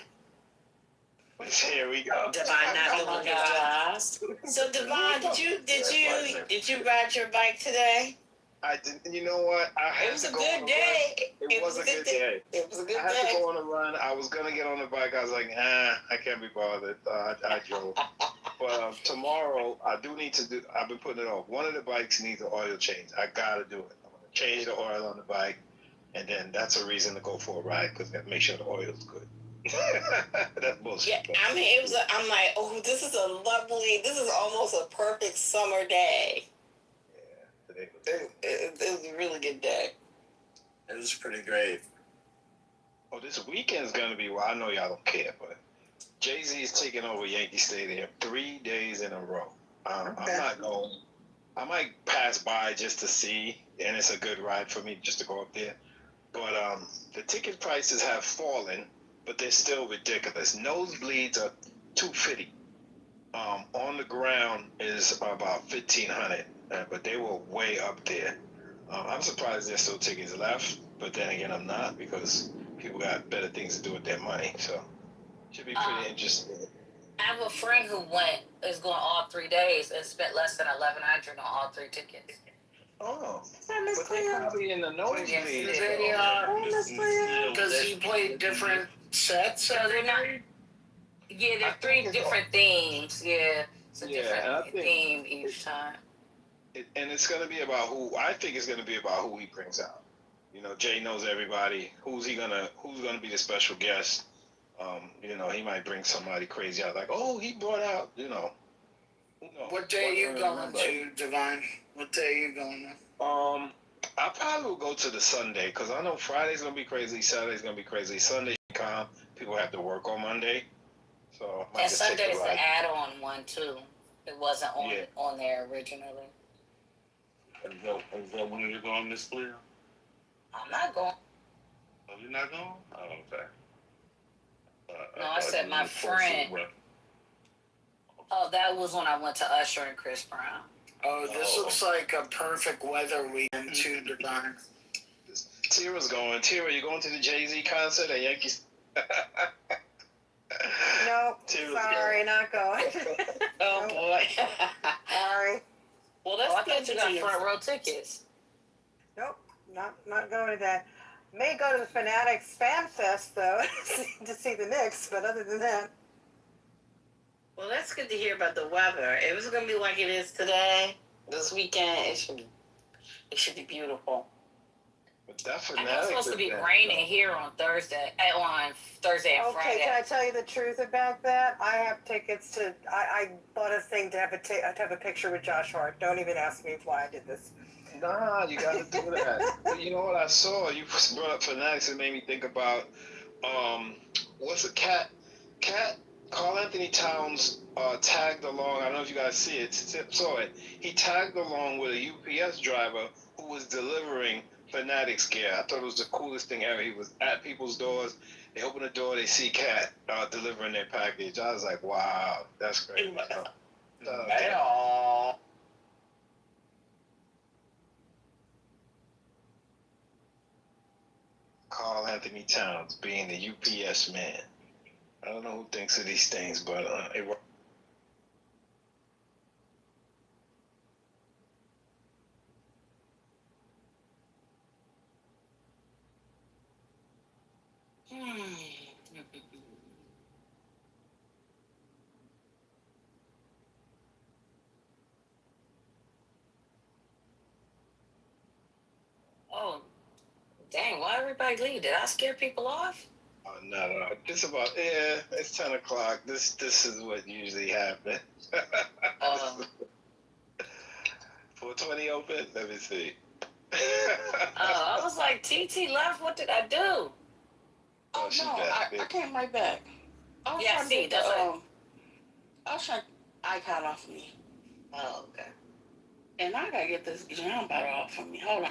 Here we go. Divine not doing his job. So Divine, did you ride your bike today? I didn't. You know what? I had It was to a go good on a day. run. It was a good day. It was a good I had day. to go on a run. I was gonna get on the bike. I was like, I can't be bothered. I drove. But tomorrow, I do need to do. I've been putting it off. One of the bikes needs an oil change. I gotta do it. I'm gonna change the oil on the bike, and then that's a reason to go for a ride because make sure the oil's good. That's bullshit. Yeah, I mean, I'm like, oh, this is almost a perfect summer day. today. It was a really good day. It was pretty great. Oh, this weekend's gonna be. Well, I know y'all don't care, but Jay-Z is taking over Yankee Stadium 3 days in a row. I'm not going. I might pass by just to see, and it's a good ride for me just to go up there. But the ticket prices have fallen, but they're still ridiculous. Nosebleeds are $250. On the ground is about $1,500, but they were way up there. I'm surprised there's still tickets left, but then again, I'm not because people got better things to do with their money. So should be pretty interesting. I have a friend who is going all 3 days and spent less than $1,100 on all 3 tickets. Oh, That Miss but they Cleo? probably in the nosebleeds. Miss Cleo? Does he play different sets? So they're not. Yeah, they're 3 different themes. Yeah, it's a different theme each time. And it's going to be about who. I think it's going to be about who he brings out. You know, Jay knows everybody. Who's gonna be the special guest? You know, he might bring somebody crazy out, like, oh, he brought out, you know. Who knows? What day are you going to, Divine? What day are you going to? I probably will go to the Sunday because I know Friday's gonna be crazy, Saturday's gonna be crazy, Sunday's calm. People have to work on Monday, so. And Sunday's the add-on one too. It wasn't on there originally. Is that when you're going, Miss Cleo? I'm not going. Oh, you're not going? Oh, okay. No, I said my friend. Oh, that was when I went to Usher and Chris Brown. Oh, this looks like a perfect weather weekend too, Divine. Tira's going. Tira, you going to the Jay-Z concert at Yankees? Nope. Sorry, not going. Oh boy. Sorry. Well, that's good. You got front row tickets. Nope, not going to that. May go to the Fanatics Fan Fest though to see the Knicks, but other than that. Well, that's good to hear about the weather. It was going to be like it is today, this weekend. It should be beautiful. But that and it's supposed to be raining here on Thursday and Friday. Okay, can I tell you the truth about that? I have tickets to. I bought a thing to have a picture with Josh Hart. Don't even ask me why I did this. Nah, you got to do that. You know what I saw? You brought up Fanatics and made me think about what's a cat? Carl Anthony Towns tagged along. I don't know if you guys saw it. He tagged along with a UPS driver who was delivering Fanatics gear. I thought it was the coolest thing ever. He was at people's doors. They open the door, they see Cat delivering their package. I was like, wow, that's great. Carl Anthony Towns being the UPS man. I don't know who thinks of these things, but it works. Oh, dang, why everybody leave? Did I scare people off? No. It's about, it's 10 o'clock. This is what usually happens. 420 open? Let me see. I was like, TT left. What did I do? Oh, no, I came right back. I was trying to get I was trying to icon off of me. Oh, okay. And I gotta get this jam battle off of me. Hold on.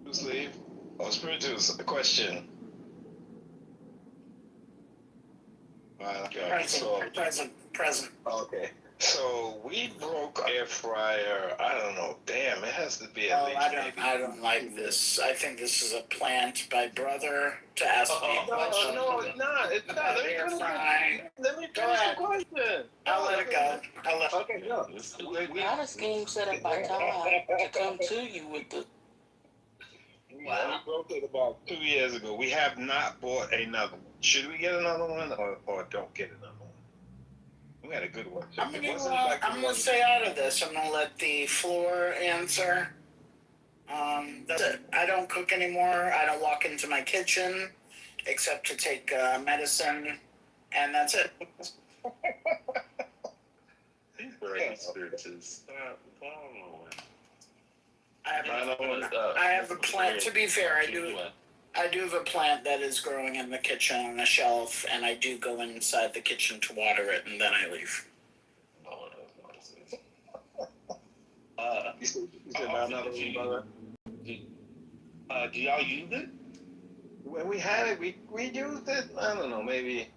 Who's leave? Oh, Spirit Juice, a question. Present. Okay. So we broke air fryer. I don't know. Damn, it has to be at least. I don't like this. I think this is a plant by brother to ask me a question. No, it's not. It's not. Let me finish the question. I'll let it go. Okay, no. Not a scheme set up by Tom to come to you with the. Wow. We broke it about 2 years ago. We have not bought another one. Should we get another one or don't get another one? We had a good one. I'm gonna stay out of this. I'm gonna let the floor answer. That's it. I don't cook anymore. I don't walk into my kitchen except to take medicine, and that's it. operating experiences. I don't know. I have a plant. To be fair, I do have a plant that is growing in the kitchen on a shelf, and I do go inside the kitchen to water it, and then I leave. You said about another one, brother? Do y'all use it? When we had it, we used it. I don't know, maybe.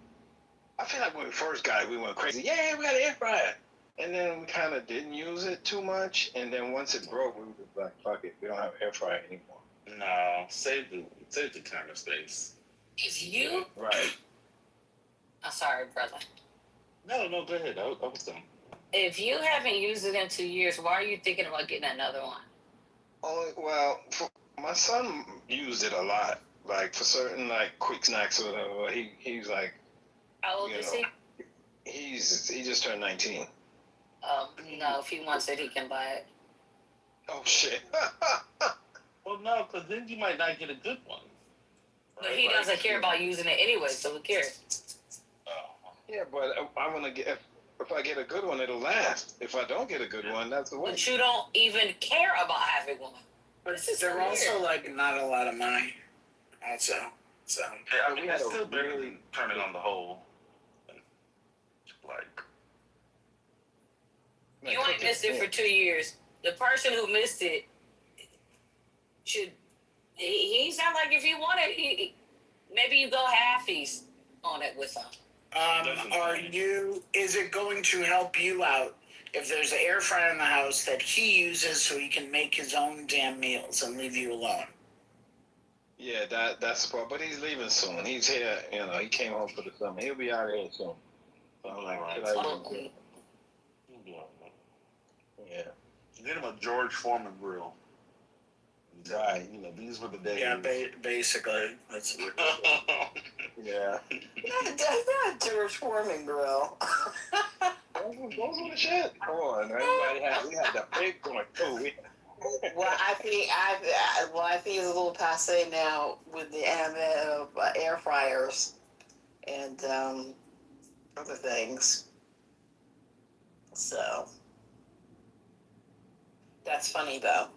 I feel like when we first got it, we went crazy. Yeah, we got an air fryer. And then we kind of didn't use it too much. And then once it broke, we were just like, fuck it, we don't have air fryer anymore. No, save the counter space. If you? Right. I'm sorry, brother. No, go ahead. I was done. If you haven't used it in 2 years, why are you thinking about getting another one? Well, my son used it a lot, like for certain like quick snacks or whatever. He's like, how old is he? He just turned 19. No, if he wants it, he can buy it. Oh shit. Well, no, because then you might not get a good one. Right? But he doesn't care about using it anyway, so who cares? Yeah, but I want to get. If I get a good one, it'll last. If I don't get a good one, that's the way. But you don't even care about having one. But they're also like not a lot of money. Also, so yeah, I mean, it's still barely turning on the whole. Like you ain't missed it for 2 years. The person who missed it should. He's not like if you want it, maybe you go halfies on it with him. Is it going to help you out if there's an air fryer in the house that he uses so he can make his own damn meals and leave you alone? Yeah, that's the part. But he's leaving soon. He's here, he came home for the summer. He'll be out of here soon. So I'm like, yeah. Get him a George Foreman grill. Right. These were the days. Yeah, basically. That's yeah. Not George Foreman grill. Those were the shit. Come on, we had the big one too. Well, I think it's a little passe now with the advent of air fryers and other things. So that's funny though.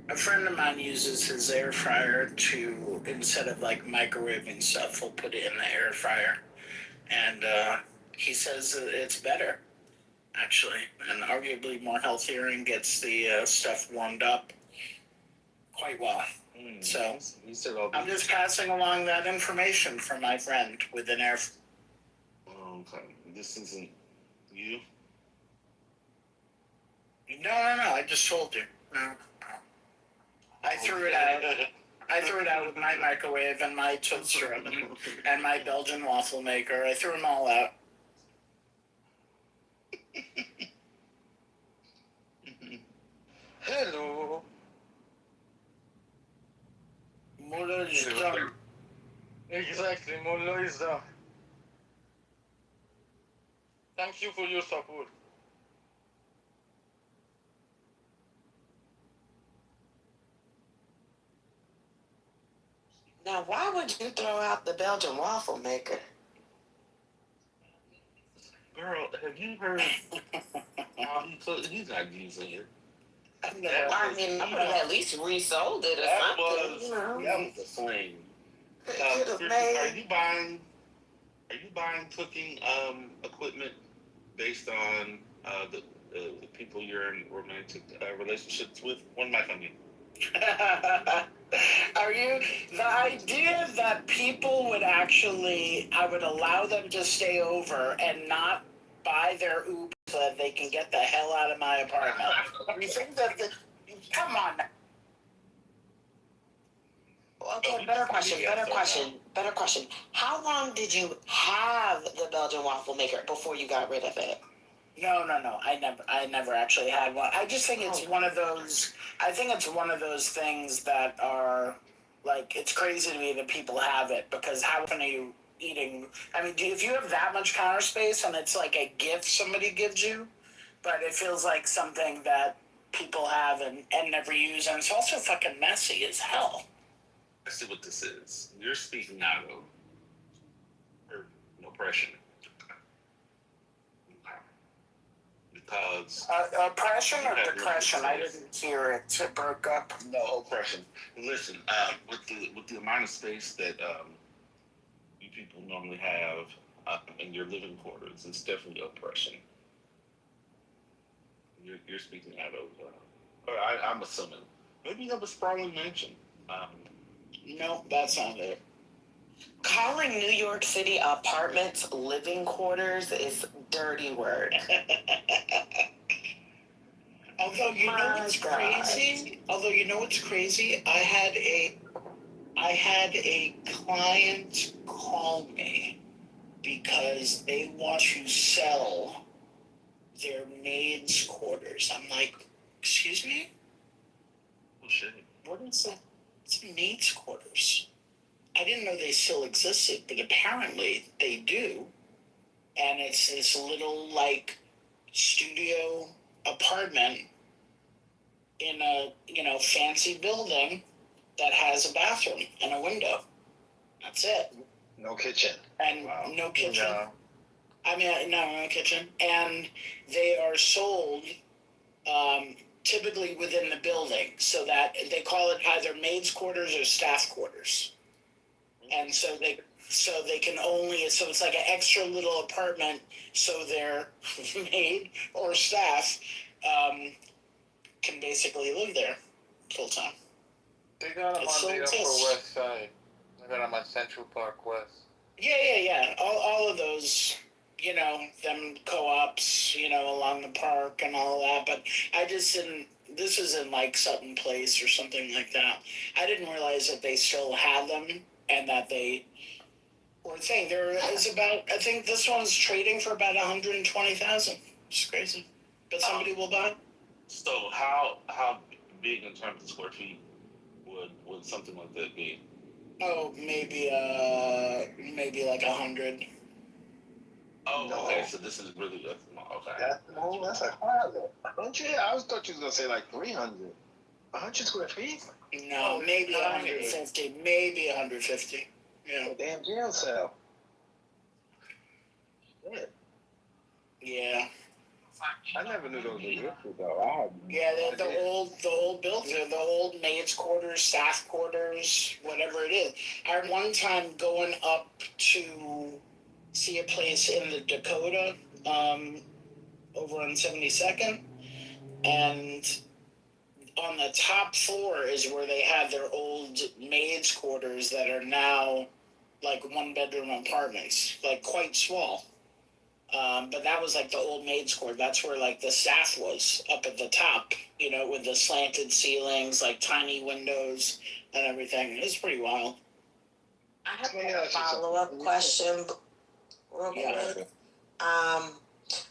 A friend of mine uses his air fryer to, instead of like microwaving stuff, he'll put it in the air fryer. And he says that it's better, actually, and arguably more healthier and gets the stuff warmed up quite well. So I'm just passing along that information from my friend with an air fryer. Okay. This isn't you? No, I just told you. No. I threw it out. I threw it out with my microwave and my toaster oven and my Belgian waffle maker. I threw them all out. Hello. Mullah is done. Exactly, Mullah is done. Thank you for your support. Now, why would you throw out the Belgian waffle maker? Girl, have you heard how he cooked? He's not using it. I would have at least resold it or something. That was the flame. Are you buying cooking equipment based on the people you're in romantic relationships with? One mic on you. Are you the idea that people would actually, I would allow them to stay over and not buy their Uber so that they can get the hell out of my apartment? You think that come on. Okay, better question. How long did you have the Belgian waffle maker before you got rid of it? No. I never actually had one. I just think it's one of those. I think it's one of those things that are like, it's crazy to me that people have it, because how often are you eating? I mean, if you have that much counter space and it's like a gift somebody gives you, but it feels like something that people have and never use, and it's also fucking messy as hell. I see what this is. You're speaking out of oppression. Because oppression or depression? I didn't hear it. It broke up. no oppression. Listen, with the amount of space that you people normally have in your living quarters, it's definitely oppression. You're speaking out of, or I'm assuming maybe you have a sprawling mansion. No, that's not it. Calling New York City apartments living quarters is dirty word. Although you know what's crazy? I had a client call me because they want to sell their maid's quarters. I'm like, excuse me? Oh shit. What is that? It's maid's quarters. I didn't know they still existed, but apparently they do. And it's this little, like, studio apartment in a, fancy building that has a bathroom and a window. That's it. No kitchen. And no kitchen. No. No kitchen. And they are sold typically within the building, so that they call it either maid's quarters or staff quarters. And so they can only, so it's like an extra little apartment, so their maid or staff can basically live there full time. They got them on the Upper West Side. They got them on Central Park West. Yeah. All of those, them co-ops, along the park and all that. But I just didn't, this is in like Sutton Place or something like that. I didn't realize that they still had them and that they were a thing. There is about, I think this one's trading for about 120,000. It's crazy. But somebody will buy. So how big in terms of square feet would something like that be? Oh, maybe like 100. Oh, no. Okay. So this is really okay. That's like 100. 100? I thought you was gonna say like 300. 100 square feet? No, maybe 150. Maybe 150. Yeah. A damn jail cell. Yeah. I never knew those existed though. The old building, the old maid's quarters, staff quarters, whatever it is. I remember one time going up to see a place in the Dakota, over on 72nd, and on the top floor is where they had their old maid's quarters that are now like one-bedroom apartments, like quite small. But that was like the old maid's quarter. That's where like the staff was up at the top, with the slanted ceilings, like tiny windows and everything. It was pretty wild. I have a follow-up question real quick.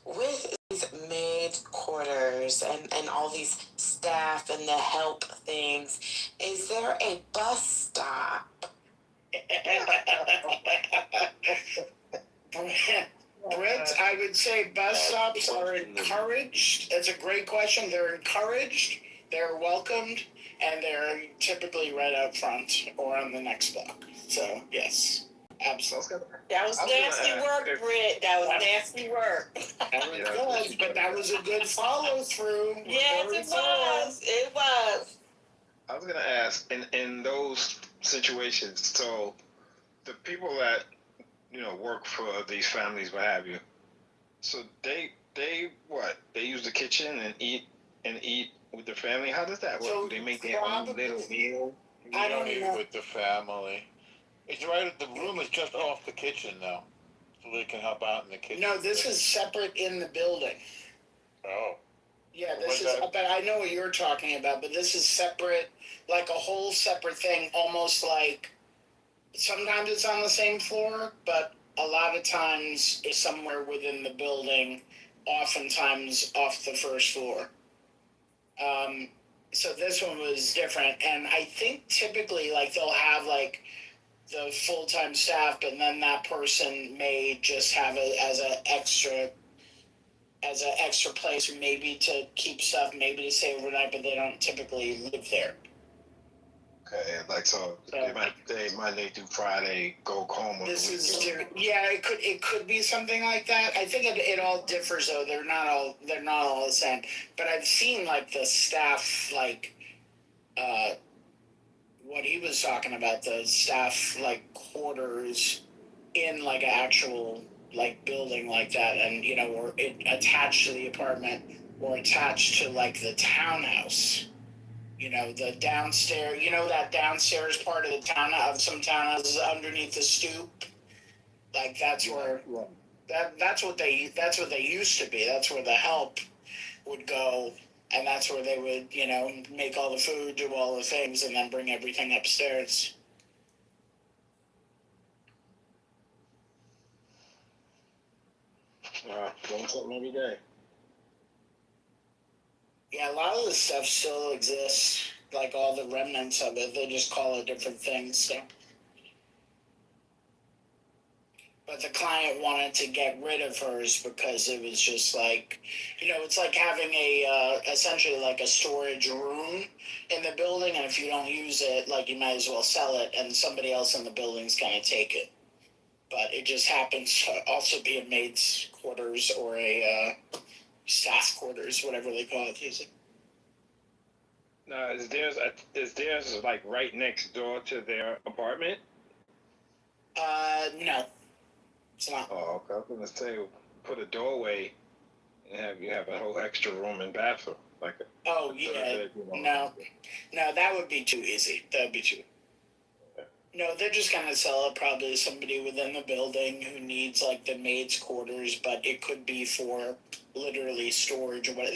With these maid quarters and all these staff and the help things, is there a bus stop? Brett, I would say bus stops are encouraged. That's a great question. They're encouraged, they're welcomed, and they're typically right out front or on the next block. So, yes, absolutely. That was nasty work, Britt. That was nasty work. That was good, but that was a good follow-through. Yes, it was. It was. I was going to ask, in those situations, so the people that work for these families, what have you. So they use the kitchen and eat with the family. How does that work? So they make their own little meal. I don't eat with the family. It's right. The room is just off the kitchen now, so they can help out in the kitchen. No, this is separate in the building. Oh. Yeah, this is. But I know what you're talking about. But this is separate, like a whole separate thing, almost like. Sometimes it's on the same floor, but a lot of times it's somewhere within the building, oftentimes off the first floor. So this one was different, and I think typically like they'll have like the full-time staff, but then that person may just have it as an extra place, maybe to keep stuff, maybe to stay overnight, but they don't typically live there. Okay, like so they might say Monday through Friday, go home on This the is weekend. different. Yeah, it could be something like that. I think it all differs though. They're not all the same. But I've seen like the staff like what he was talking about, the staff like quarters in like an actual like building like that, and you know, or it attached to the apartment or attached to like the townhouse. You know, the downstairs. You know that downstairs part of the town of some townhouses underneath the stoop. Like that's where that's what they used to be. That's where the help would go, and that's where they would, you know, make all the food, do all the things, and then bring everything upstairs. Doing something every day. Yeah, a lot of the stuff still exists, like all the remnants of it. They just call it different things. So. But the client wanted to get rid of hers because it was just like, you know, it's like having a essentially like a storage room in the building, and if you don't use it, like you might as well sell it, and somebody else in the building's gonna take it. But it just happens to also be a maid's quarters or a staff quarters, whatever they call it. Now, is theirs like right next door to their apartment? No, it's not. Oh, okay. I was gonna say, put a doorway and you have a whole extra room and bathroom, like a. Oh yeah, no, that would be too easy. That would be too. No, they're just gonna sell it probably to somebody within the building who needs like the maid's quarters, but it could be for literally storage or whatever.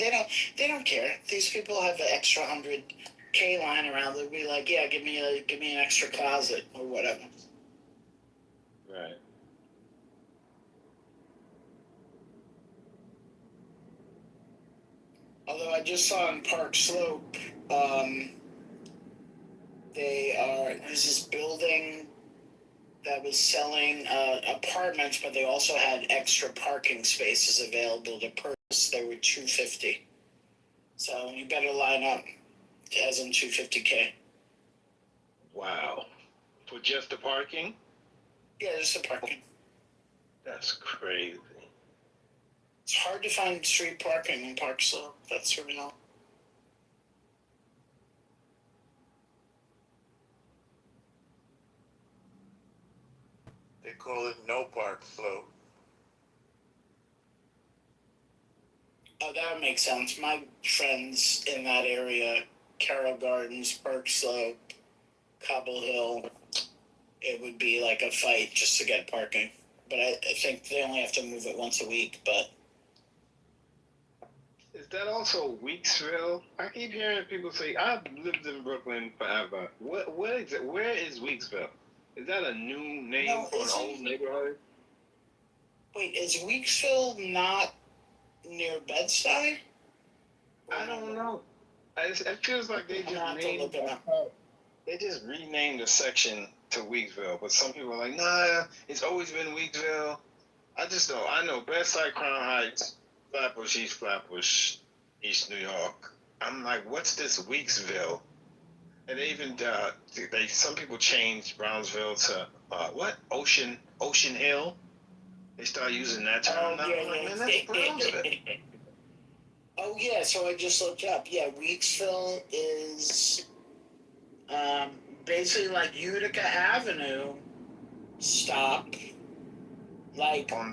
They don't care. These people have an extra $100K lying around. They'll be like, yeah, give me an extra closet or whatever. Right. Although I just saw in Park Slope, there's this building that was selling apartments, but they also had extra parking spaces available to purchase. They were $250. So you better line up, as in $250K. Wow. For just the parking? Yeah, just the parking. That's crazy. It's hard to find street parking in Park Slope. That's real. They call it no park slope. Oh, that would make sense. My friends in that area, Carroll Gardens, Park Slope, Cobble Hill, it would be like a fight just to get parking. But I think they only have to move it once a week, but... Is that also Weeksville? I keep hearing people say, I've lived in Brooklyn forever. Where is Weeksville? Is that a new name for an old neighborhood? Wait, is Weeksville not near Bed-Stuy? I don't know. It feels like they just renamed the section to Weeksville, but some people are like, nah, it's always been Weeksville. I just don't. I know Bed-Stuy, Crown Heights, Flatbush, East New York. I'm like, what's this Weeksville? And they even some people changed Brownsville to Ocean Hill. They start using that term. Oh, yeah, man, that's Brownsville. Oh yeah, so I just looked up. Yeah, Weeksville is basically like Utica Avenue stop, like on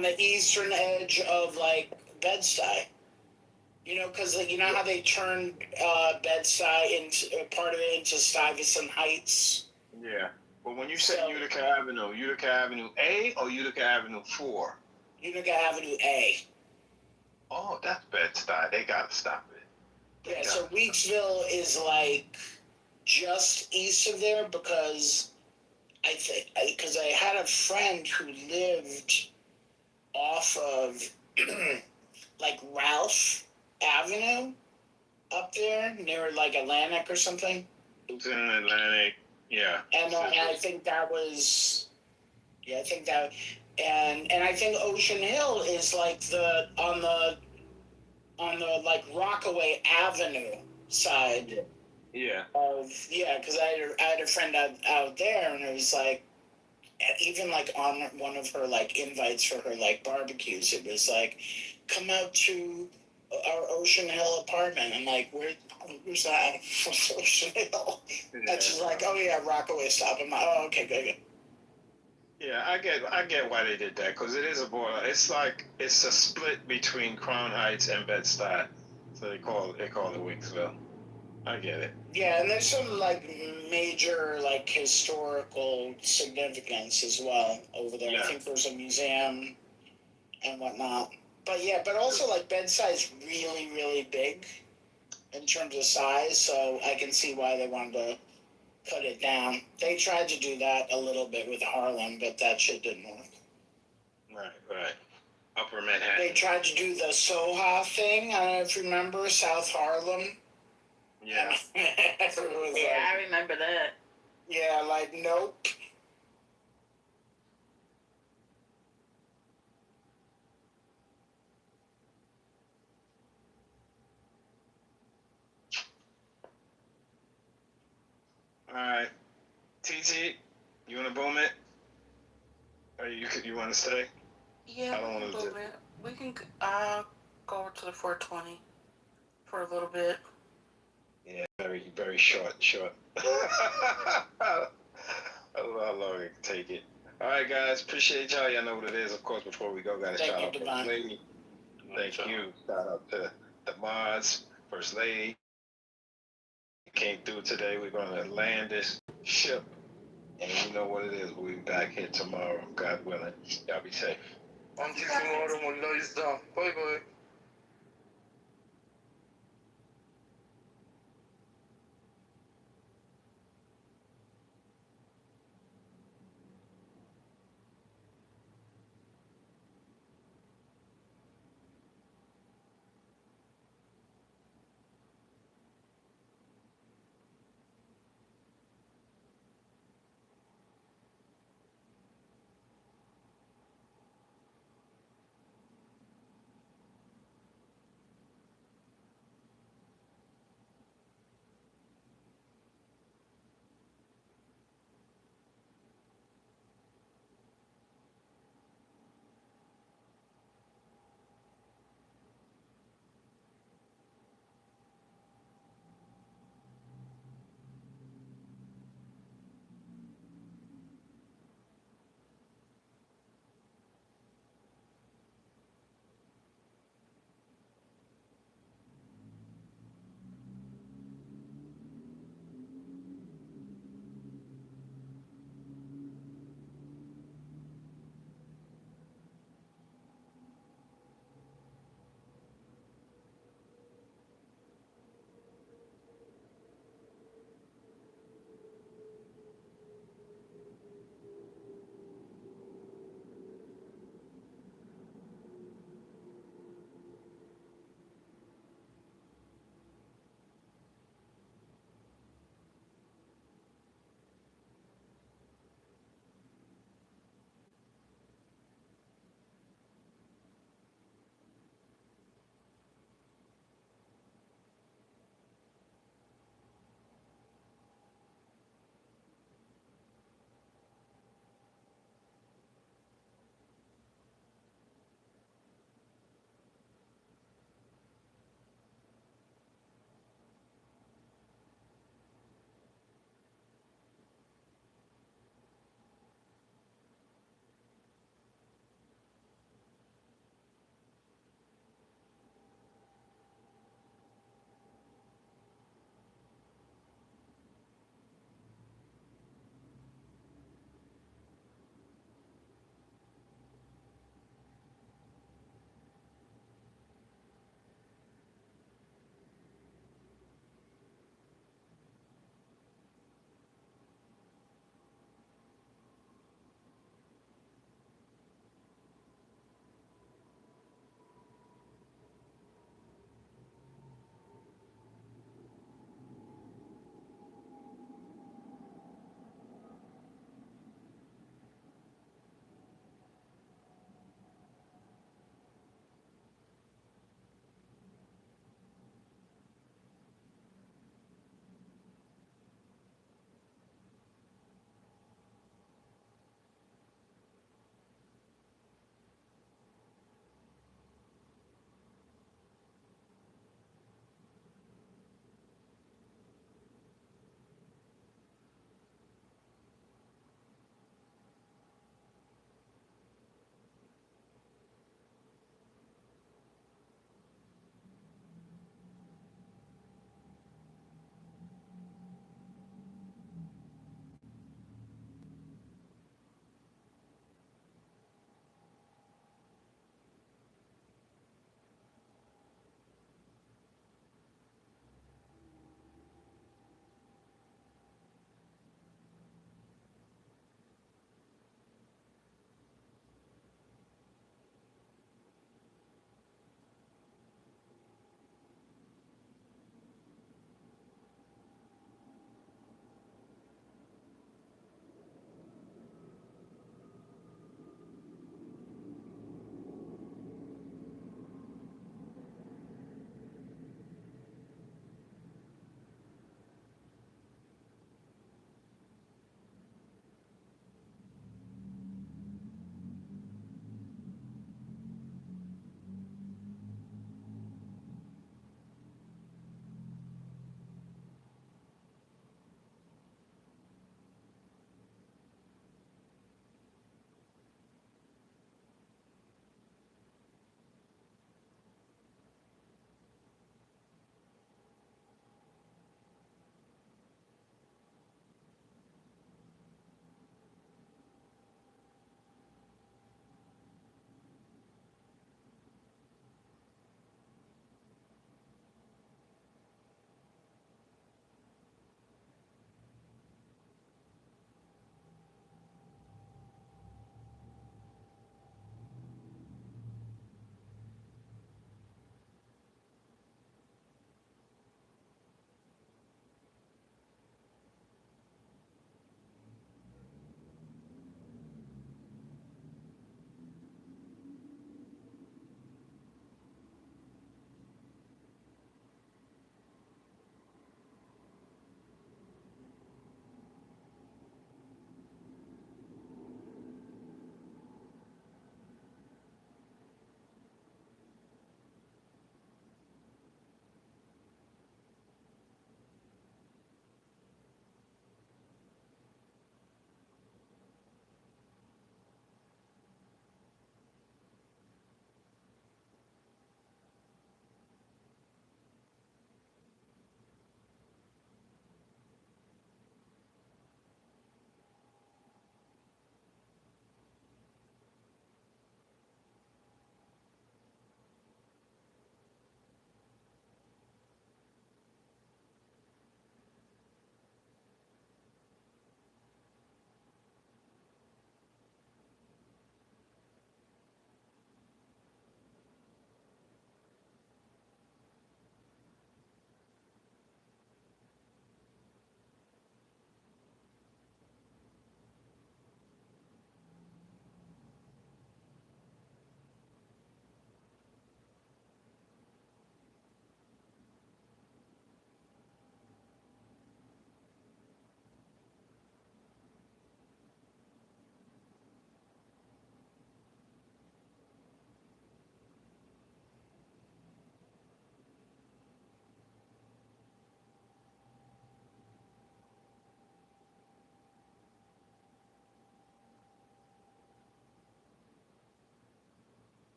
the eastern edge of like Bed-Stuy. You know, because you know how they turned Bed-Stuy into part of it into Stuyvesant Heights. Yeah, but when you say Utica Avenue A or Utica Avenue 4? Utica Avenue A. Oh, that's Bed-Stuy. They gotta stop it. Yeah, so Weeksville is like just east of there because I had a friend who lived off of like Ralph Avenue up there near like Atlantic or something. It's in Atlantic, yeah. And I think that was, I think that, and I think Ocean Hill is like on the like Rockaway Avenue side Yeah. Because I had a friend out there, and it was like, even like on one of her like invites for her like barbecues, it was like, come out to our Ocean Hill apartment. I'm like, where's that? Ocean Hill. Yeah. And she's like, oh yeah, Rockaway stop. I'm like, oh, okay, good. Yeah, I get why they did that, because it is a border. It's like it's a split between Crown Heights and Bed-Stuy, so they call it Wicksville. I get it. Yeah, and there's some like major like historical significance as well over there. Yeah. I think there's a museum and whatnot. But yeah, but also like Bed-Stuy is really, really big in terms of size, so I can see why they wanted to cut it down. They tried to do that a little bit with Harlem, but that shit didn't work. Right. Upper Manhattan. They tried to do the Soha thing. I don't know if you remember South Harlem. Yeah. I remember that. Yeah, like nope. All right, TT, you want to boom it? Or you want to stay? Yeah, I don't we want can to. move it. We can go over to the 420 for a little bit. Yeah, very, very short. I don't know how long it can take it. All right, guys, appreciate y'all. Y'all know what it is. Of course, before we go, got to shout out First Lady. Thank you. Shout out to the mods, First Lady. Came through today. We're going to land this ship. And you know what it is. We'll be back here tomorrow, God willing. Y'all be safe. Until tomorrow, Mullah is down. Bye-bye.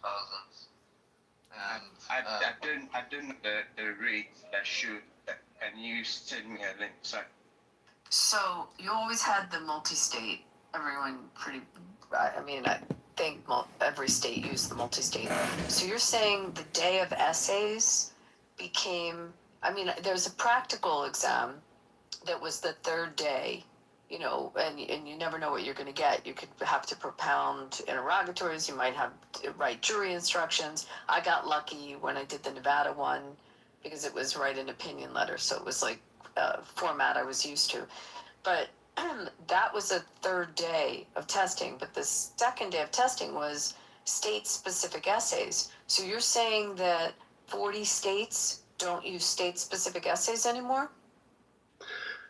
2000s. And I've done the rate that should. Can you send me a link? Sorry. So you always had the multi-state. Everyone pretty. I mean, I think every state used the multi-state. So you're saying the day of essays became. I mean, there's a practical exam that was the third day. You know, and you never know what you're going to get. You could have to propound interrogatories. You might have to write jury instructions. I got lucky when I did the Nevada one because it was write an opinion letter. So it was like a format I was used to. But that was a third day of testing. But the second day of testing was state-specific essays. So you're saying that 40 states don't use state-specific essays anymore?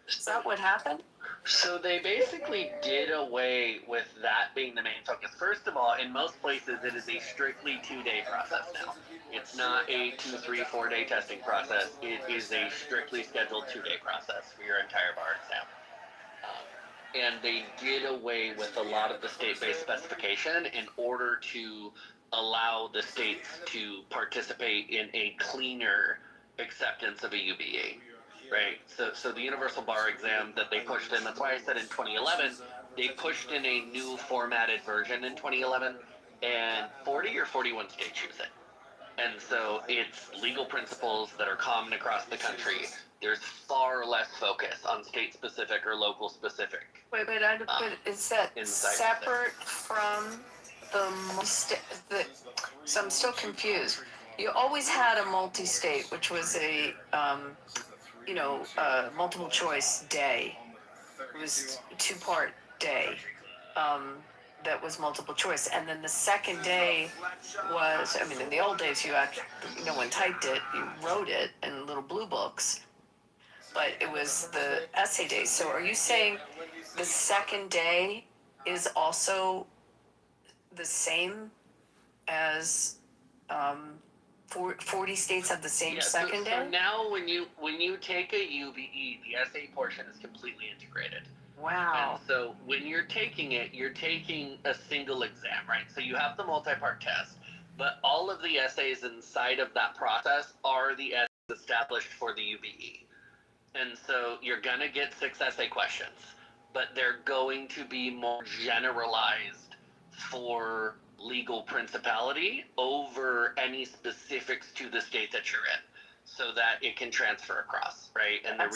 Is that what happened? So they basically did away with that being the main focus. First of all, in most places, it is a strictly 2-day process now. It's not a 2, 3, 4-day testing process. It is a strictly scheduled 2-day process for your entire bar exam. And they did away with a lot of the state-based specification in order to allow the states to participate in a cleaner acceptance of a UBE. Right, so the universal bar exam that they pushed in, that's why I said in 2011, they pushed in a new formatted version in 2011, and 40 or 41 states use it. And so it's legal principles that are common across the country. There's far less focus on state-specific or local-specific. But is that separate from so I'm still confused. You always had a multi-state, which was a multiple choice day. It was a 2-part day that was multiple choice. And then the second day was, I mean, in the old days, no one typed it, you wrote it in little blue books. But it was the essay day. So are you saying the second day is also the same as 40 states have the same second day? So now when you take a UBE, the essay portion is completely integrated. Wow. And so when you're taking it, you're taking a single exam, right? So you have the multi-part test, but all of the essays inside of that process are the essays established for the UBE. And so you're going to get 6 essay questions, but they're going to be more generalized for legal principality over any specifics to the state that you're in, so that it can transfer across, right? And the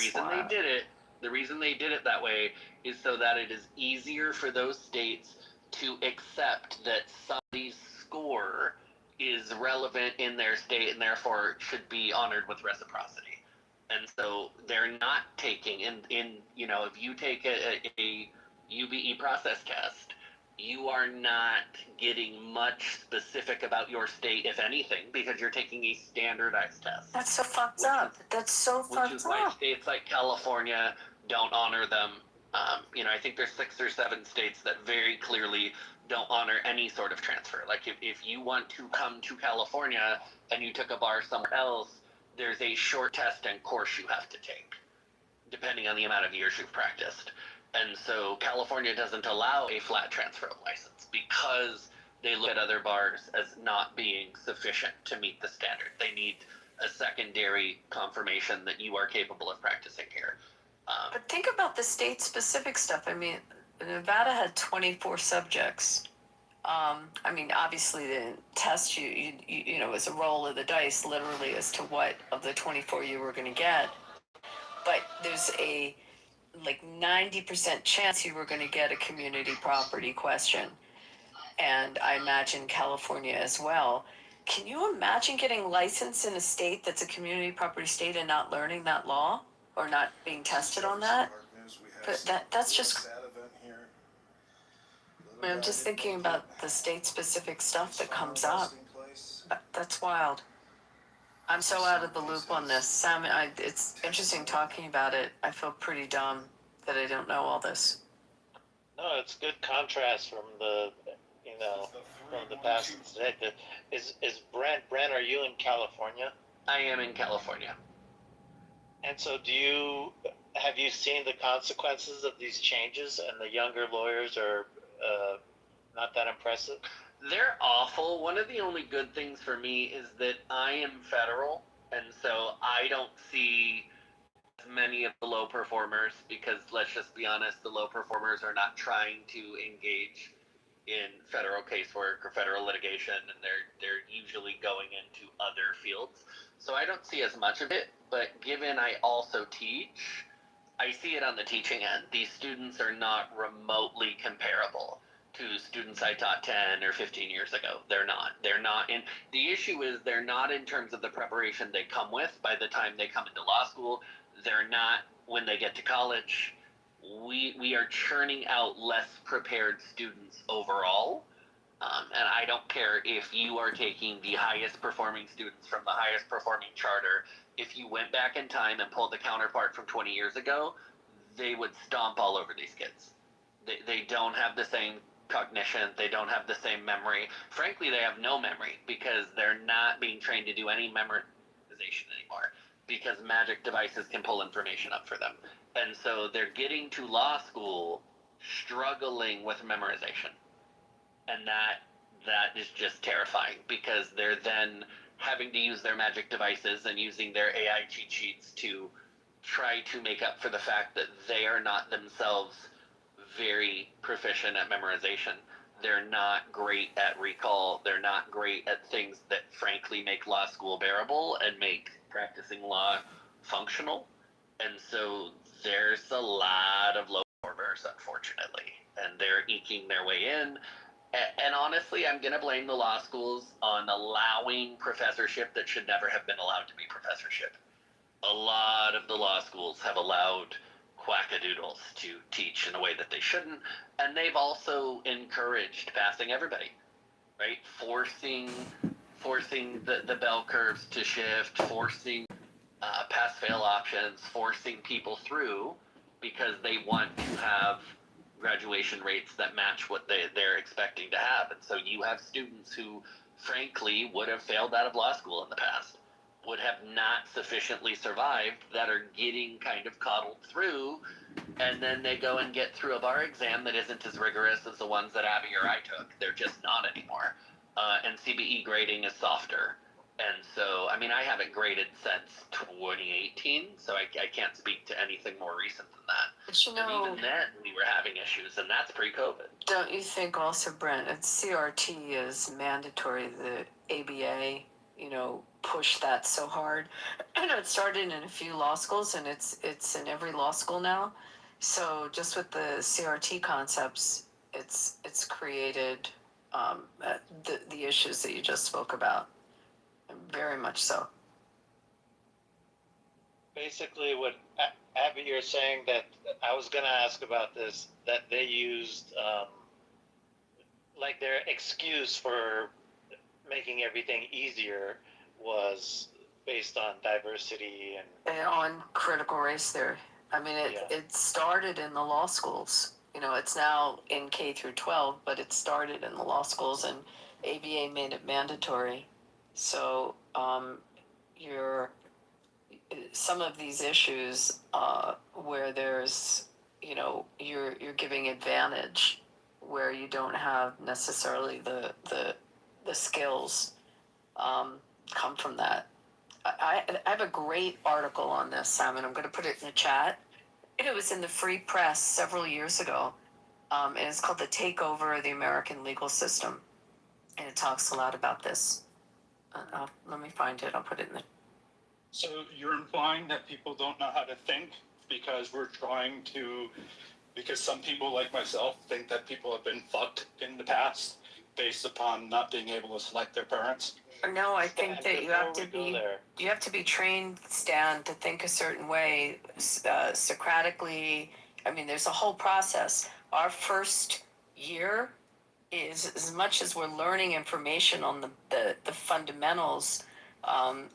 reason they did it that way is so that it is easier for those states to accept that somebody's score is relevant in their state and therefore should be honored with reciprocity. And so they're not taking if you take a UBE process test, you are not getting much specific about your state, if anything, because you're taking a standardized test. That's so fucked up. That's so fucked up. Which is why states like California don't honor them. I think there's 6 or 7 states that very clearly don't honor any sort of transfer. Like if you want to come to California and you took a bar somewhere else, there's a short test and course you have to take, depending on the amount of years you've practiced. And so California doesn't allow a flat transfer of license because they look at other bars as not being sufficient to meet the standard. They need a secondary confirmation that you are capable of practicing here. But think about the state-specific stuff. I mean, Nevada had 24 subjects. Obviously they didn't test you, it was a roll of the dice literally as to what of the 24 you were going to get. But there's a 90% chance you were going to get a community property question. And I imagine California as well. Can you imagine getting licensed in a state that's a community property state and not learning that law or not being tested on that? But that's just... I'm just thinking about the state-specific stuff that comes up. That's wild. I'm so out of the loop on this. Sam, it's interesting talking about it. I feel pretty dumb that I don't know all this. No, it's good contrast from the past today. Is Brent, are you in California? I am in California. And so have you seen the consequences of these changes, and the younger lawyers are not that impressive? They're awful. One of the only good things for me is that I am federal, and so I don't see as many of the low performers because let's just be honest, the low performers are not trying to engage in federal casework or federal litigation, and they're usually going into other fields. So I don't see as much of it, but given I also teach, I see it on the teaching end. These students are not remotely comparable to students I taught 10 or 15 years ago. They're not. They're not in. The issue is they're not in terms of the preparation they come with by the time they come into law school. They're not when they get to college. We are churning out less prepared students overall. And I don't care if you are taking the highest performing students from the highest performing charter. If you went back in time and pulled the counterpart from 20 years ago, they would stomp all over these kids. They don't have the same cognition. They don't have the same memory. Frankly, they have no memory because they're not being trained to do any memorization anymore because magic devices can pull information up for them. And so they're getting to law school struggling with memorization. And that is just terrifying because they're then having to use their magic devices and using their AI cheat sheets to try to make up for the fact that they are not themselves very proficient at memorization. They're not great at recall. They're not great at things that frankly make law school bearable and make practicing law functional. And so there's a lot of low performers, unfortunately, and they're eking their way in. And honestly, I'm going to blame the law schools on allowing professorship that should never have been allowed to be professorship. A lot of the law schools have allowed quackadoodles to teach in a way that they shouldn't, and they've also encouraged passing everybody, right? Forcing the bell curves to shift, forcing pass-fail options, forcing people through because they want to have graduation rates that match what they're expecting to have. And so you have students who, frankly, would have failed out of law school in the past, would have not sufficiently survived, that are getting kind of coddled through, and then they go and get through a bar exam that isn't as rigorous as the ones that Abby or I took. They're just not anymore. And CBE grading is softer. And so, I mean, I haven't graded since 2018, so I can't speak to anything more recent than that. But you know, even then, we were having issues, and that's pre-COVID. Don't you think also, Brent, CRT is mandatory, the ABA, pushed that so hard. I know it started in a few law schools, and it's in every law school now. So just with the CRT concepts, it's created the issues that you just spoke about. Very much so. Basically, what Abby, you're saying that I was going to ask about this, that they used like their excuse for making everything easier was based on diversity and on critical race theory. I mean, it started in the law schools. It's now in K through 12, but it started in the law schools, and ABA made it mandatory. So some of these issues where there's, you're giving advantage where you don't have necessarily the skills come from that. I have a great article on this, Simon. I'm going to put it in the chat. It was in the Free Press several years ago, and it's called The Takeover of the American Legal System, and it talks a lot about this. Let me find it. I'll put it in the... So you're implying that people don't know how to think because some people like myself think that people have been fucked in the past based upon not being able to select their parents? No, I think that you have to be trained, Stan, to think a certain way, Socratically. I mean, there's a whole process. Our first year is, as much as we're learning information on the fundamentals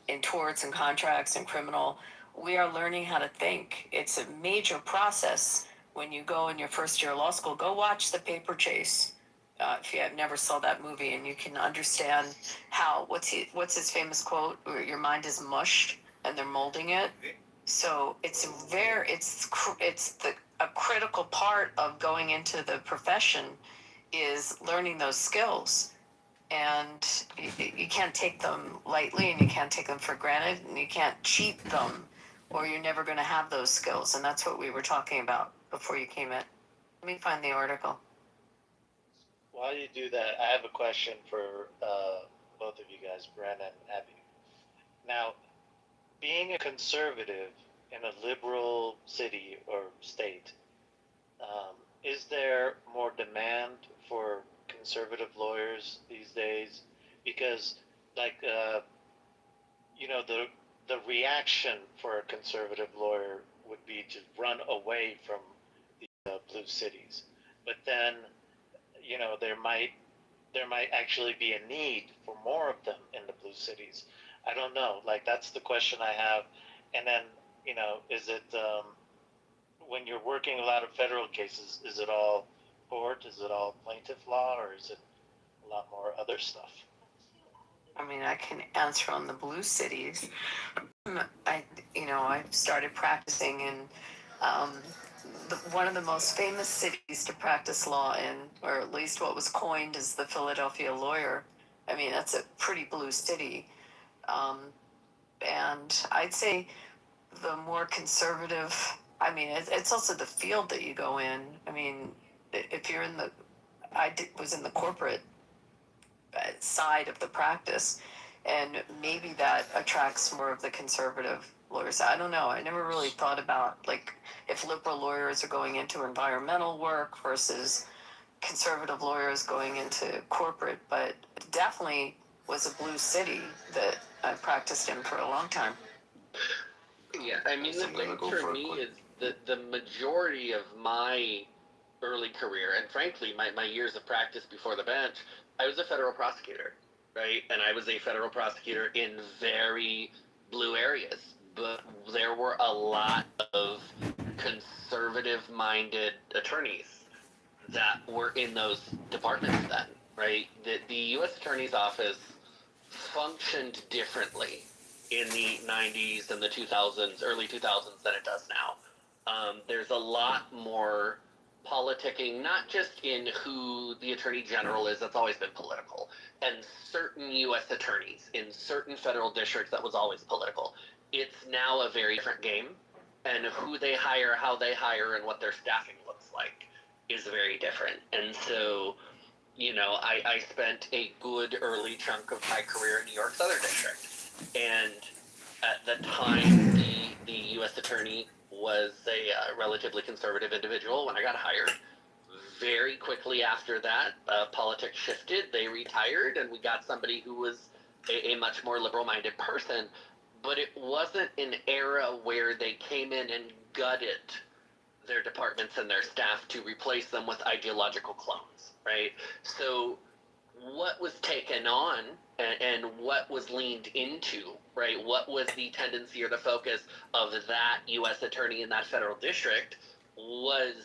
in torts and contracts and criminal, we are learning how to think. It's a major process when you go in your first year of law school. Go watch The Paper Chase. If you have never saw that movie, and you can understand what's his famous quote, where your mind is mush and they're molding it. So it's a critical part of going into the profession is learning those skills. and you can't take them lightly, and you can't take them for granted, and you can't cheat them, or you're never going to have those skills. And that's what we were talking about before you came in. Let me find the article. While you do that, I have a question for both of you guys, Bren and Abby. Now, being a conservative in a liberal city or state, is there more demand for conservative lawyers these days? Because, like, the reaction for a conservative lawyer would be to run away from the blue cities. But then, there might actually be a need for more of them in the blue cities. I don't know. Like, that's the question I have. And then, is it when you're working a lot of federal cases, is it all court? Is it all plaintiff law, or is it a lot more other stuff? I mean, I can answer on the blue cities. I started practicing in one of the most famous cities to practice law in, or at least what was coined as the Philadelphia lawyer. I mean, that's a pretty blue city. And I'd say the more conservative, I mean, it's also the field that you go in. I mean, if you're was in the corporate side of the practice, and maybe that attracts more of the conservative lawyers. I don't know. I never really thought about, like, if liberal lawyers are going into environmental work versus conservative lawyers going into corporate, but it definitely was a blue city that I practiced in for a long time. Yeah, I mean, the thing for me is that the majority of my early career, and frankly, my years of practice before the bench, I was a federal prosecutor, right? And I was a federal prosecutor in very blue areas, but there were a lot of conservative-minded attorneys that were in those departments then, right? The U.S. Attorney's Office functioned differently in the 90s and the 2000s, early 2000s, than it does now. There's a lot more politicking, not just in who the Attorney General is, that's always been political, and certain U.S. attorneys in certain federal districts, that was always political. It's now a very different game, and who they hire, how they hire, and what their staffing looks like is very different. And so, I spent a good early chunk of my career in New York Southern District, and at the time, the U.S. Attorney was a relatively conservative individual when I got hired. Very quickly after that, politics shifted, they retired, and we got somebody who was a much more liberal-minded person, but it wasn't an era where they came in and gutted their departments and their staff to replace them with ideological clones, right? So what was taken on and what was leaned into, right? What was the tendency or the focus of that U.S. attorney in that federal district was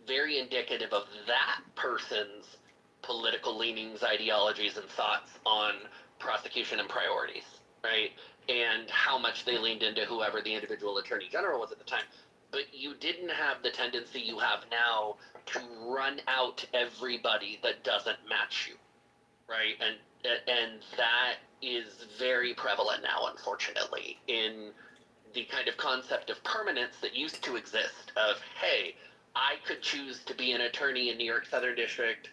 very indicative of that person's political leanings, ideologies, and thoughts on prosecution and priorities, right? And how much they leaned into whoever the individual attorney general was at the time. But you didn't have the tendency you have now to run out everybody that doesn't match you, right? And that is very prevalent now, unfortunately, in the kind of concept of permanence that used to exist of, hey, I could choose to be an attorney in New York Southern District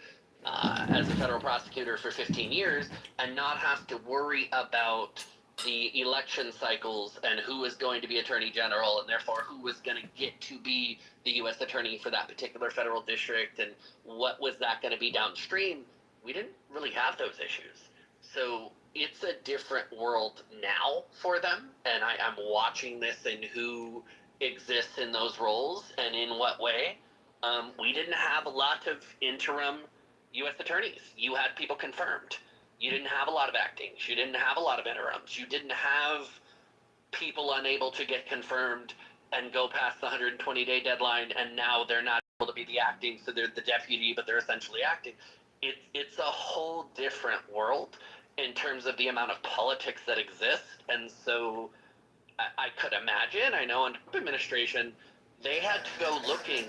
as a federal prosecutor for 15 years and not have to worry about the election cycles and who is going to be attorney general, and therefore who was going to get to be the U.S. attorney for that particular federal district, and what was that going to be downstream. We didn't really have those issues. So it's a different world now for them, and I'm watching this in who exists in those roles and in what way. We didn't have a lot of interim U.S. attorneys. You had people confirmed. You didn't have a lot of actings. You didn't have a lot of interims. You didn't have people unable to get confirmed and go past the 120-day deadline, and now they're not able to be the acting, so they're the deputy, but they're essentially acting. It's a whole different world in terms of the amount of politics that exists, and so I could imagine, I know in the administration, they had to go looking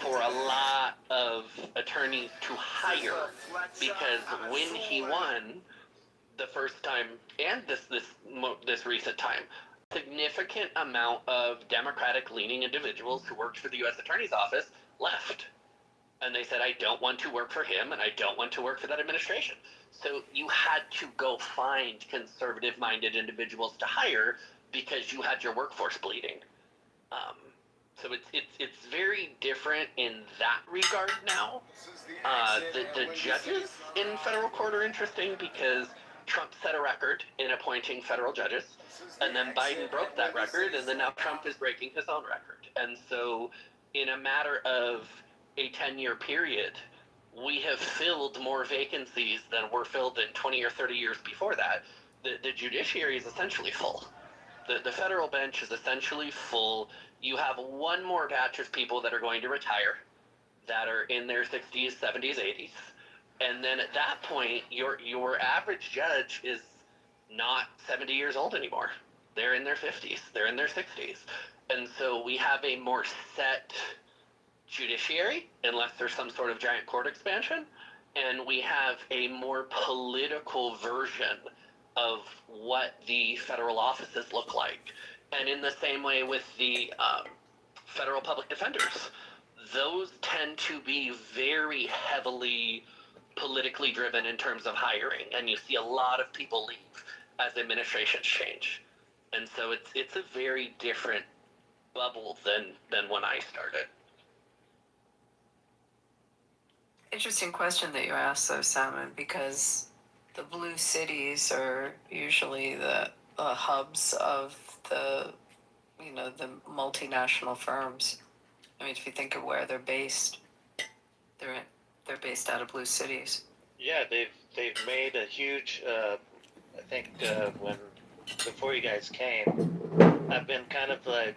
for a lot of attorneys to hire, because when he won the first time and this recent time, significant amount of Democratic leaning individuals who worked for the U.S. Attorney's Office left. And they said, I don't want to work for him, and I don't want to work for that administration. So you had to go find conservative-minded individuals to hire because you had your workforce bleeding. So it's very different in that regard now. The judges in federal court are interesting because Trump set a record in appointing federal judges, and then Biden broke that record, and then now Trump is breaking his own record. And so in a matter of a 10-year period, we have filled more vacancies than were filled in 20 or 30 years before that. The judiciary is essentially full. The federal bench is essentially full. You have one more batch of people that are going to retire that are in their 60s, 70s, 80s. And then at that point, your average judge is not 70 years old anymore. They're in their 50s. They're in their 60s. And so we have a more set judiciary, unless there's some sort of giant court expansion, and we have a more political version of what the federal offices look like. And in the same way with the federal public defenders, those tend to be very heavily politically driven in terms of hiring, and you see a lot of people leave as administrations change. And so it's a very different bubble than when I started. Interesting question that you asked, though, Simon, because the blue cities are usually the hubs of the multinational firms. I mean, if you think of where they're based, they're based out of blue cities. Yeah, they've made a huge. I think before you guys came, I've been kind of like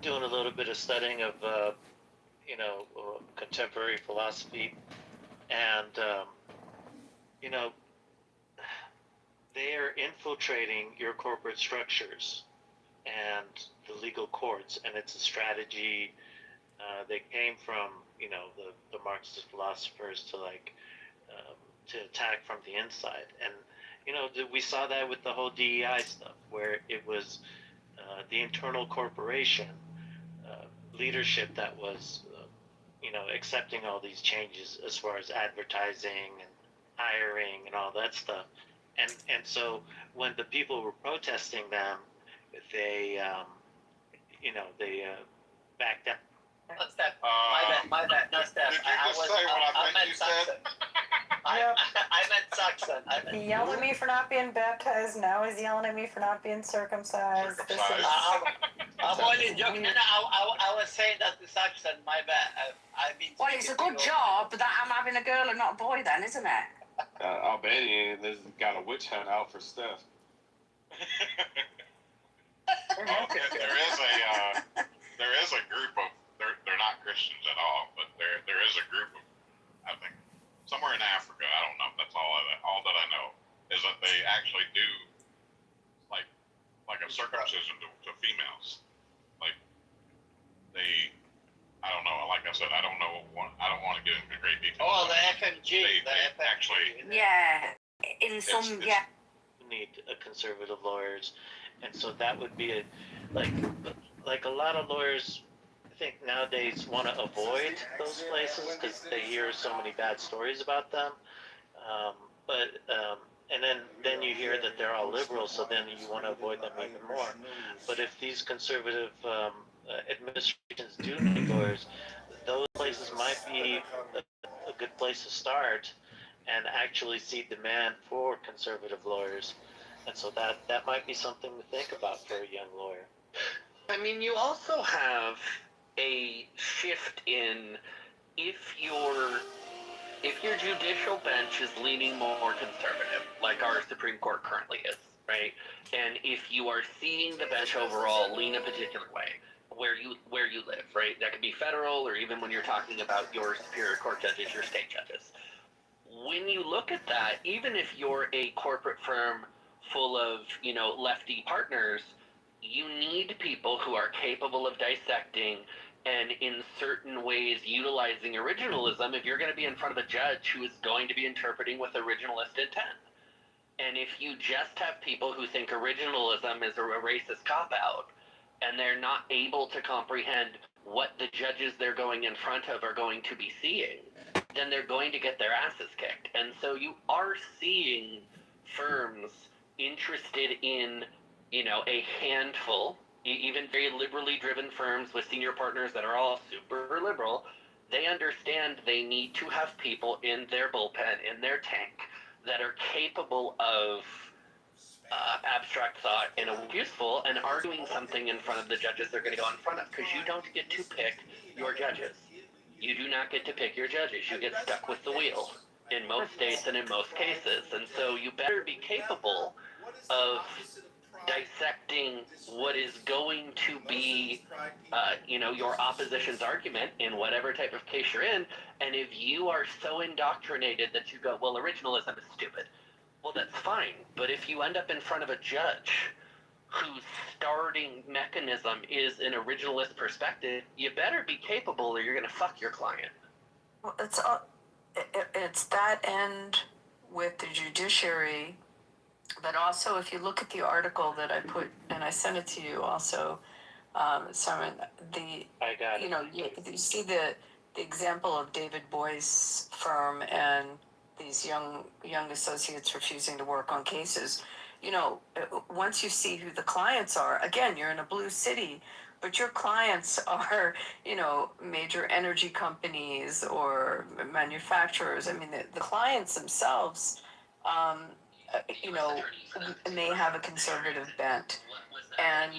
doing a little bit of studying of contemporary philosophy, and they are infiltrating your corporate structures and the legal courts, and it's a strategy that came from the Marxist philosophers to attack from the inside. And we saw that with the whole DEI stuff, where it was the internal corporation leadership that was accepting all these changes as far as advertising and hiring and all that stuff. And so when the people were protesting them, they backed up. What's that? My bad. No, Steph. I meant Saxon. I meant Saxon. He yelled at me for not being baptized. Now he's yelling at me for not being circumcised. This is... I'm only joking. I was saying that to Saxon. My bad. Well, it's a good job that I'm having a girl and not a boy, then, isn't it? Albanian has got a witch hunt out for Steph. There is a group of they're not Christians at all, but there is a group of, I think, somewhere in Africa. I don't know. That's all that I know is that they actually do like a circumcision to females. Like they, I don't know. Like I said, I don't know. I don't want to get into great detail. Oh, the FMG. They actually. Yeah. In some, yeah. Need conservative lawyers, and so that would be like a lot of lawyers. I think nowadays want to avoid those places because they hear so many bad stories about them. And then you hear that they're all liberals, so then you want to avoid them even more. But if these conservative administrations do need lawyers, those places might be a good place to start and actually see demand for conservative lawyers. And so that might be something to think about for a young lawyer. I mean, you also have a shift in if your judicial bench is leaning more conservative, like our Supreme Court currently is, right? And if you are seeing the bench overall lean a particular way, where you live, right? That could be federal, or even when you're talking about your Superior Court judges, your state judges. When you look at that, even if you're a corporate firm full of, lefty partners, you need people who are capable of dissecting and in certain ways utilizing originalism if you're going to be in front of a judge who is going to be interpreting with originalist intent. And if you just have people who think originalism is a racist cop-out, and they're not able to comprehend what the judges they're going in front of are going to be seeing, then they're going to get their asses kicked. And so you are seeing firms interested in, a handful, even very liberally driven firms with senior partners that are all super liberal. They understand they need to have people in their bullpen, in their tank, that are capable of abstract thought and useful and arguing something in front of the judges they're going to go in front of, because you don't get to pick your judges. You do not get to pick your judges. You get stuck with the wheel in most states and in most cases. And so you better be capable of dissecting what is going to be, your opposition's argument in whatever type of case you're in. And if you are so indoctrinated that you go, well, originalism is stupid, well, that's fine. But if you end up in front of a judge whose starting mechanism is an originalist perspective, you better be capable or you're going to fuck your client. Well, it's that end with the judiciary, but also if you look at the article that I put, and I sent it to you also, Simon, I got it. you see the example of David Boy's firm and these young associates refusing to work on cases. Once you see who the clients are, again, you're in a blue city, but your clients are, major energy companies or manufacturers. I mean, the clients themselves, may have a conservative bent. And,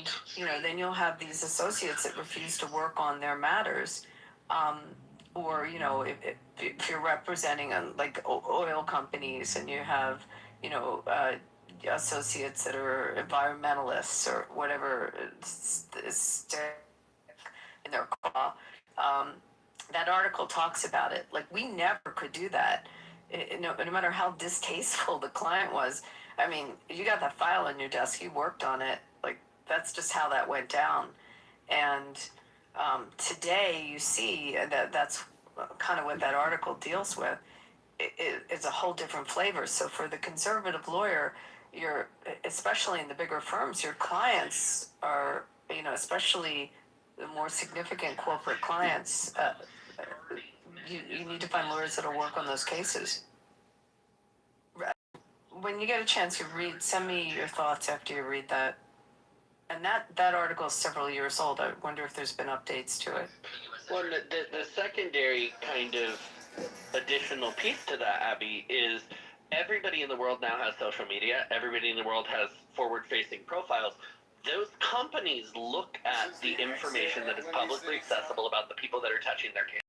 then you'll have these associates that refuse to work on their matters. Or, if you're representing like oil companies and you have, associates that are environmentalists or whatever is in their call, that article talks about it. Like, we never could do that. No matter how distasteful the client was. I mean, you got that file on your desk, you worked on it. Like, that's just how that went down. And today you see that's kind of what that article deals with. It's a whole different flavor. So for the conservative lawyer, especially in the bigger firms, your clients are, especially the more significant corporate clients, you need to find lawyers that'll work on those cases. When you get a chance, send me your thoughts after you read that. And that article is several years old. I wonder if there's been updates to it. Well, the secondary kind of additional piece to that, Abby, is everybody in the world now has social media. Everybody in the world has forward-facing profiles. Those companies look at the information that is publicly accessible about the people that are touching their camera.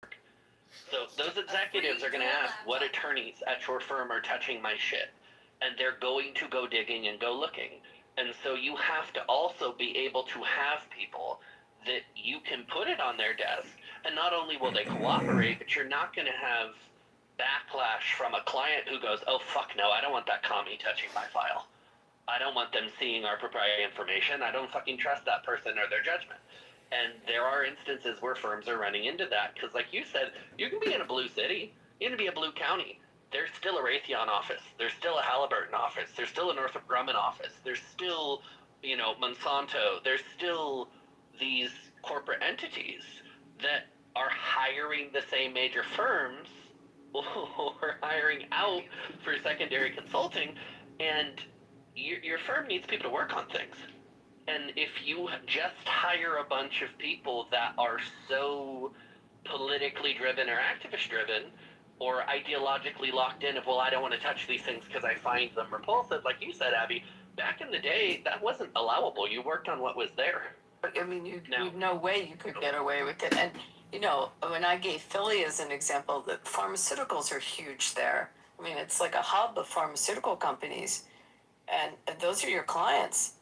So those executives are going to ask, what attorneys at your firm are touching my shit? And they're going to go digging and go looking. And so you have to also be able to have people that you can put it on their desk. And not only will they cooperate, but you're not going to have backlash from a client who goes, oh, fuck no, I don't want that commie touching my file. I don't want them seeing our proprietary information. I don't fucking trust that person or their judgment. And there are instances where firms are running into that. Because like you said, you can be in a blue city. You can be a blue county. There's still a Raytheon office. There's still a Halliburton office. There's still a Northrop Grumman office. There's still, Monsanto. There's still these corporate entities that are hiring the same major firms or hiring out for secondary consulting. And your firm needs people to work on things. And if you just hire a bunch of people that are so politically driven or activist driven, or ideologically locked in of, well, I don't want to touch these things because I find them repulsive, like you said, Abby, back in the day, that wasn't allowable. You worked on what was there. I mean, you no way you could get away with it. And, when I gave Philly as an example, the pharmaceuticals are huge there. I mean, it's like a hub of pharmaceutical companies. And those are your clients.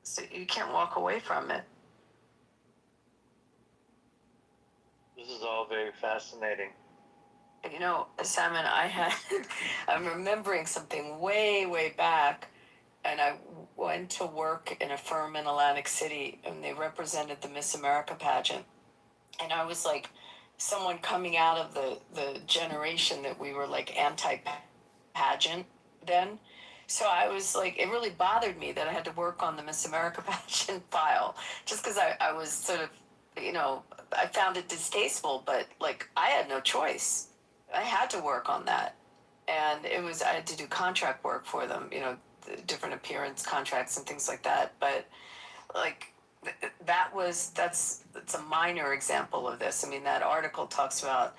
So you can't walk away from it. This is all very fascinating. Simon, I'm remembering something way, way back, and went to work in a firm in Atlantic City, and they represented the Miss America pageant. And I was like someone coming out of the generation that we were like anti-pageant then. So I was like, it really bothered me that I had to work on the Miss America pageant file just because I was sort of, I found it distasteful, but like I had no choice. I had to work on that. And I had to do contract work for them, the different appearance contracts and things like that. But like, that's a minor example of this. I mean, that article talks about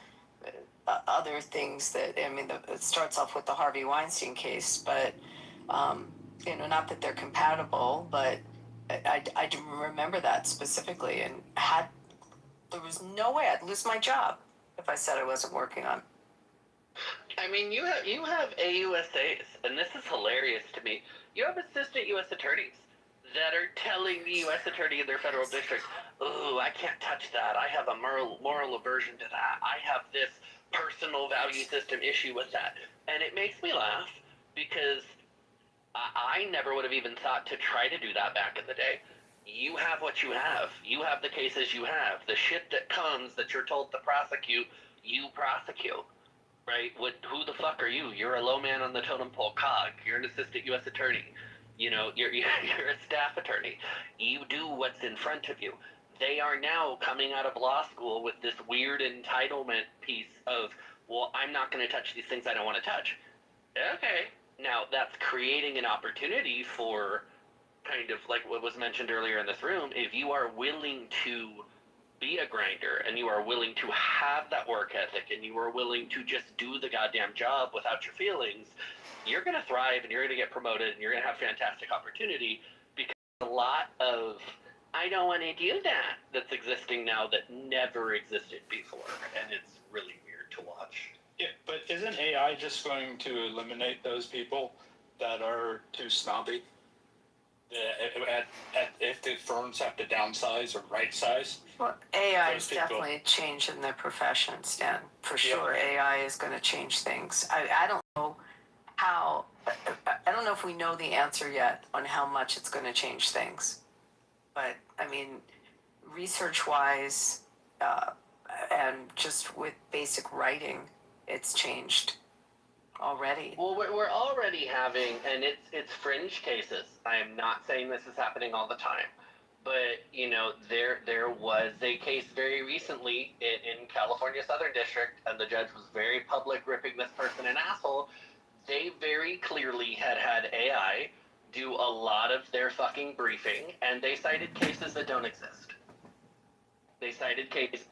other things that, it starts off with the Harvey Weinstein case, but, not that they're compatible, but I do remember that specifically and there was no way I'd lose my job if I said I wasn't working on. I mean, you have AUSAs, and this is hilarious to me. You have assistant U.S. attorneys that are telling the U.S. attorney in their federal district, "Ooh, I can't touch that. I have a moral aversion to that. I have this personal value system issue with that." And it makes me laugh because I never would have even thought to try to do that back in the day. You have what you have. You have the cases you have. The shit that comes that you're told to prosecute, you prosecute. Right? Who the fuck are you? You're a low man on the totem pole cog. You're an assistant U.S. attorney. You're a staff attorney. You do what's in front of you. They are now coming out of law school with this weird entitlement piece of, well, I'm not going to touch these things I don't want to touch. Okay. Now, that's creating an opportunity for kind of like what was mentioned earlier in this room. If you are willing to be a grinder and you are willing to have that work ethic and you are willing to just do the goddamn job without your feelings, you're going to thrive and you're going to get promoted and you're going to have fantastic opportunity, because a lot of I don't want to do that that's existing now that never existed before, and it's really weird to watch. Yeah, but isn't AI just going to eliminate those people that are too snobby? If the firms have to downsize or right size? Well, AI is definitely changing the profession, Stan. For sure, AI is going to change things. I don't know how, I don't know if we know the answer yet on how much it's going to change things. But, research-wise, and just with basic writing, it's changed already. Well, we're already having, and it's fringe cases. I am not saying this is happening all the time, but there was a case very recently in California Southern District, and the judge was very public ripping this person an asshole. They very clearly had AI do a lot of their fucking briefing, and they cited cases that don't exist. They cited cases.